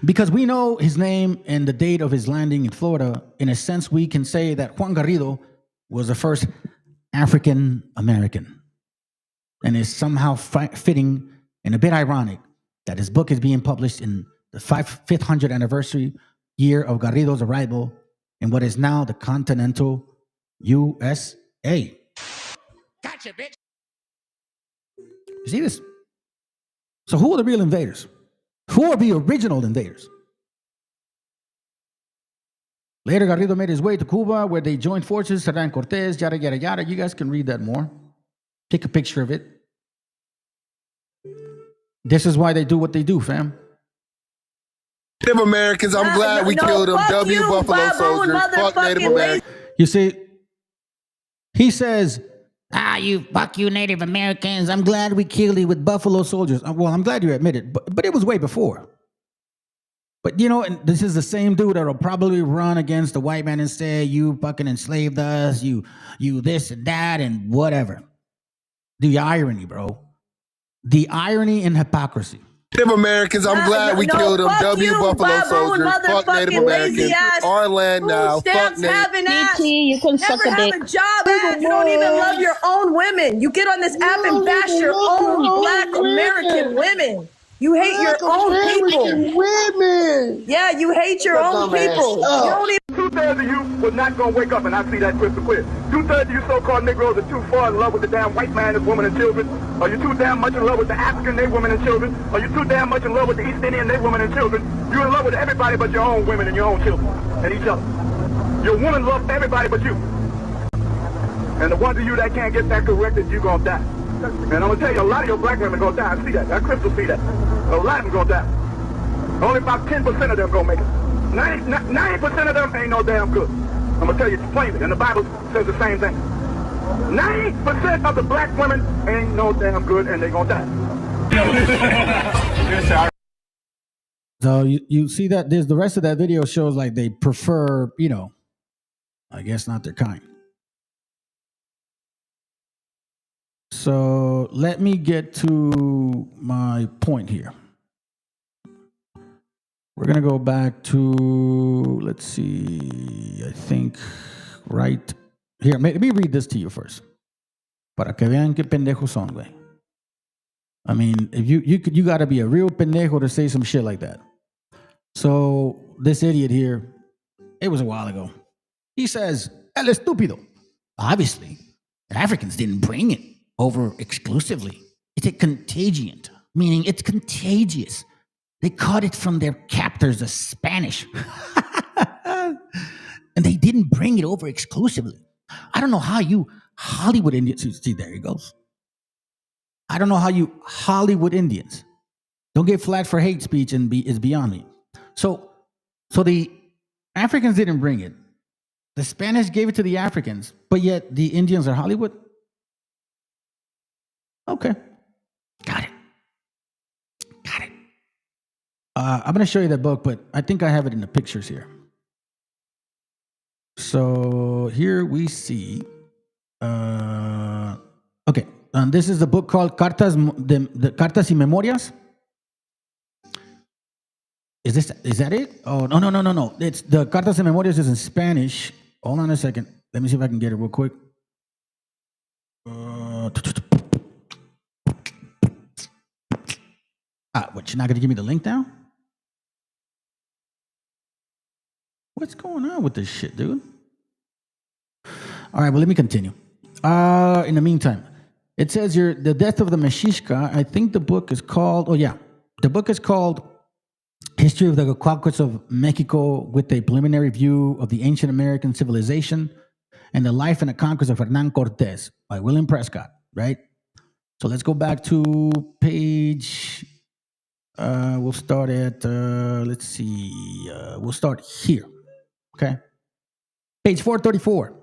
Because we know his name and the date of his landing in Florida, in a sense, we can say that Juan Garrido was the first African American. And it's somehow fitting and a bit ironic that his book is being published in the 500th anniversary year of Garrido's arrival in what is now the continental USA. Gotcha, bitch. You see this? So who are the real invaders? Who are the original invaders? Later, Garrido made his way to Cuba, where they joined forces, Hernán Cortés, yada, yada, yada. You guys can read that more. Take a picture of it. This is why they do what they do, fam. Native Americans, I'm glad we killed them. W Buffalo Soldiers. Fuck Native Americans. You see, he says, you Native Americans. I'm glad we killed you with Buffalo Soldiers. Well, I'm glad you admit it, but it was way before. But, you know, and this is the same dude that will probably run against the white man and say, you fucking enslaved us, you this and that and whatever. The irony, bro. The irony and hypocrisy. Native Americans, I'm glad we killed them. W Buffalo Soldiers. Fuck Native Americans. Our land now. Fuck Native. You can never have a job. You don't even love your own women. You get on this app and bash your own Black American women. You hate your own people. Women. Yeah, you hate your own people. You don't even. 2/3 of you was not going to wake up, and I see that crystal clear. 2/3 of you so-called Negroes are too far in love with the damn white man as women and children. Are you too damn much in love with the African, they women and children? Are you too damn much in love with the East Indian, they women and children? You're in love with everybody but your own women and your own children and each other. Your woman loves everybody but you. And the ones of you that can't get that corrected, you're going to die. And I'm going to tell you, a lot of your black women going to die. I see that. That crystal see that. A lot of them going to die. Only about 10% of them going to make it. 90% of them ain't no damn good. I'm going to tell you plainly, and the Bible says the same thing. 90% of the black women ain't no damn good, and they're going to die. So you see that there's the rest of that video shows like they prefer, you know, I guess not their kind. So let me get to my point here. We're going to go back to, let's see, I think right here. Let me read this to you first. Para que vean qué pendejos son, güey. I mean, if you got to be a real pendejo to say some shit like that. So this idiot here, it was a while ago. He says, El estúpido. Obviously, the Africans didn't bring it over exclusively. It's a contagion, meaning it's contagious. They caught it from their captors, the Spanish. And they didn't bring it over exclusively. I don't know how you Hollywood Indians, see, there he goes. I don't know how you Hollywood Indians don't get flagged for hate speech and is beyond me. So the Africans didn't bring it. The Spanish gave it to the Africans, but yet the Indians are Hollywood? Okay. Got it. I'm going to show you that book, but I think I have it in the pictures here. So here we see, okay, this is the book called Cartas y Memorias. Is that it? Oh, no. It's the Cartas y Memorias is in Spanish. Hold on a second. Let me see if I can get it real quick. What, you're not going to give me the link now? What's going on with this shit, dude? All right, well, let me continue. In the meantime, it says here, The Death of the MESHIACHA. I think the book is called, the book is called History of the Conquest of Mexico with a Preliminary View of the Ancient American Civilization and the Life and the Conquest of Hernán Cortés by William Prescott, right? So let's go back to page, we'll start at, let's see, we'll start here, okay? Page 434.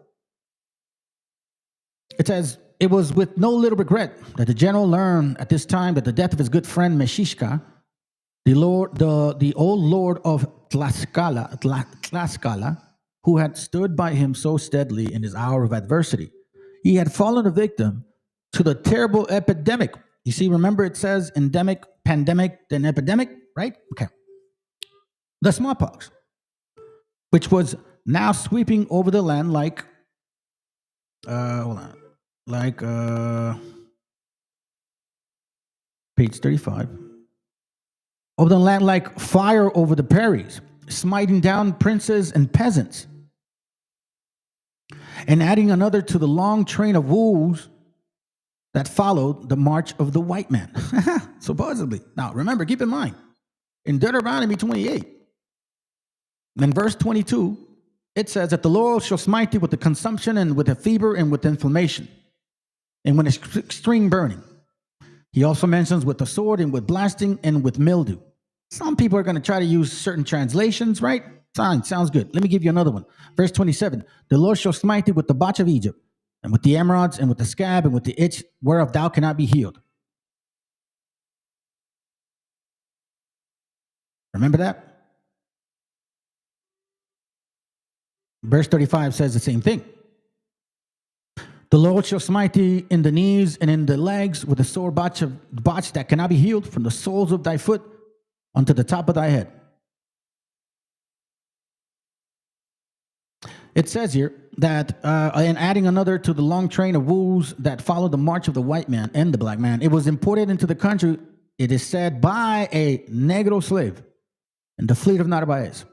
It says, it was with no little regret that the general learned at this time that the death of his good friend MESHIACHA, the old lord of Tlaxcala, who had stood by him so steadily in his hour of adversity, he had fallen a victim to the terrible epidemic. You see, remember it says endemic, pandemic, then epidemic, right? Okay. The smallpox, which was now sweeping over the land like, page 35. Over the land like fire over the prairies, smiting down princes and peasants, and adding another to the long train of woes that followed the march of the white man. Supposedly. Now, remember, keep in mind, in Deuteronomy 28, in verse 22, it says that the Lord shall smite thee with the consumption and with a fever and with inflammation and with extreme burning. He also mentions with the sword and with blasting and with mildew. Some people are going to try to use certain translations, right? Fine, sounds good. Let me give you another one. Verse 27, the Lord shall smite thee with the botch of Egypt, and with the emerods, and with the scab, and with the itch, whereof thou cannot be healed. Remember that? Verse 35 says the same thing. The Lord shall smite thee in the knees and in the legs with a sore botch that cannot be healed from the soles of thy foot unto the top of thy head. It says here that, and adding another to the long train of woes that followed the march of the white man and the black man, it was imported into the country, it is said, by a Negro slave in the fleet of Narvaez.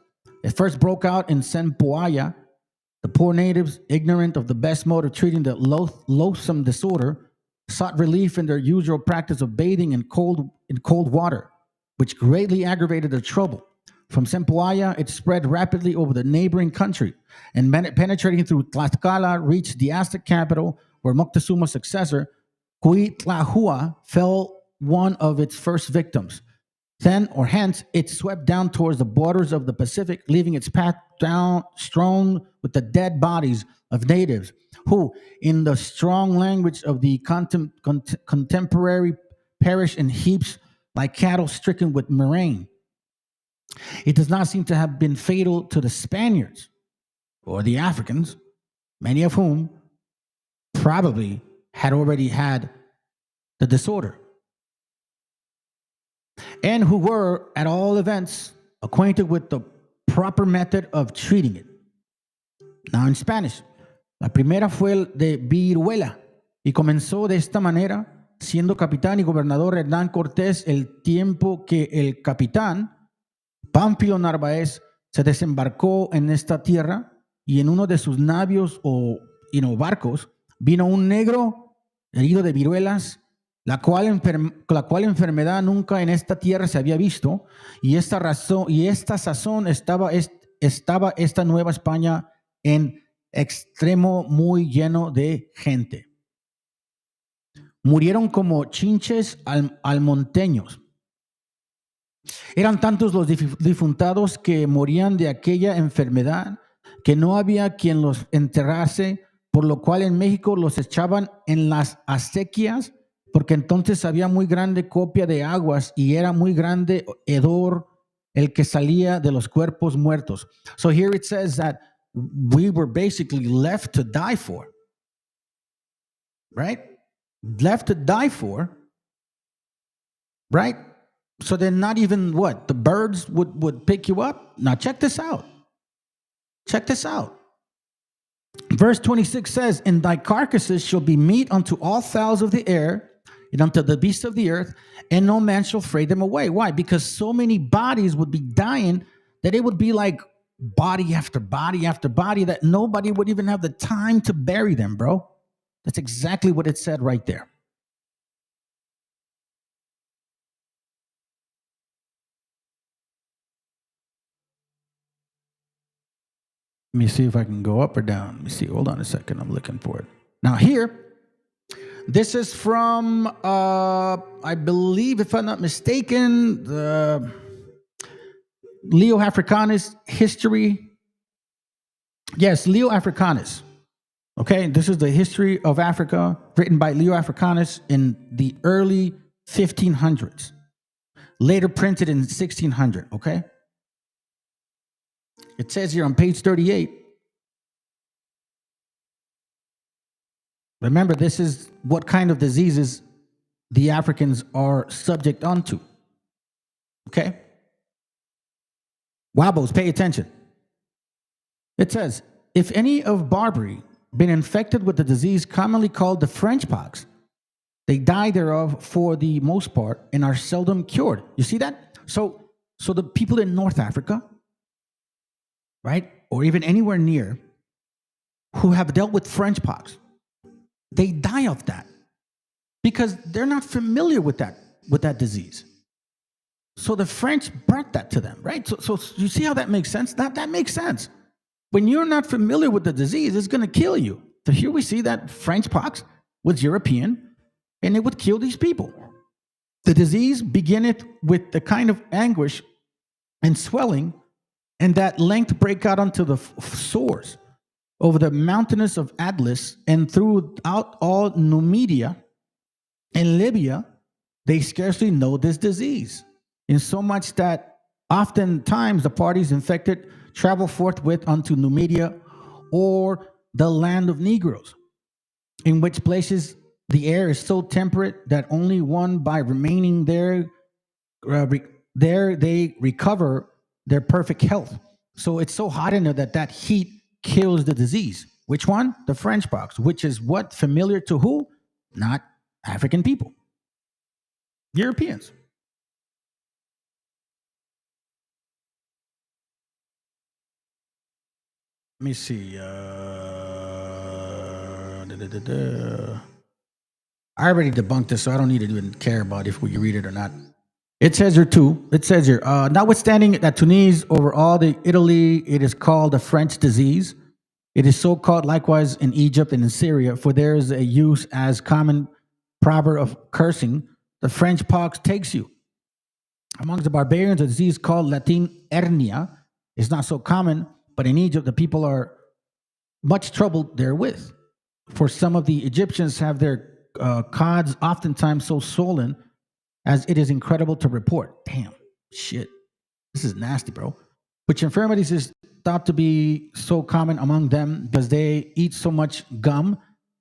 It first broke out in Sempoala. The poor natives, ignorant of the best mode of treating the loathsome disorder, sought relief in their usual practice of bathing in cold water, which greatly aggravated their trouble. From Zempoalla, it spread rapidly over the neighboring country and penetrating through Tlaxcala, reached the Aztec capital, where Moctezuma's successor, Cuitlahua, fell one of its first victims. Hence, it swept down towards the borders of the Pacific, leaving its path down strewn with the dead bodies of natives who, in the strong language of the contemporary, perish in heaps like cattle stricken with murrain. It does not seem to have been fatal to the Spaniards or the Africans, many of whom probably had already had the disorder, and who were, at all events, acquainted with the proper method of treating it. Now in Spanish, la primera fue el de viruela, y comenzó de esta manera, siendo capitán y gobernador Hernán Cortés, el tiempo que el capitán Pánfilo Narváez se desembarcó en esta tierra, y en uno de sus navios o barcos vino un negro herido de viruelas, la cual enfermedad nunca en esta tierra se había visto, y esta sazón estaba esta Nueva España en extremo muy lleno de gente. Murieron como chinches almonteños. Eran tantos los difuntados que morían de aquella enfermedad que no había quien los enterrase, por lo cual en México los echaban en las acequias, porque entonces había muy grande copia de aguas y era muy grande hedor el que salía de los cuerpos muertos. So here it says that we were basically left to die for, right? Left to die for, right? So then not even what? The birds would pick you up? Now check this out. Check this out. Verse 26 says, and thy carcasses shall be meat unto all fowls of the air, and unto the beasts of the earth, and no man shall fray them away. Why? Because so many bodies would be dying that it would be like body after body after body that nobody would even have the time to bury them, bro. That's exactly what it said right there. Let me see if I can go up or down. Let me see. Hold on a second. I'm looking for it. Now here, this is from, I believe, if I'm not mistaken, the Leo Africanus history. Yes, Leo Africanus. Okay, this is the history of Africa written by Leo Africanus in the early 1500s, later printed in 1600, okay? It says here on page 38, remember, this is what kind of diseases the Africans are subject unto, okay? Wabos, pay attention. It says, if any of Barbary been infected with the disease commonly called the French pox, they die thereof for the most part and are seldom cured. You see that? So the people in North Africa, right, or even anywhere near, who have dealt with French pox, they die of that because they're not familiar with that disease. So the French brought that to them, right? So you see how that makes sense? That makes sense. When you're not familiar with the disease, it's going to kill you. So here we see that French pox was European, and it would kill these people. The disease beginneth with the kind of anguish and swelling, and that length break out unto the sores over the mountainous of Atlas, and throughout all Numidia and Libya, they scarcely know this disease, insomuch that oftentimes the parties infected travel forthwith unto Numidia or the land of Negroes, in which places the air is so temperate that only one by remaining there they recover their perfect health. So it's so hot in there that heat kills the disease. Which one? The French pox, which is what? Familiar to who? Not African people. Europeans. Let me see. I already debunked this, so I don't need to even care about if we read it or not. It says here too. It says here, notwithstanding that Tunis over all the Italy, it is called the French disease. It is so called likewise in Egypt and in Syria, for there is a use as common proverb of cursing. The French pox takes you. Amongst the barbarians, a disease called Latin hernia is not so common, but in Egypt, the people are much troubled therewith. For some of the Egyptians have their cods oftentimes so swollen as it is incredible to report. Damn, shit. This is nasty, bro. Which infirmities is thought to be so common among them because they eat so much gum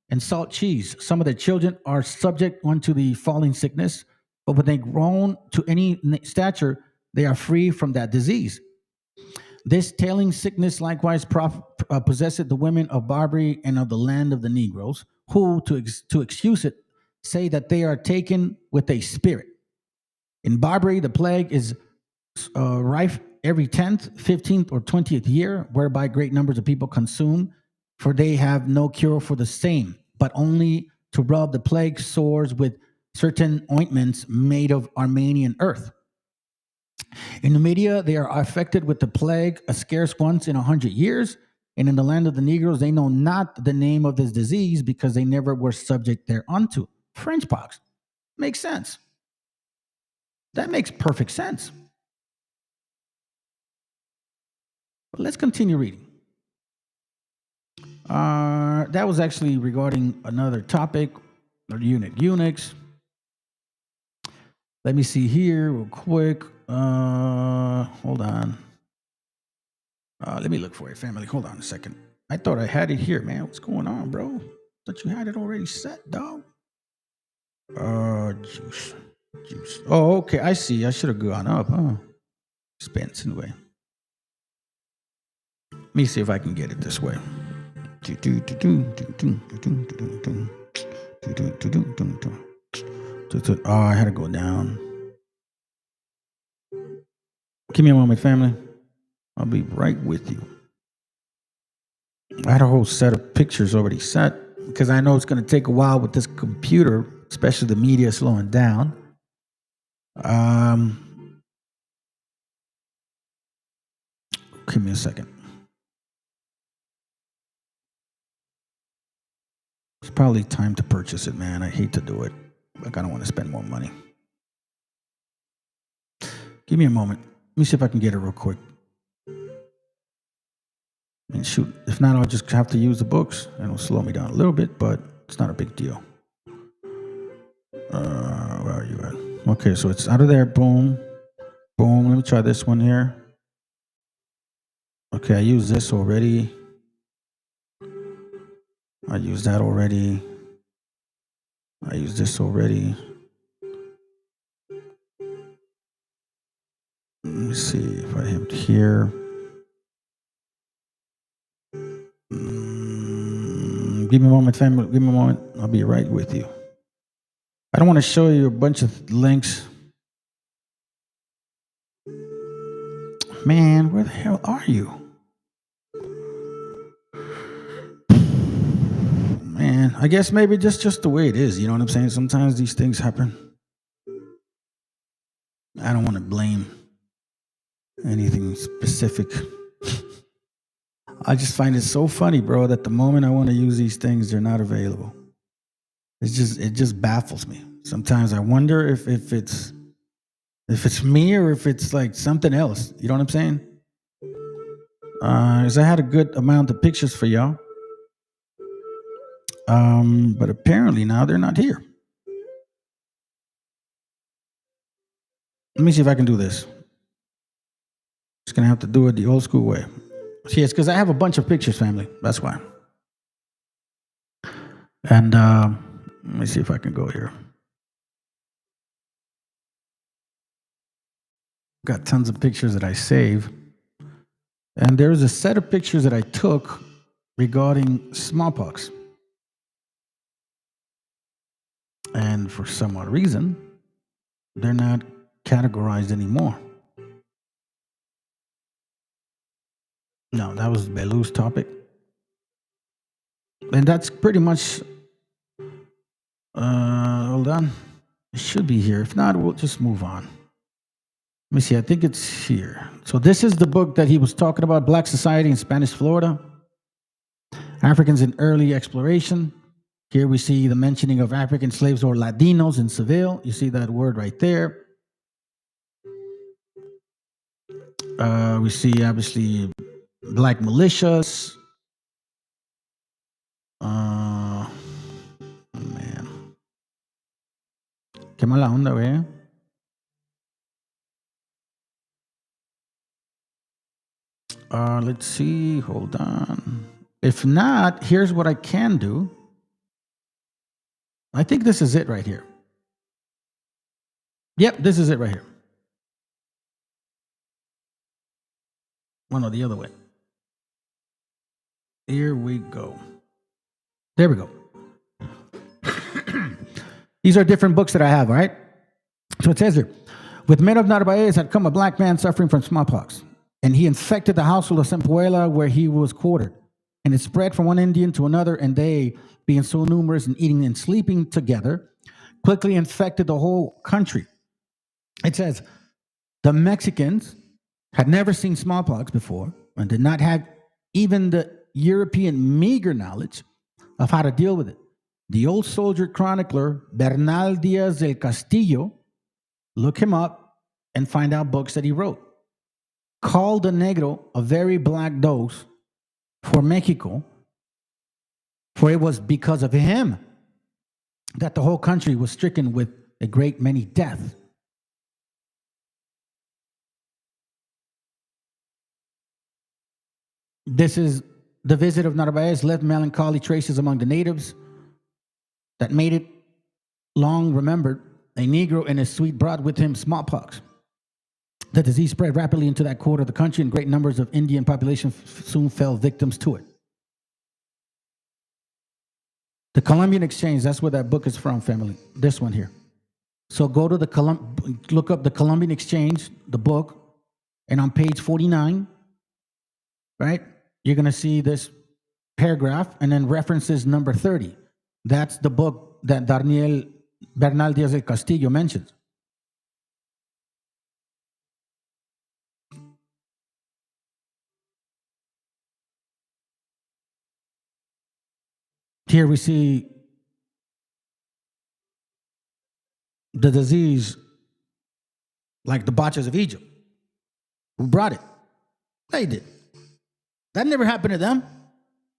and salt cheese. Some of their children are subject unto the falling sickness, but when they grown to any stature, they are free from that disease. This tailing sickness likewise possesseth the women of Barbary and of the land of the Negroes, who, to excuse it, say that they are taken with a spirit. In Barbary, the plague is rife every 10th, 15th, or 20th year, whereby great numbers of people consume, for they have no cure for the same, but only to rub the plague sores with certain ointments made of Armenian earth. In Numidia, they are affected with the plague scarce once in 100 years, and in the land of the Negroes, they know not the name of this disease because they never were subject thereunto. French pox. Makes sense. That makes perfect sense. But let's continue reading. That was actually regarding another topic, or eunuchs. Let me see here real quick. Hold on. Let me look for it, family. Hold on a second. I thought I had it here, man. What's going on, bro? Thought you had it already set, dog. Juice. Oh, okay. I see. I should have gone up, huh? Expense anyway. Let me see if I can get it this way. Oh, I had to go down. Give me a moment, family. I'll be right with you. I had a whole set of pictures already set because I know it's going to take a while with this computer, especially the media slowing down. Give me a second. It's probably time to purchase it, man. I hate to do it. Like, I don't want to spend more money. Give me a moment. Let me see if I can get it real quick. And shoot, if not, I'll just have to use the books. It'll slow me down a little bit, but it's not a big deal. Where are you at? Okay, so it's out of there. Boom. Boom. Let me try this one here. Okay, I used this already. I used that already. I used this already. Let me see if I hit here. Give me a moment, family. Give me a moment. I'll be right with you. I don't want to show you a bunch of links. Man, where the hell are you? Man, I guess maybe just the way it is. You know what I'm saying? Sometimes these things happen. I don't want to blame anything specific. I just find it so funny, bro, that the moment I want to use these things, they're not available. It just baffles me. Sometimes I wonder if it's me or if it's like something else. You know what I'm saying? Because I had a good amount of pictures for y'all. But apparently now they're not here. Let me see if I can do this. Just gonna have to do it the old school way. See, it's because I have a bunch of pictures, family. That's why. And let me see if I can go here. Got tons of pictures that I save. And there's a set of pictures that I took regarding smallpox. And for some odd reason, they're not categorized anymore. No, that was Belu's topic. And that's pretty much, hold on. It should be here. If not, we'll just move on. Let me see. I think it's here. So this is the book that he was talking about, Black Society in Spanish Florida, Africans in Early Exploration. Here we see the mentioning of African slaves or Latinos in Seville. You see that word right there. We see, obviously, black militias. Man. Qué mala onda, güey. Let's see. Hold on. If not, here's what I can do. I think this is it right here. Yep, this is it right here. Oh, no, the other way. Here we go. There we go. These are different books that I have, all right? So it says here, with men of Narvaez had come a black man suffering from smallpox, and he infected the household of Sempuela where he was quartered. And it spread from one Indian to another, and they, being so numerous and eating and sleeping together, quickly infected the whole country. It says, the Mexicans had never seen smallpox before and did not have even the European meager knowledge of how to deal with it. The old soldier chronicler Bernal Diaz del Castillo, look him up and find out books that he wrote, called the Negro a very black dose for Mexico, for it was because of him that the whole country was stricken with a great many deaths. This is the visit of Narvaez left melancholy traces among the natives that made it long remembered. A Negro and his suite brought with him smallpox. The disease spread rapidly into that quarter of the country, and great numbers of Indian population soon fell victims to it. The Columbian Exchange, that's where that book is from, family. This one here. So go to look up the Columbian Exchange, the book, and on page 49, right, you're going to see this paragraph and then references number 30. That's the book that Bernal Diaz del Castillo mentions. Here we see the disease like the botchers of Egypt. Who brought it? They did. That never happened to them.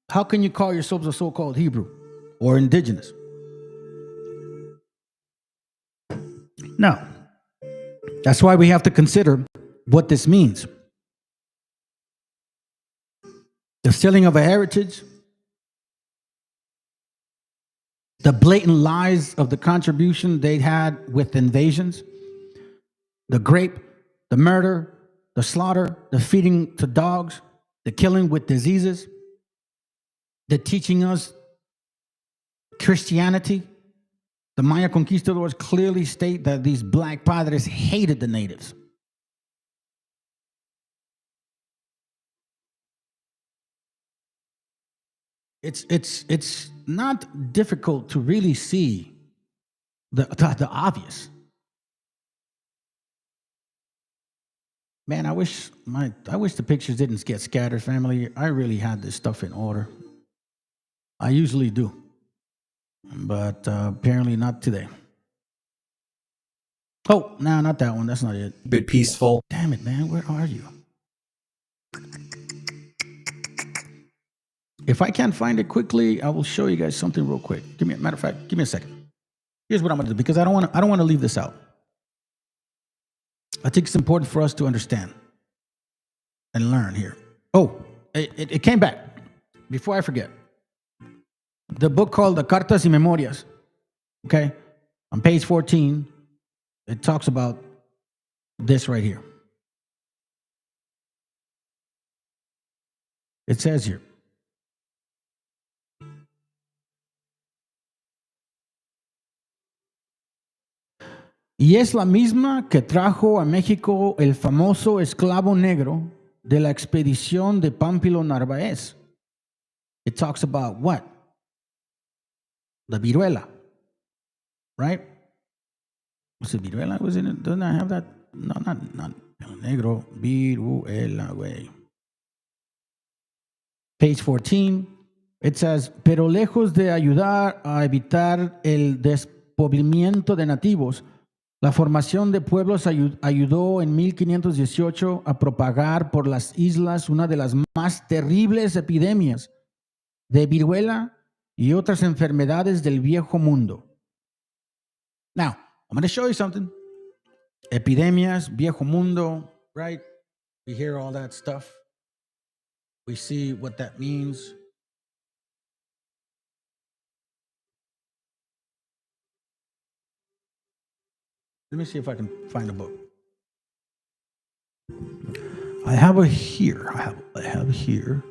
How can you call yourselves a so-called Hebrew or indigenous? No. That's why we have to consider what this means. The stealing of a heritage, the blatant lies of the contribution they had with invasions, the rape, the murder, the slaughter, the feeding to dogs, the killing with diseases, the teaching us Christianity. The Maya conquistadors clearly state that these black padres hated the natives. It's not difficult to really see the obvious. Man, I wish the pictures didn't get scattered, family. I really had this stuff in order. I usually do, but apparently not today. Oh, no, not that one. That's not it. Bit peaceful. Damn it, man. Where are you? If I can't find it quickly, I will show you guys something real quick. Matter of fact, give me a second. Here's what I'm going to do, because I don't want to leave this out. I think it's important for us to understand and learn here. Oh, it came back. Before I forget, the book called the Cartas y Memorias, okay, on page 14, it talks about this right here. It says here, y es la misma que trajo a México el famoso esclavo negro de la expedición de Pámpilo Narváez. It talks about what? The viruela, right? Was it viruela? Was in it? Doesn't I have that? No, not El negro, viruela, güey. Page 14, it says, pero lejos de ayudar a evitar el despoblamiento de nativos, la formación de pueblos ayudó en 1518 a propagar por las islas una de las más terribles epidemias de viruela y otras enfermedades del viejo mundo. Now, I'm going to show you something. Epidemias, viejo mundo, right? We hear all that stuff. We see what that means. Let me see if I can find a book. I have it here. I have here.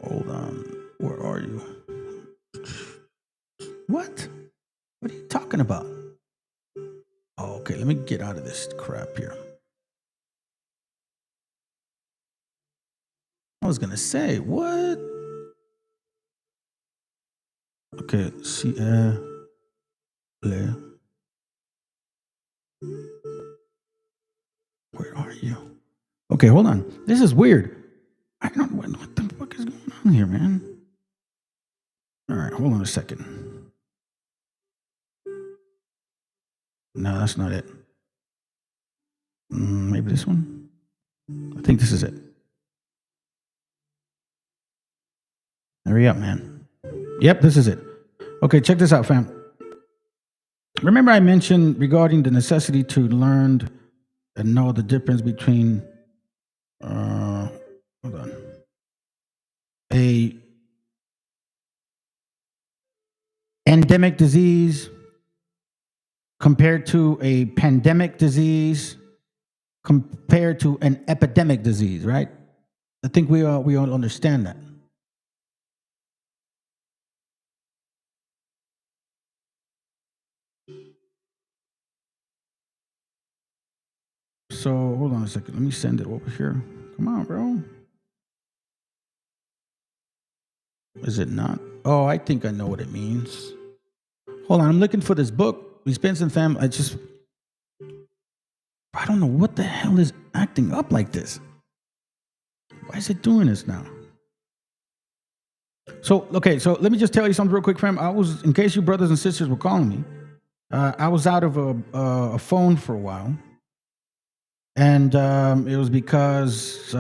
Hold on. Where are you? What? What are you talking about? Oh, okay, let me get out of this crap here. I was gonna say, what? Okay, see, where are you? Okay, hold on. This is weird. I don't know what the fuck is going on here, man. All right, hold on a second. No, that's not it. Maybe this one? I think this is it. Hurry up, man. Yep, this is it. Okay, check this out, fam. Remember I mentioned regarding the necessity to learn and know the difference between, hold on, a endemic disease compared to a pandemic disease compared to an epidemic disease, right? I think we all understand that. So hold on a second. Let me send it over here. Come on, bro. Is it not? Oh, I think I know what it means. Hold on. I'm looking for this book. We spent some time. I don't know what the hell is acting up like this. Why is it doing this now? So, okay. So let me just tell you something real quick, fam. In case you brothers and sisters were calling me, I was out of a phone for a while. And it was because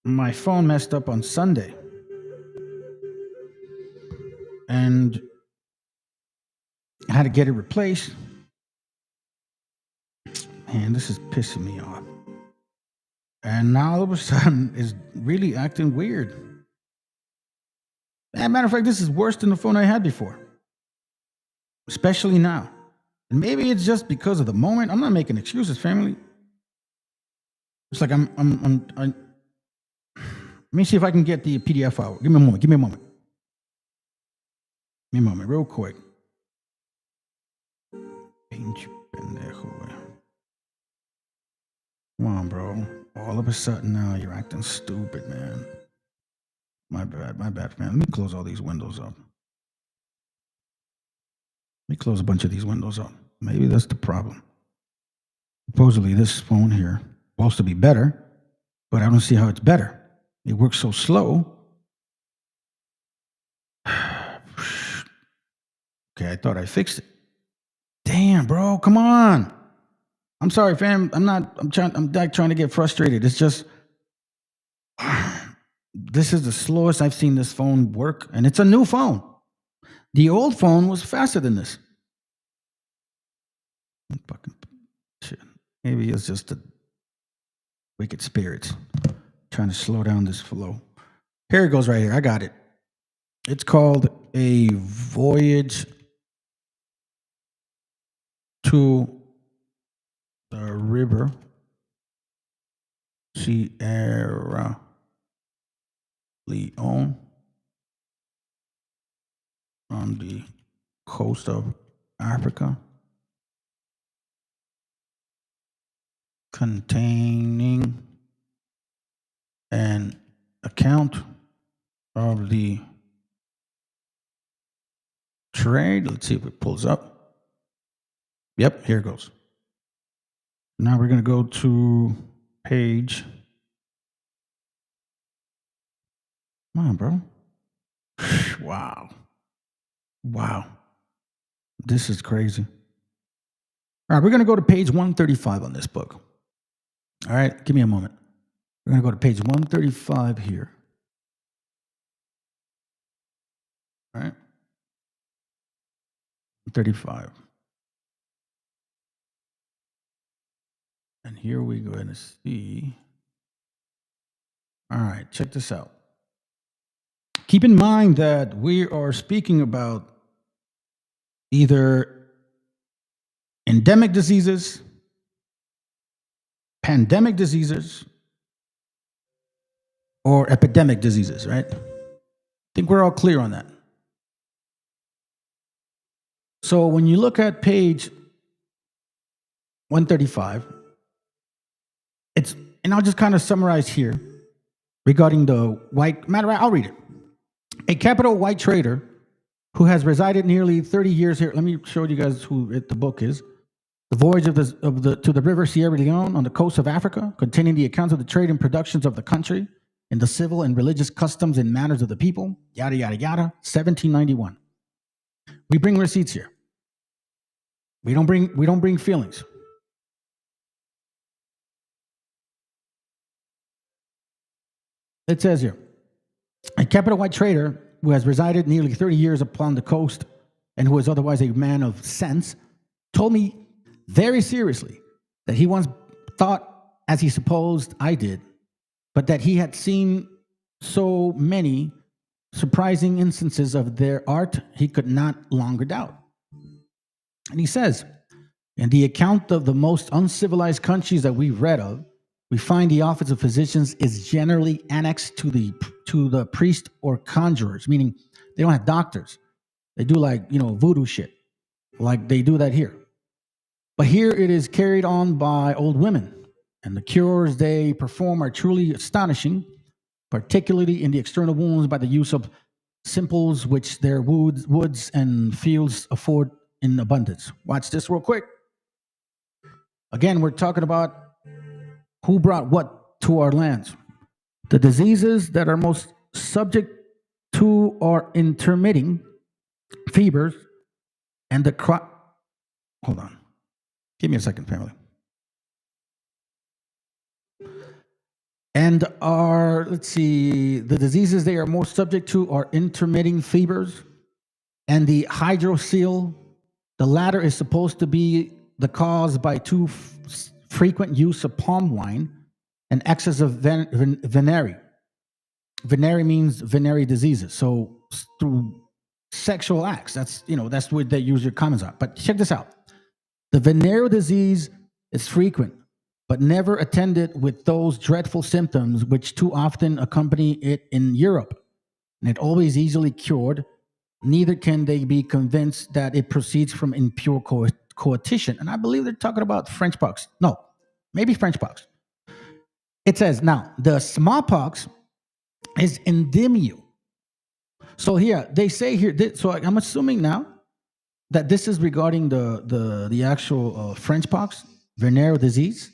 my phone messed up on Sunday. And I had to get it replaced. Man, this is pissing me off. And now all of a sudden, it's really acting weird. As a matter of fact, this is worse than the phone I had before. Especially now. And maybe it's just because of the moment. I'm not making excuses, family. It's like let me see if I can get the PDF out. Give me a moment. Give me a moment, real quick. Come on, bro. All of a sudden now you're acting stupid, man. My bad, man. Let me close all these windows up. Let me close a bunch of these windows up. Maybe that's the problem. Supposedly this phone here is supposed to be better, but I don't see how it's better. It works so slow. Okay, I thought I fixed it. Damn, bro, come on. I'm sorry, fam. I'm not trying to get frustrated. It's just this is the slowest I've seen this phone work, and it's a new phone. The old phone was faster than this. Fucking shit. Maybe it's just the wicked spirits trying to slow down this flow. Here it goes right here. I got it. It's called A Voyage to the River Sierra Leone on the coast of Africa, containing an account of the trade. Let's see if it pulls up. Yep, here it goes. Now we're going to go to page. Come on, bro. Wow. Wow. This is crazy. All right, we're going to go to page 135 on this book. All right, give me a moment. We're going to go to page 135 here. All right. 35. And here we go and see. All right, check this out. Keep in mind that we are speaking about either endemic diseases, pandemic diseases, or epidemic diseases, right? I think we're all clear on that. So when you look at page 135, and I'll just kind of summarize here regarding the white, matter of fact, I'll read it. A capital white trader who has resided nearly 30 years here. Let me show you guys who the book is. The Voyage to the River Sierra Leone on the coast of Africa, containing the accounts of the trade and productions of the country and the civil and religious customs and manners of the people, yada, yada, yada, 1791. We bring receipts here. We don't bring feelings. It says here, a capital white trader who has resided nearly 30 years upon the coast and who is otherwise a man of sense, told me very seriously that he once thought, as he supposed I did, but that he had seen so many surprising instances of their art he could not longer doubt. And he says, in the account of the most uncivilized countries that we've read of, we find the office of physicians is generally annexed to the priest or conjurers, meaning they don't have doctors. They do voodoo shit, like they do that here. But here it is carried on by old women, and the cures they perform are truly astonishing, particularly in the external wounds by the use of simples which their woods and fields afford in abundance. Watch this real quick. Again, we're talking about who brought what to our lands. The diseases that are most subject to are intermitting fevers and hold on. Give me a second, family. And the diseases they are most subject to are intermitting fevers and the hydrocele. The latter is supposed to be the cause by too frequent use of palm wine and excess of venery. Venery means venereal diseases. So through sexual acts, that's where they use your comments on. But check this out. The venereal disease is frequent, but never attended with those dreadful symptoms which too often accompany it in Europe. And it always easily cured. Neither can they be convinced that it proceeds from impure coition. And I believe they're talking about French pox. No, maybe French pox. It says, now, the smallpox is endemic. So here, they say here, so I'm assuming now that this is regarding the actual French pox, venereal disease,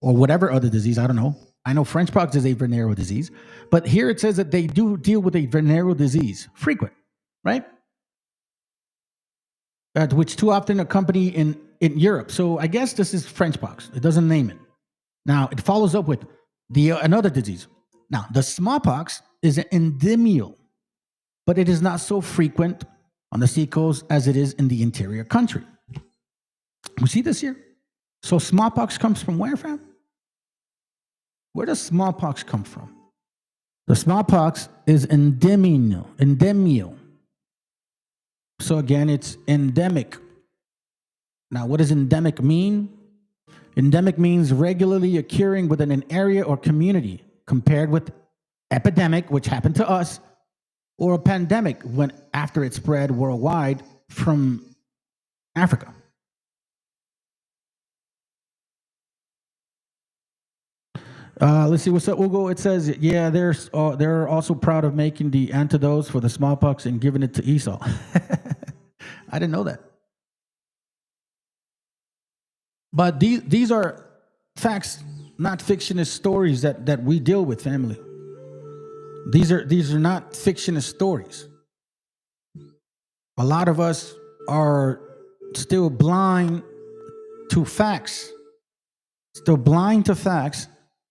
or whatever other disease, I don't know. I know French pox is a venereal disease, but here it says that they do deal with a venereal disease, frequent, right? Which too often accompany in Europe. So I guess this is French pox. It doesn't name it. Now, it follows up with another disease. Now, the smallpox is an endemic, but it is not so frequent on the seacoast as it is in the interior country. We see this here? So smallpox comes from where, fam? Where does smallpox come from? The smallpox is endemic. So again, it's endemic. Now, what does endemic mean? Endemic means regularly occurring within an area or community, compared with epidemic, which happened to us, or a pandemic when after it spread worldwide from Africa. Let's see what's up, Ugo. It says, yeah, they're also proud of making the antidotes for the smallpox and giving it to Esau. I didn't know that. But these are facts, not fictionist stories that we deal with, family. These are not fictionist stories. A lot of us are still blind to facts. Still blind to facts,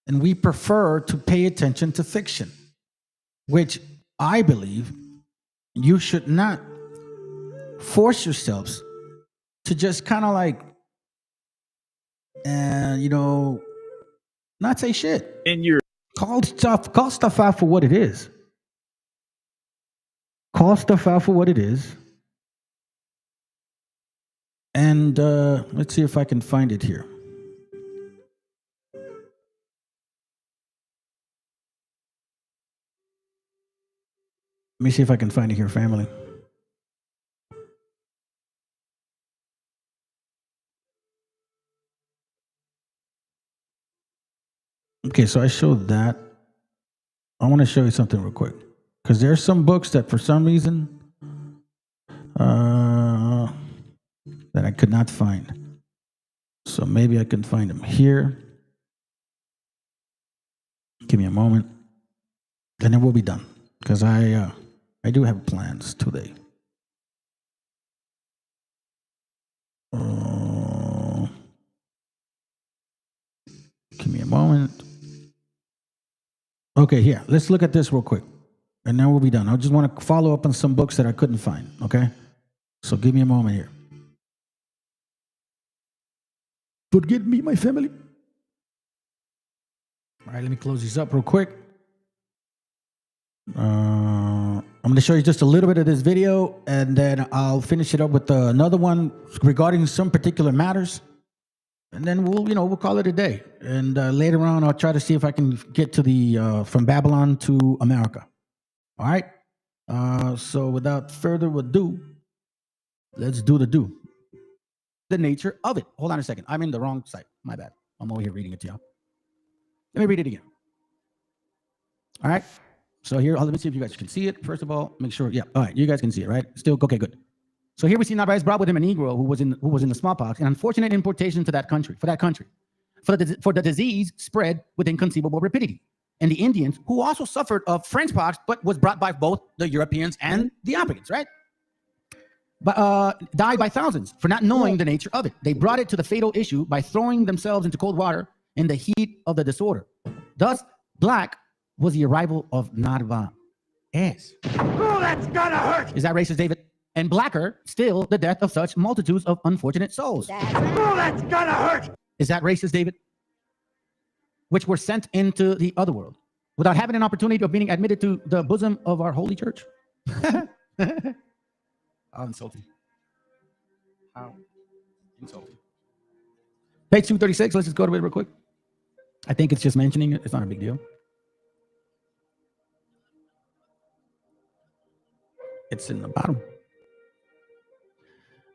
and we prefer to pay attention to fiction, which I believe you should not force yourselves to just kind of like, not say shit. In your call stuff out for what it is. Call stuff out for what it is. And let's see if I can find it here. Let me see if I can find it here, family. Okay, so I showed that. I want to show you something real quick. Because there's some books that for some reason that I could not find. So maybe I can find them here. Give me a moment. And then we'll be done. Because I do have plans today. Give me a moment. Okay, here. Let's look at this real quick. And then we'll be done. I just want to follow up on some books that I couldn't find. Okay? So give me a moment here. Forgive me, my family. All right, let me close these up real quick. I'm going to show you just a little bit of this video, and then I'll finish it up with another one regarding some particular matters, and then we'll call it a day. And later on, I'll try to see if I can get to the from Babylon to America. All right. So without further ado, let's do the nature of it. Hold on a second. I'm in the wrong site. My bad. I'm over here reading it to y'all. Let me read it again. All right. So here, let me see if you guys can see it. First of all, make sure. Yeah. All right. You guys can see it, right? Still okay. Good. So here we see Narvaez brought with him a Negro who was in the smallpox, an unfortunate importation to that country. For the disease spread with inconceivable rapidity, and the Indians who also suffered of French pox, but was brought by both the Europeans and the Africans, right? But died by thousands for not knowing the nature of it. They brought it to the fatal issue by throwing themselves into cold water in the heat of the disorder. Thus, black was the arrival of Narvaez. Oh, that's gonna hurt. Is that racist, David? And blacker still the death of such multitudes of unfortunate souls. Oh, that's gonna hurt. Is that racist, David? Which were sent into the other world without having an opportunity of being admitted to the bosom of our holy church. How insulting. How insulting. Page 236, let's just go to it real quick. I think it's just mentioning it. It's not a big deal. It's in the bottom.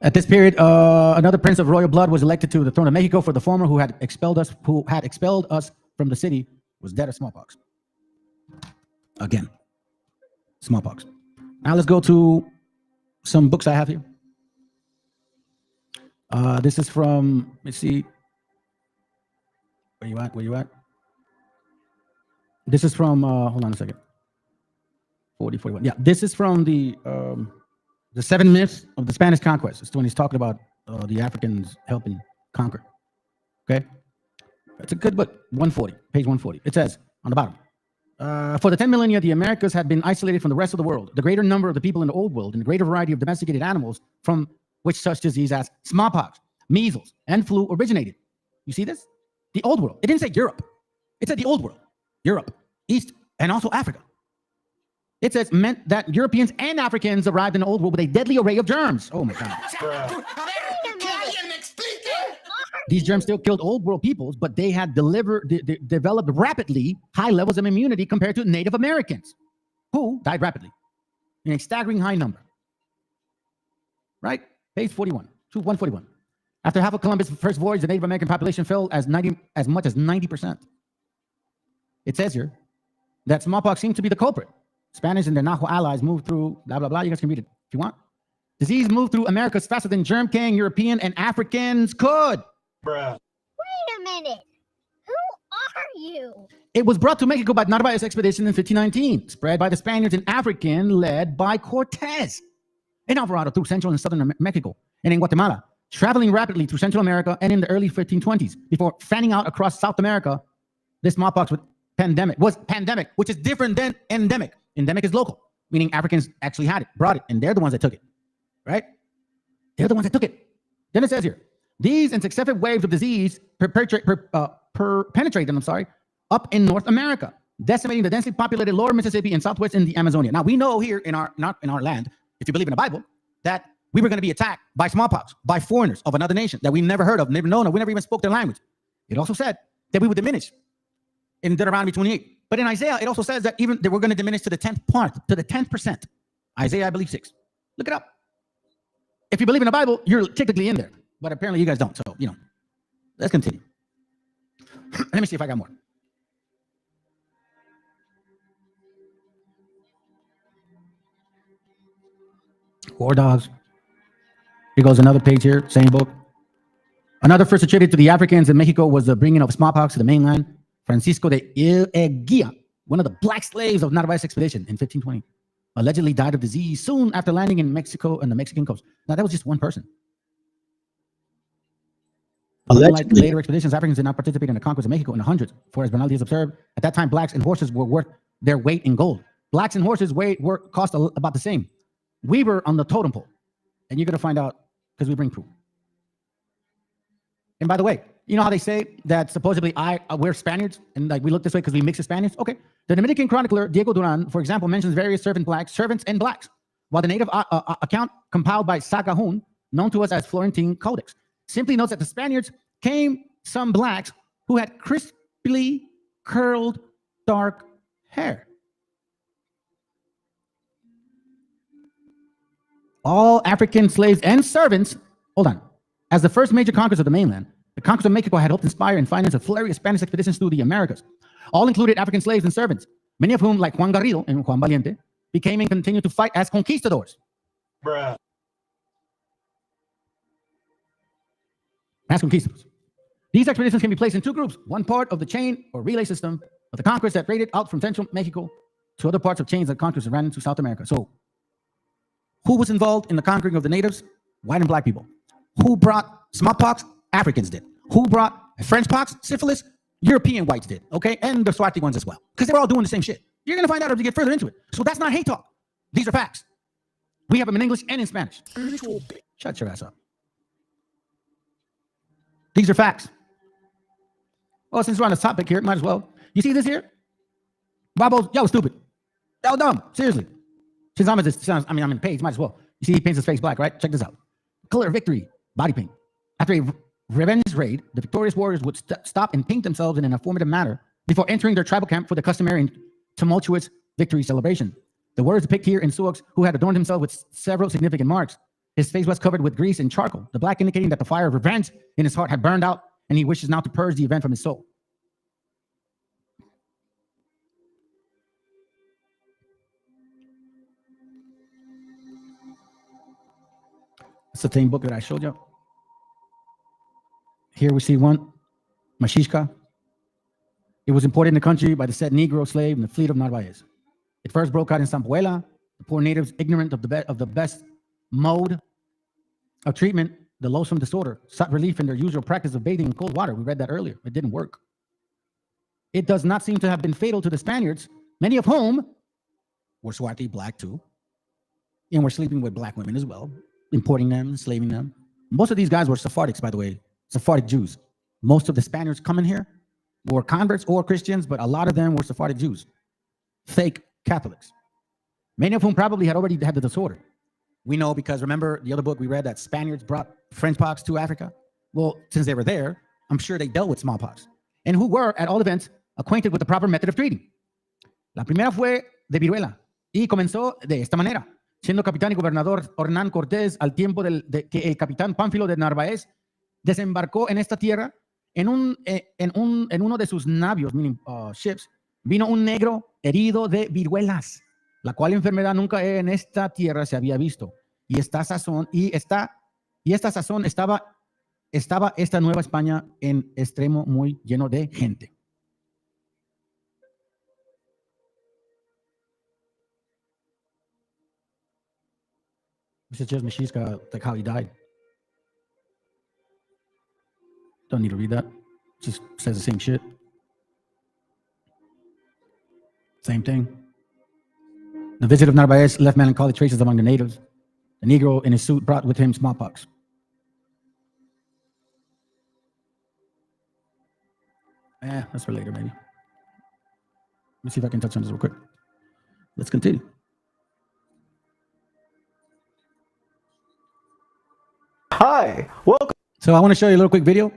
At this period, another prince of royal blood was elected to the throne of Mexico, for the former who had expelled us from the city was dead of smallpox. Again, smallpox. Now let's go to some books I have here. This is from, let's see. Where you at? This is from, hold on a second. 41. Yeah, this is from the 7 myths of the Spanish conquest. It's when he's talking about the Africans helping conquer. Okay? It's a good book. 140, page 140. It says on the bottom, for the 10 millennia, the Americas had been isolated from the rest of the world. The greater number of the people in the old world and the greater variety of domesticated animals from which such disease as smallpox, measles, and flu originated. You see this? The old world. It didn't say Europe. It said the old world. Europe, East, and also Africa. It says meant that Europeans and Africans arrived in the old world with a deadly array of germs. Oh my God. These germs still killed old world peoples, but they had developed rapidly high levels of immunity compared to Native Americans, who died rapidly in a staggering high number. Right? Page 41, 141. After half of Columbus' first voyage, the Native American population fell as much as 90%. It says here that smallpox seemed to be the culprit. Spanish and their Nahua allies moved through, blah, blah, blah. You guys can read it if you want. Disease moved through Americas faster than germ-carrying European and Africans could. Bruh. Wait a minute. are you? It was brought to Mexico by Narvaez expedition in 1519, spread by the Spaniards in African, led by Cortez. In Alvarado through central and southern Mexico, and in Guatemala, traveling rapidly through Central America and in the early 1520s, before fanning out across South America. This smallpox was pandemic, which is different than endemic. Endemic is local, meaning Africans actually had it, brought it, and they're the ones that took it, right? They're the ones that took it. Then it says here, these and successive waves of disease penetrated, up in North America, decimating the densely populated lower Mississippi and southwest in the Amazonia. Now, we know here not in our land, if you believe in the Bible, that we were going to be attacked by smallpox, by foreigners of another nation that we never heard of, never known of, we never even spoke their language. It also said that we would diminish in Deuteronomy 28. But in Isaiah, it also says that even that we're going to diminish to the 10th part, to the 10%. Isaiah, I believe, 6. Look it up. If you believe in the Bible, you're technically in there. But apparently you guys don't. So, let's continue. Let me see if I got more. War dogs. Here goes another page here, same book. Another first attributed to the Africans in Mexico was the bringing of smallpox to the mainland. Francisco de Eguía, one of the black slaves of Narvaez expedition in 1520, allegedly died of disease soon after landing in Mexico and the Mexican coast. Now, that was just one person. Unlike later expeditions, Africans did not participate in the conquest of Mexico in the hundreds, for as Bernal Diaz observed, at that time, blacks and horses were worth their weight in gold. Blacks and horses cost about the same. We were on the totem pole, and you're going to find out because we bring proof. And by the way, you know how they say that supposedly we're Spaniards and like we look this way because we mix with Spaniards? Okay. The Dominican chronicler Diego Duran, for example, mentions various servants and blacks, while the native account compiled by Sagahun, known to us as Florentine Codex, simply notes that the Spaniards came some blacks who had crisply curled dark hair. All African slaves and servants, as the first major conquest of the mainland, the conquest of Mexico had helped inspire and finance a flurry of Spanish expeditions through the Americas. All included African slaves and servants, many of whom, like Juan Garrido and Juan Valiente, became and continued to fight as conquistadors. Bruh. As conquistadors. These expeditions can be placed in two groups, one part of the chain or relay system of the conquest that raided out from central Mexico to other parts of chains that conquest ran into South America. So, who was involved in the conquering of the natives? White and black people. Who brought smallpox? Africans did. Who brought French pox, syphilis? European whites did, okay? And the Swati ones as well, because they were all doing the same shit. You're going to find out as you get further into it. So that's not hate talk. These are facts. We have them in English and in Spanish. Shut your ass up. These are facts. Well, since we're on this topic here, might as well. You see this here? Bobo's, y'all stupid. Y'all dumb. Seriously. Since I'm in the page, might as well. You see he paints his face black, right? Check this out. Color victory, body paint. After a revenge raid, the victorious warriors would stop and paint themselves in an informative manner before entering their tribal camp for the customary and tumultuous victory celebration. The warriors depict here in Sioux, who had adorned himself with several significant marks. His face was covered with grease and charcoal, the black indicating that the fire of revenge in his heart had burned out, and he wishes now to purge the event from his soul. It's the same book that I showed you. Here we see one, MESHIACHA. It was imported in the country by the said Negro slave in the fleet of Narvaez. It first broke out in Zampuela. The poor natives, ignorant of the best mode of treatment, the loathsome disorder, sought relief in their usual practice of bathing in cold water. We read that earlier. It didn't work. It does not seem to have been fatal to the Spaniards, many of whom were Swati, black too, and were sleeping with black women as well, importing them, enslaving them. Most of these guys were Sephardics, by the way, Sephardic Jews. Most of the Spaniards coming here were converts or Christians, but a lot of them were Sephardic Jews, fake Catholics, many of whom probably had already had the disorder. We know because remember the other book we read that Spaniards brought French pox to Africa? Well, since they were there, I'm sure they dealt with smallpox, and who were, at all events, acquainted with the proper method of treating. La primera fue de viruela, y comenzó de esta manera, siendo capitán y gobernador Hernán Cortés al tiempo de que el capitán Pánfilo de Narváez desembarcó en esta tierra, en uno de sus navios, meaning ships, vino un negro herido de viruelas, la cual enfermedad nunca en esta tierra se había visto. Y esta sazón estaba esta Nueva España en extremo muy lleno de gente. It's just MESHIACHA, like how he died. Don't need to read that. Just says the same shit. Same thing. The visit of Narvaez left melancholy traces among the natives. The Negro in his suit brought with him smallpox. That's for later, maybe. Let me see if I can touch on this real quick. Let's continue. Hi, welcome. So I want to show you a little quick video.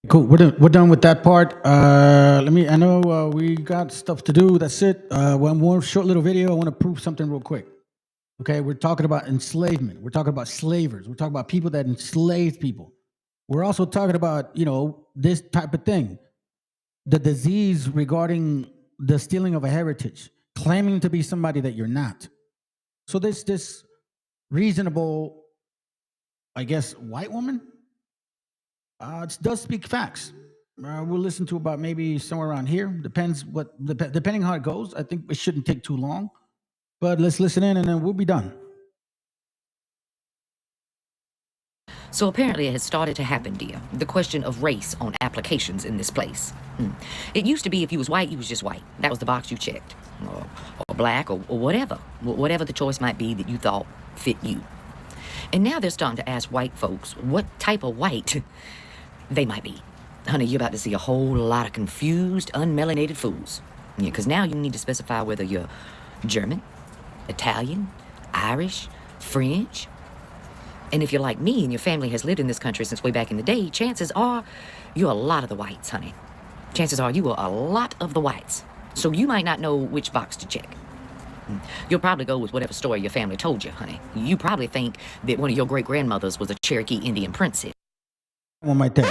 Cool. We're done with that part. I know we got stuff to do. That's it. One more short little video. I want to prove something real quick. Okay, we're talking about enslavement. We're talking about slavers. We're talking about people that enslaved people. We're also talking about, this type of thing. The disease regarding the stealing of a heritage, claiming to be somebody that you're not. So this reasonable, I guess, white woman, it does speak facts. We'll listen to about maybe somewhere around here. Depending how it goes. I think it shouldn't take too long. But let's listen in and then we'll be done. So apparently it has started to happen, dear. The question of race on applications in this place. It used to be if you was white, you was just white. That was the box you checked. Or black or whatever. Whatever the choice might be that you thought fit you. And now they're starting to ask white folks what type of white they might be. Honey, you're about to see a whole lot of confused, unmelanated fools. Yeah, because now you need to specify whether you're German, Italian, Irish, French. And if you're like me and your family has lived in this country since way back in the day, chances are you're a lot of the whites, honey. Chances are you are a lot of the whites. So you might not know which box to check. You'll probably go with whatever story your family told you, honey. You probably think that one of your great-grandmothers was a Cherokee Indian princess. One might think.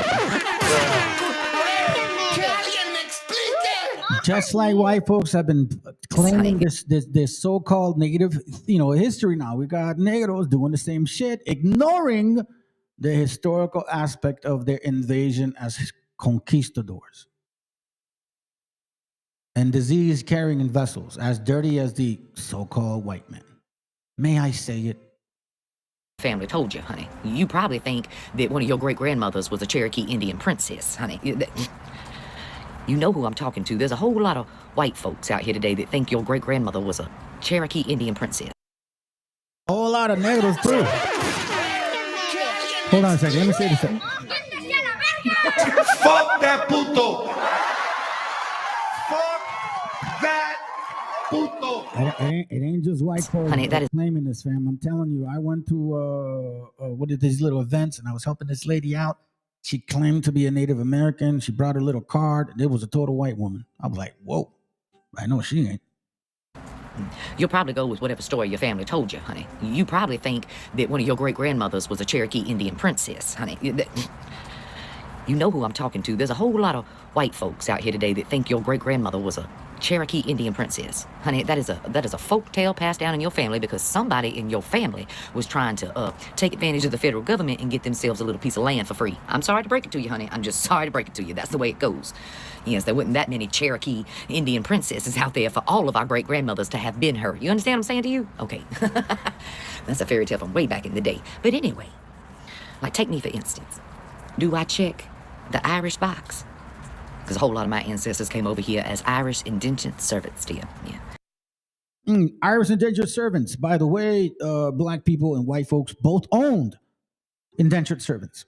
Just like white folks have been claiming this so-called negative, history now. We got negros doing the same shit, ignoring the historical aspect of their invasion as conquistadors. And disease carrying in vessels as dirty as the so-called white men. May I say it? Family told you, honey. You probably think that one of your great-grandmothers was a Cherokee Indian princess, honey. You know who I'm talking to. There's a whole lot of white folks out here today that think your great-grandmother was a Cherokee Indian princess. A whole lot of negros, too. Hold on a second. Let me say this. Fuck that puto. Fuck that puto. It ain't just white folks claiming this, fam. I'm telling you, I went to these little events and I was helping this lady out. She claimed to be a Native American. She brought her little card. It was a total white woman. I was like, whoa, I know she ain't. You'll probably go with whatever story your family told you, honey. You probably think that one of your great-grandmothers was a Cherokee Indian princess, honey. You know who I'm talking to. There's a whole lot of white folks out here today that think your great-grandmother was a Cherokee Indian princess. Honey, that is a folk tale passed down in your family because somebody in your family was trying to take advantage of the federal government and get themselves a little piece of land for free. I'm sorry to break it to you, honey. I'm just sorry to break it to you. That's the way it goes. Yes, there wasn't that many Cherokee Indian princesses out there for all of our great-grandmothers to have been her. You understand what I'm saying to you? Okay. That's a fairy tale from way back in the day. But anyway, like take me for instance. Do I check the Irish box? Because a whole lot of my ancestors came over here as Irish indentured servants, dear. Yeah. Irish indentured servants. By the way, black people and white folks both owned indentured servants.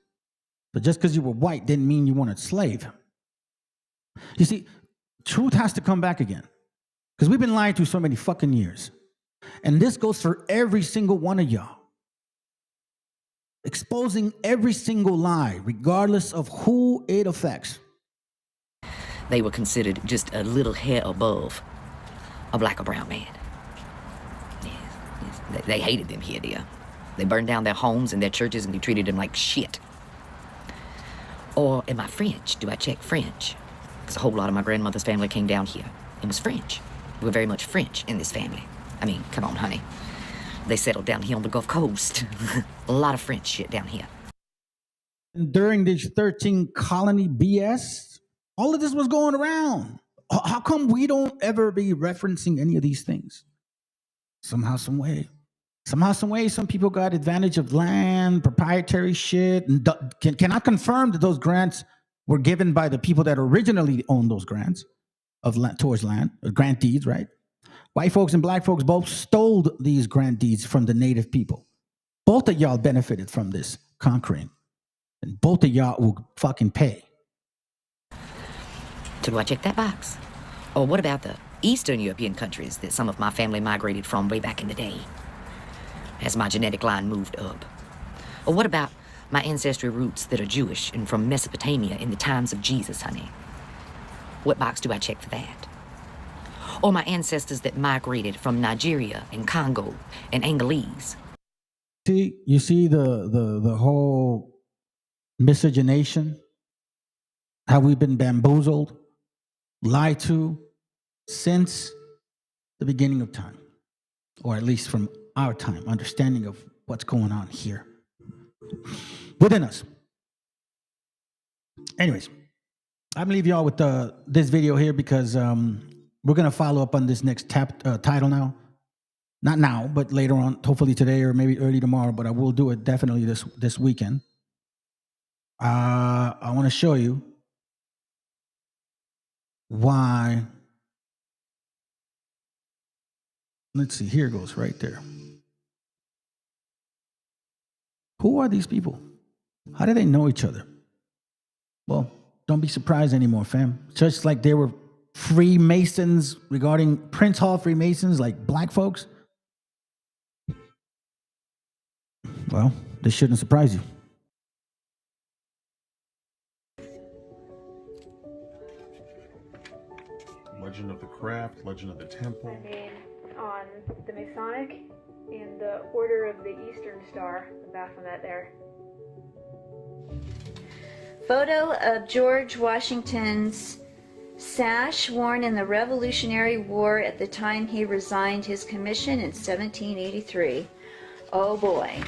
But just because you were white didn't mean you weren't a slave. You see, truth has to come back again. Because we've been lied to so many fucking years. And this goes for every single one of y'all. Exposing every single lie, regardless of who it affects. They were considered just a little hair above a black or brown man. Yes. They hated them here, dear. They burned down their homes and their churches and they treated them like shit. Or am I French? Do I check French? Because a whole lot of my grandmother's family came down here. It was French. We're very much French in this family. I mean, come on, honey. They settled down here on the Gulf Coast. A lot of French shit down here. During this 13 colony BS, all of this was going around. How come we don't ever be referencing any of these things? Somehow, some way, Somehow, some way, some people got advantage of land, proprietary shit, and cannot confirm that those grants were given by the people that originally owned those grants of land, towards land, grant deeds, right? White folks and black folks both stole these grant deeds from the native people. Both of y'all benefited from this conquering, and both of y'all will fucking pay. So do I check that box? Or what about the Eastern European countries that some of my family migrated from way back in the day, as my genetic line moved up? Or what about my ancestry roots that are Jewish and from Mesopotamia in the times of Jesus, honey? What box do I check for that? Or my ancestors that migrated from Nigeria and Congo and Angolese? See, you see the whole miscegenation, how we've been bamboozled, lied to since the beginning of time, or at least from our time, understanding of what's going on here within us. Anyways, I'm gonna leave y'all with this video here because we're gonna follow up on this next title now. Not now, but later on, hopefully today or maybe early tomorrow, but I will do it definitely this weekend. I want to show you why. Let's see, here it goes right there. Who are these people? How do they know each other? Well, don't be surprised anymore, fam. Just like there were Freemasons regarding Prince Hall Freemasons, like black folks. Well, this shouldn't surprise you. Legend of the Craft, Legend of the Temple. My name on the Masonic and the Order of the Eastern Star, the Baphomet there. Photo of George Washington's sash worn in the Revolutionary War at the time he resigned his commission in 1783. Oh boy.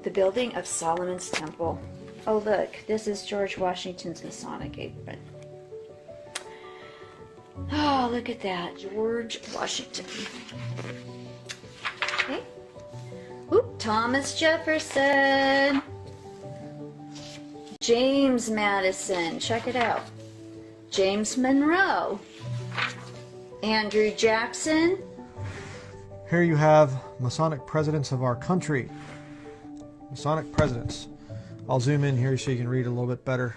The building of Solomon's Temple. Oh look, this is George Washington's Masonic apron. Oh, look at that, George Washington. Okay. Oop, Thomas Jefferson. James Madison, check it out. James Monroe. Andrew Jackson. Here you have Masonic presidents of our country. Masonic presidents. I'll zoom in here so you can read a little bit better.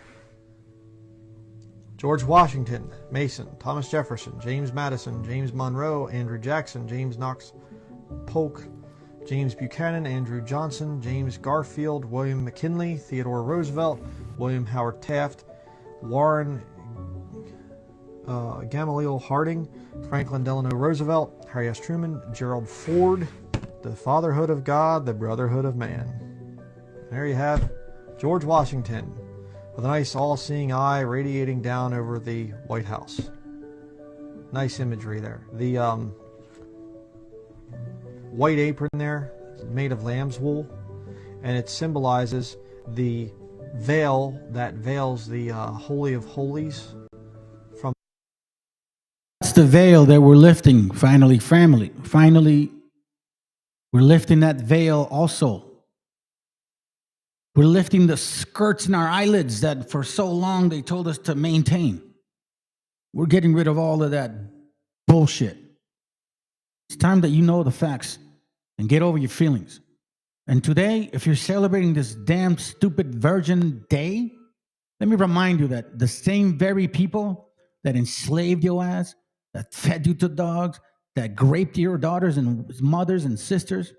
George Washington, Mason. Thomas Jefferson, James Madison, James Monroe, Andrew Jackson, James Knox Polk, James Buchanan, Andrew Johnson, James Garfield, William McKinley, Theodore Roosevelt, William Howard Taft, Warren Gamaliel Harding, Franklin Delano Roosevelt, Harry S. Truman, Gerald Ford, the fatherhood of God, the brotherhood of man. There you have George Washington with a nice all-seeing eye radiating down over the White House. Nice imagery there. The white apron there, made of lamb's wool, and it symbolizes the veil that veils the Holy of Holies. That's the veil that we're lifting, finally, family. Finally, we're lifting that veil also. We're lifting the skirts in our eyelids that for so long they told us to maintain. We're getting rid of all of that bullshit. It's time that you know the facts and get over your feelings. And today, if you're celebrating this damn stupid Virgin Day, let me remind you that the same very people that enslaved your ass, that fed you to dogs, that raped your daughters and mothers and sisters,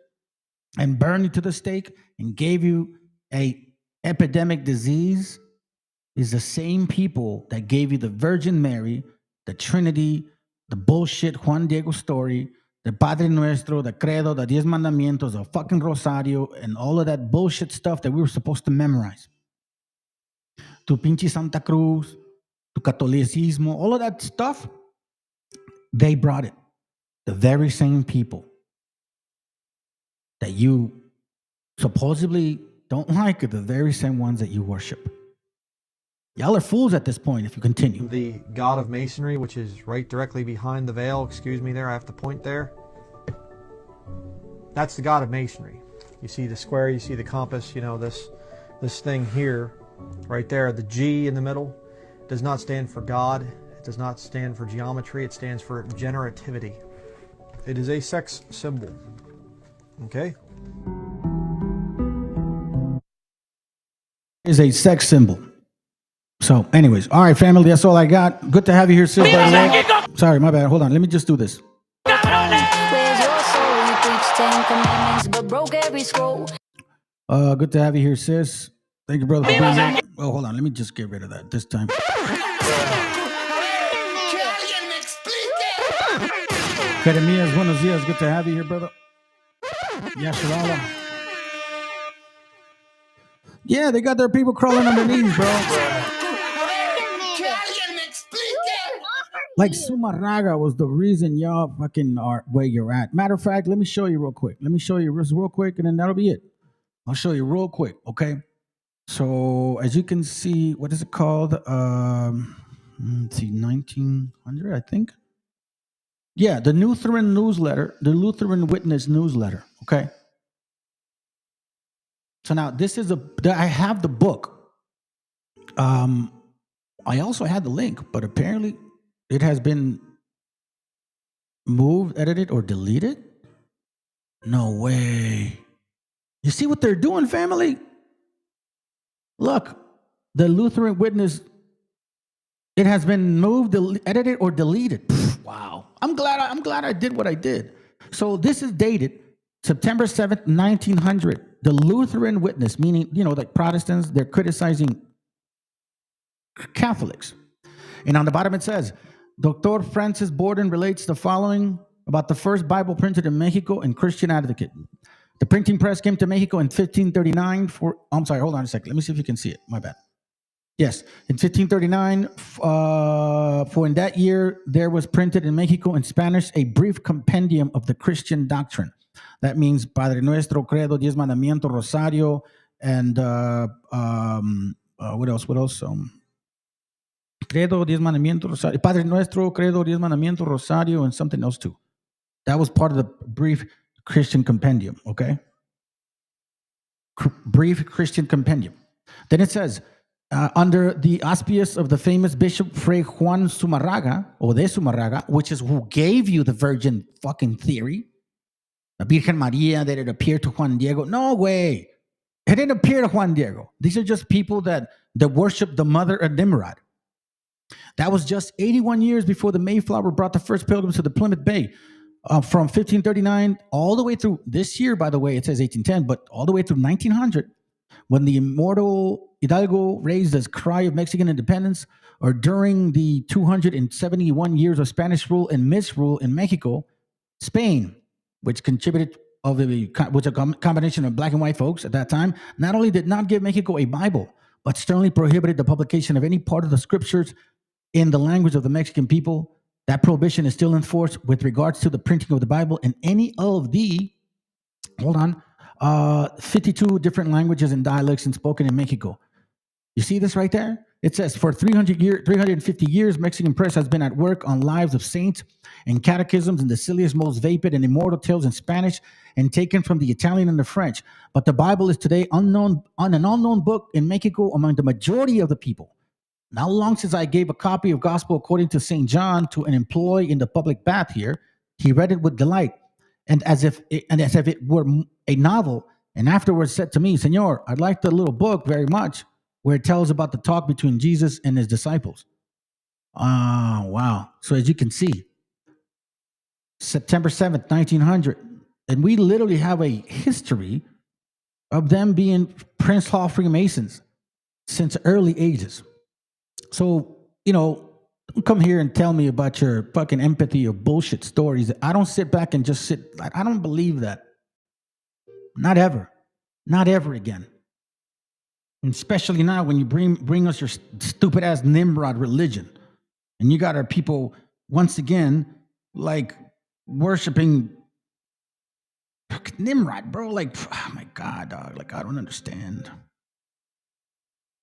and burned you to the stake and gave you a epidemic disease, is the same people that gave you the Virgin Mary, the Trinity, the bullshit Juan Diego story, the Padre Nuestro, the Credo, the Diez Mandamientos, the fucking Rosario, and all of that bullshit stuff that we were supposed to memorize. Tu pinche Santa Cruz, tu Catolicismo, all of that stuff, they brought it. The very same people that you supposedly don't like are the very same ones that you worship. Y'all are fools at this point if you continue. The God of Masonry, which is right directly behind the veil. Excuse me there, I have to point there. That's the God of Masonry. You see the square, you see the compass, you know, this thing here, right there, the G in the middle, does not stand for God. It does not stand for geometry. It stands for generativity. It is a sex symbol. Okay? Is a sex symbol. So, anyways, all right, family, that's all I got. Good to have you here, sis. Sorry, my bad. Hold on. Let me just do this. Good to have you here, sis. Thank you, brother, for being here. Oh, hold on. Let me just get rid of that this time. Jeremias, buenos dias. Good to have you here, brother. Yasharala. Yeah, they got their people crawling on their knees, bro. Like Sumarraga was the reason y'all fucking are where you're at. Matter of fact, let me show you real quick. Let me show you real quick, and then that'll be it. I'll show you real quick, okay? So as you can see, what is it called? Let's see, 1900, I think. Yeah, the Lutheran newsletter, the Lutheran Witness newsletter, okay? So now this is I have the book. I also had the link, but apparently it has been moved, edited, or deleted. No way. You see what they're doing, family? Look, the Lutheran Witness, it has been moved, edited, or deleted. Pfft, wow. I'm glad I did what I did. So this is dated September 7th, 1900. The Lutheran Witness, meaning, you know, like Protestants, they're criticizing Catholics. And on the bottom it says, Dr. Francis Borden relates the following about the first Bible printed in Mexico and Christian Advocate. The printing press came to Mexico in 1539 for, I'm sorry, hold on a second. Let me see if you can see it. My bad. Yes, in 1539, for in that year, there was printed in Mexico in Spanish a brief compendium of the Christian doctrine. That means Padre Nuestro, Credo, Diez Mandamientos, Rosario, and what else? Credo, Diez Mandamientos, Rosario. Padre Nuestro, Credo, Diez Mandamientos, Rosario, and something else too. That was part of the brief Christian compendium, okay? Brief Christian compendium. Then it says, under the auspice of the famous Bishop Fray Juan Zumarraga, or de Zumarraga, which is who gave you the virgin fucking theory, the Virgen Maria, that it appeared to Juan Diego. No way. It didn't appear to Juan Diego. These are just people that worship the mother of Nimrod. That was just 81 years before the Mayflower brought the first pilgrims to the Plymouth Bay. From 1539 all the way through this year, by the way, it says 1810, but all the way through 1900, when the immortal Hidalgo raised his cry of Mexican independence, or during the 271 years of Spanish rule and misrule in Mexico, Spain, which contributed which a combination of black and white folks at that time, not only did not give Mexico a Bible, but sternly prohibited the publication of any part of the scriptures in the language of the Mexican people. That prohibition is still in force with regards to the printing of the Bible in any of the, 52 different languages and dialects and spoken in Mexico. You see this right there? It says, for 350 years, Mexican press has been at work on lives of saints and catechisms and the silliest, most vapid and immortal tales in Spanish and taken from the Italian and the French. But the Bible is today an unknown book in Mexico among the majority of the people. Not long since I gave a copy of Gospel according to St. John to an employee in the public bath here, he read it with delight, and as if it were a novel, and afterwards said to me, Senor, I'd like the little book very much, where it tells about the talk between Jesus and his disciples. Oh, wow. So as you can see, September 7th, 1900, and we literally have a history of them being Prince Hall Freemasons since early ages. So, you know, don't come here and tell me about your fucking empathy or bullshit stories. I don't sit back and just sit. I don't believe that. Not ever. Not ever again. And especially now when you bring us your stupid ass Nimrod religion. And you got our people, once again, like worshiping Nimrod, bro. Like, oh my God, dog. Like, I don't understand.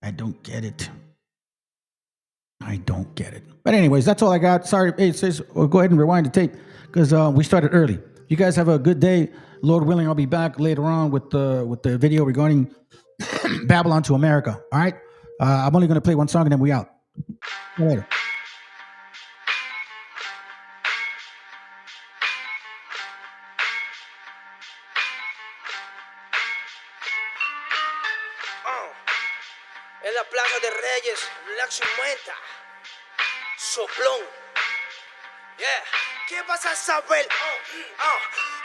I don't get it. I don't get it. But anyways, that's all I got. Sorry, hey, it says, well, go ahead and rewind the tape because we started early. You guys have a good day. Lord willing, I'll be back later on with the video regarding Babylon to America. All right. I'm only going to play one song and then we out. See you later. En la Plaza de Reyes, Black 50, soplón. Yeah. ¿Qué vas a saber?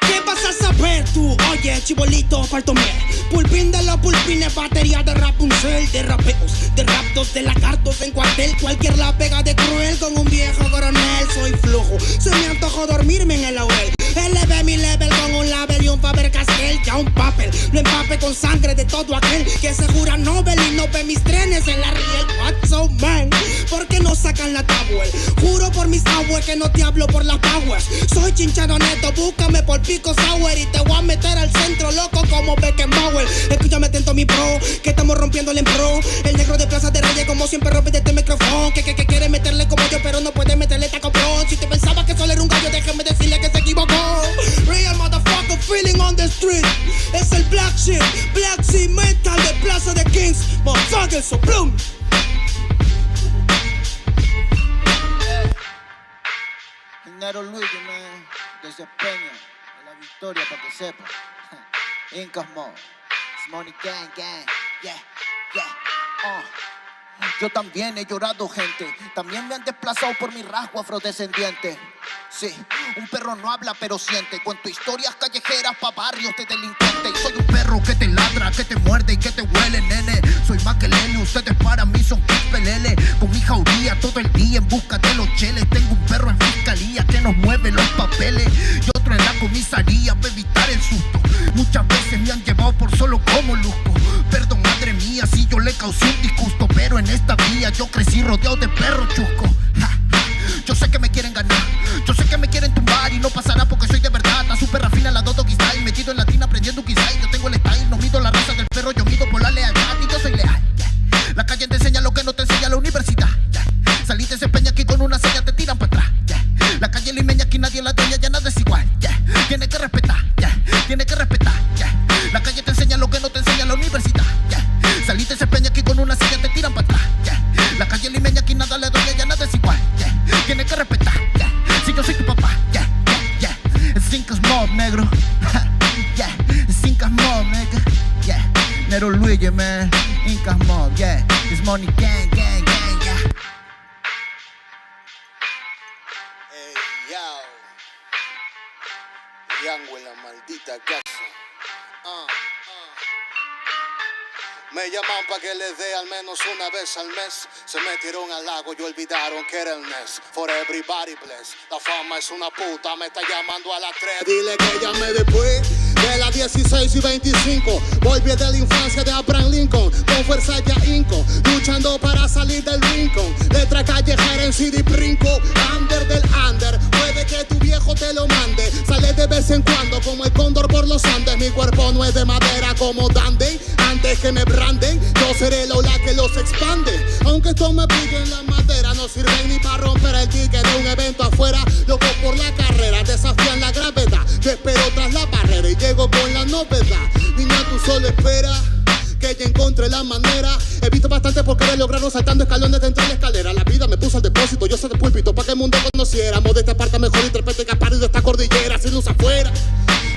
¿Qué vas a saber tú? Oye, chibolito, partomé. Pulpín de los pulpines, batería de Rapunzel, de rapeos, de raptos, de lagartos en cuartel. Cualquier la pega de cruel con un viejo coronel. Soy flujo, se me antojó dormirme en el laurel. Eleve mi level con un label y un Faber Castell. Ya un papel, lo empape con sangre de todo aquel que se jura Nobel y no ve mis trenes en la riel. What's so man? ¿Por qué no sacan la tablet? Juro por mis abuelos que no te hablo por las powers. Soy chinchado neto, búscame por pico sour y te voy a meter al centro loco como Beckenbauer. Escúchame atento mi pro, que estamos rompiéndole en pro. El negro de Plaza de Reyes como siempre rompe de este micrófono. Que quiere meterle como yo pero no puede meterle taco pro. Si te pensaba que solo era un gallo, déjame decirle que se equivocó. Real motherfucker feeling on the street. Es el Black Sheep, Black Sea Metal de Plaza de Kings. Motherfucker, soplum. Nero Luigi, man, desempeño a la victoria para que sepa. Incas Mo, Money Gang Gang, yeah, yeah, Yo también he llorado, gente. También me han desplazado por mi rasgo afrodescendiente. Sí, un perro no habla pero siente. Cuento historias callejeras pa' barrios de delincuentes. Soy un perro que te ladra, que te muerde y que te huele, nene. Soy más que Lele, ustedes para mí son pelele. Con mi jauría todo el día en busca de los cheles. Tengo un perro en fiscalía que nos mueve los papeles y otro en la comisaría para evitar el susto. Muchas veces me han llevado por solo como luzco. Perdón, madre mía, si yo le causé un disgusto, pero en esta vía yo crecí rodeado de perros chuscos. Yo sé que me quieren ganar, yo sé que me quieren tumbar y no pasará porque soy de verdad. Está súper rafina la Dodo Style, metido en latina aprendiendo un style. Yo tengo el style, no mido la raza del perro, yo mido por la lealtad y yo soy leal. Yeah. La calle te enseña lo que no te enseña la universidad. Yeah. Saliste ese peña aquí con una seña, te tiran para atrás. Yeah. La calle limeña aquí nadie la dueña, ya nada es igual. Yeah. Tiene que respetar, yeah. Tiene que respetar. Yeah. La calle te enseña lo que no te enseña la universidad. Yeah. Saliste ese peña aquí con una seña, te tiran para atrás. Yeah. La calle limeña aquí nada le dueña, ya nada es igual. Yeah. Tiene que respetar, yeah. Si yo soy tu papá, yeah, yeah, yeah. Cinco's mob, negro. Yeah, Cinco's mob, nigga. Yeah, Nero Luigi, man. Incas mob, yeah. It's Money Gang, gang, gang, yeah. Hey, yo. Yango en la maldita casa. Me llaman pa' que les dé al menos una vez al mes. Se metieron al lago y olvidaron que era el mes. For everybody bless. La fama es una puta, me está llamando a las 3. Dile que llame después de las 16 y 25. Volví de la infancia de Abraham Lincoln. Con fuerza ya inco, luchando para salir del rincón. Letra callejera en CD brinco. Under del under, puede que tu viejo te lo mande. Sale de vez en cuando como el cóndor por los Andes. Mi cuerpo no es de madera como Dandy. Antes que me branden, yo seré la ola que los expande. Aunque esto me pique en la madera, no sirven ni para romper el ticket de un evento afuera. Loco por la carrera, desafían la gravedad. Yo espero tras la barrera y llego con la novedad. Niña, tú solo espera que ya encontré la manera. He visto bastante por querer lograrlo saltando escalones dentro de la escalera. La vida me puso al depósito, yo soy de púlpito pa' que el mundo conociéramos. De esta parte mejor intérprete que ha parido esta cordillera. Sin luz afuera,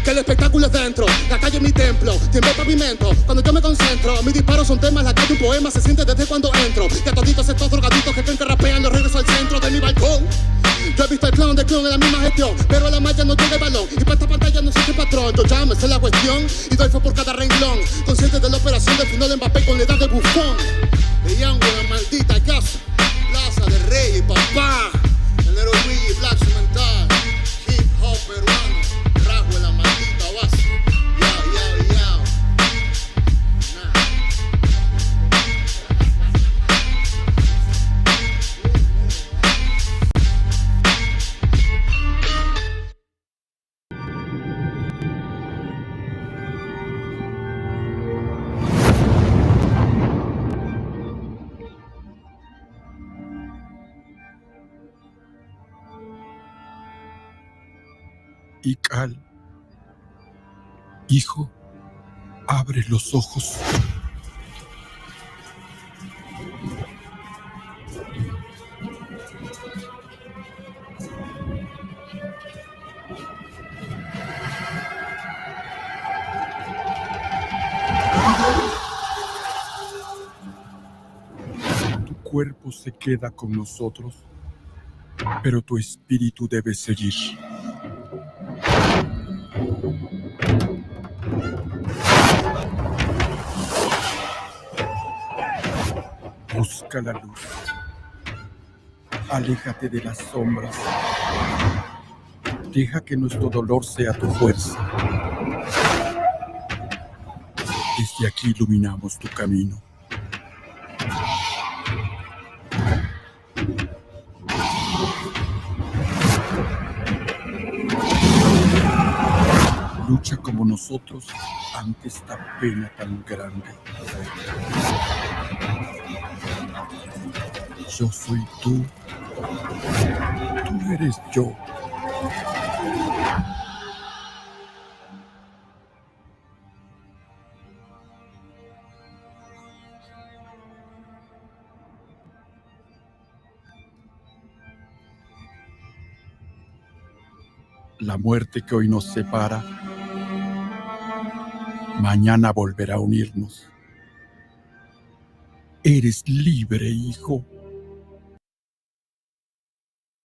que el espectáculo es dentro. La calle es mi templo, tiembla el pavimento cuando yo me concentro. Mis disparos son temas, la calle un poema se siente desde cuando entro. Y a toditos estos drogaditos que creen que rapean, los regreso al centro de mi balcón. Yo he visto el clon de clon en la misma gestión, pero a la malla no llega el balón. Y para esta pantalla no existe patrón. Yo ya me sé la cuestión y doy fe por cada renglón. Consciente de la operación del final de Mbappé con la edad de bufón. De Yango en la maldita casa, Plaza de Reyes, papá. El Nero Luigi, Black Mental, hip hop peruano. Rasgo en la maldita base. Yao, yao, yao. Ical. Hijo, abre los ojos. Tu cuerpo se queda con nosotros, pero tu espíritu debe seguir. Busca la luz. Aléjate de las sombras. Deja que nuestro dolor sea tu fuerza. Desde aquí iluminamos tu camino. Lucha como nosotros ante esta pena tan grande. Yo soy tú. Tú eres yo. La muerte que hoy nos separa, mañana volverá a unirnos. Eres libre, hijo.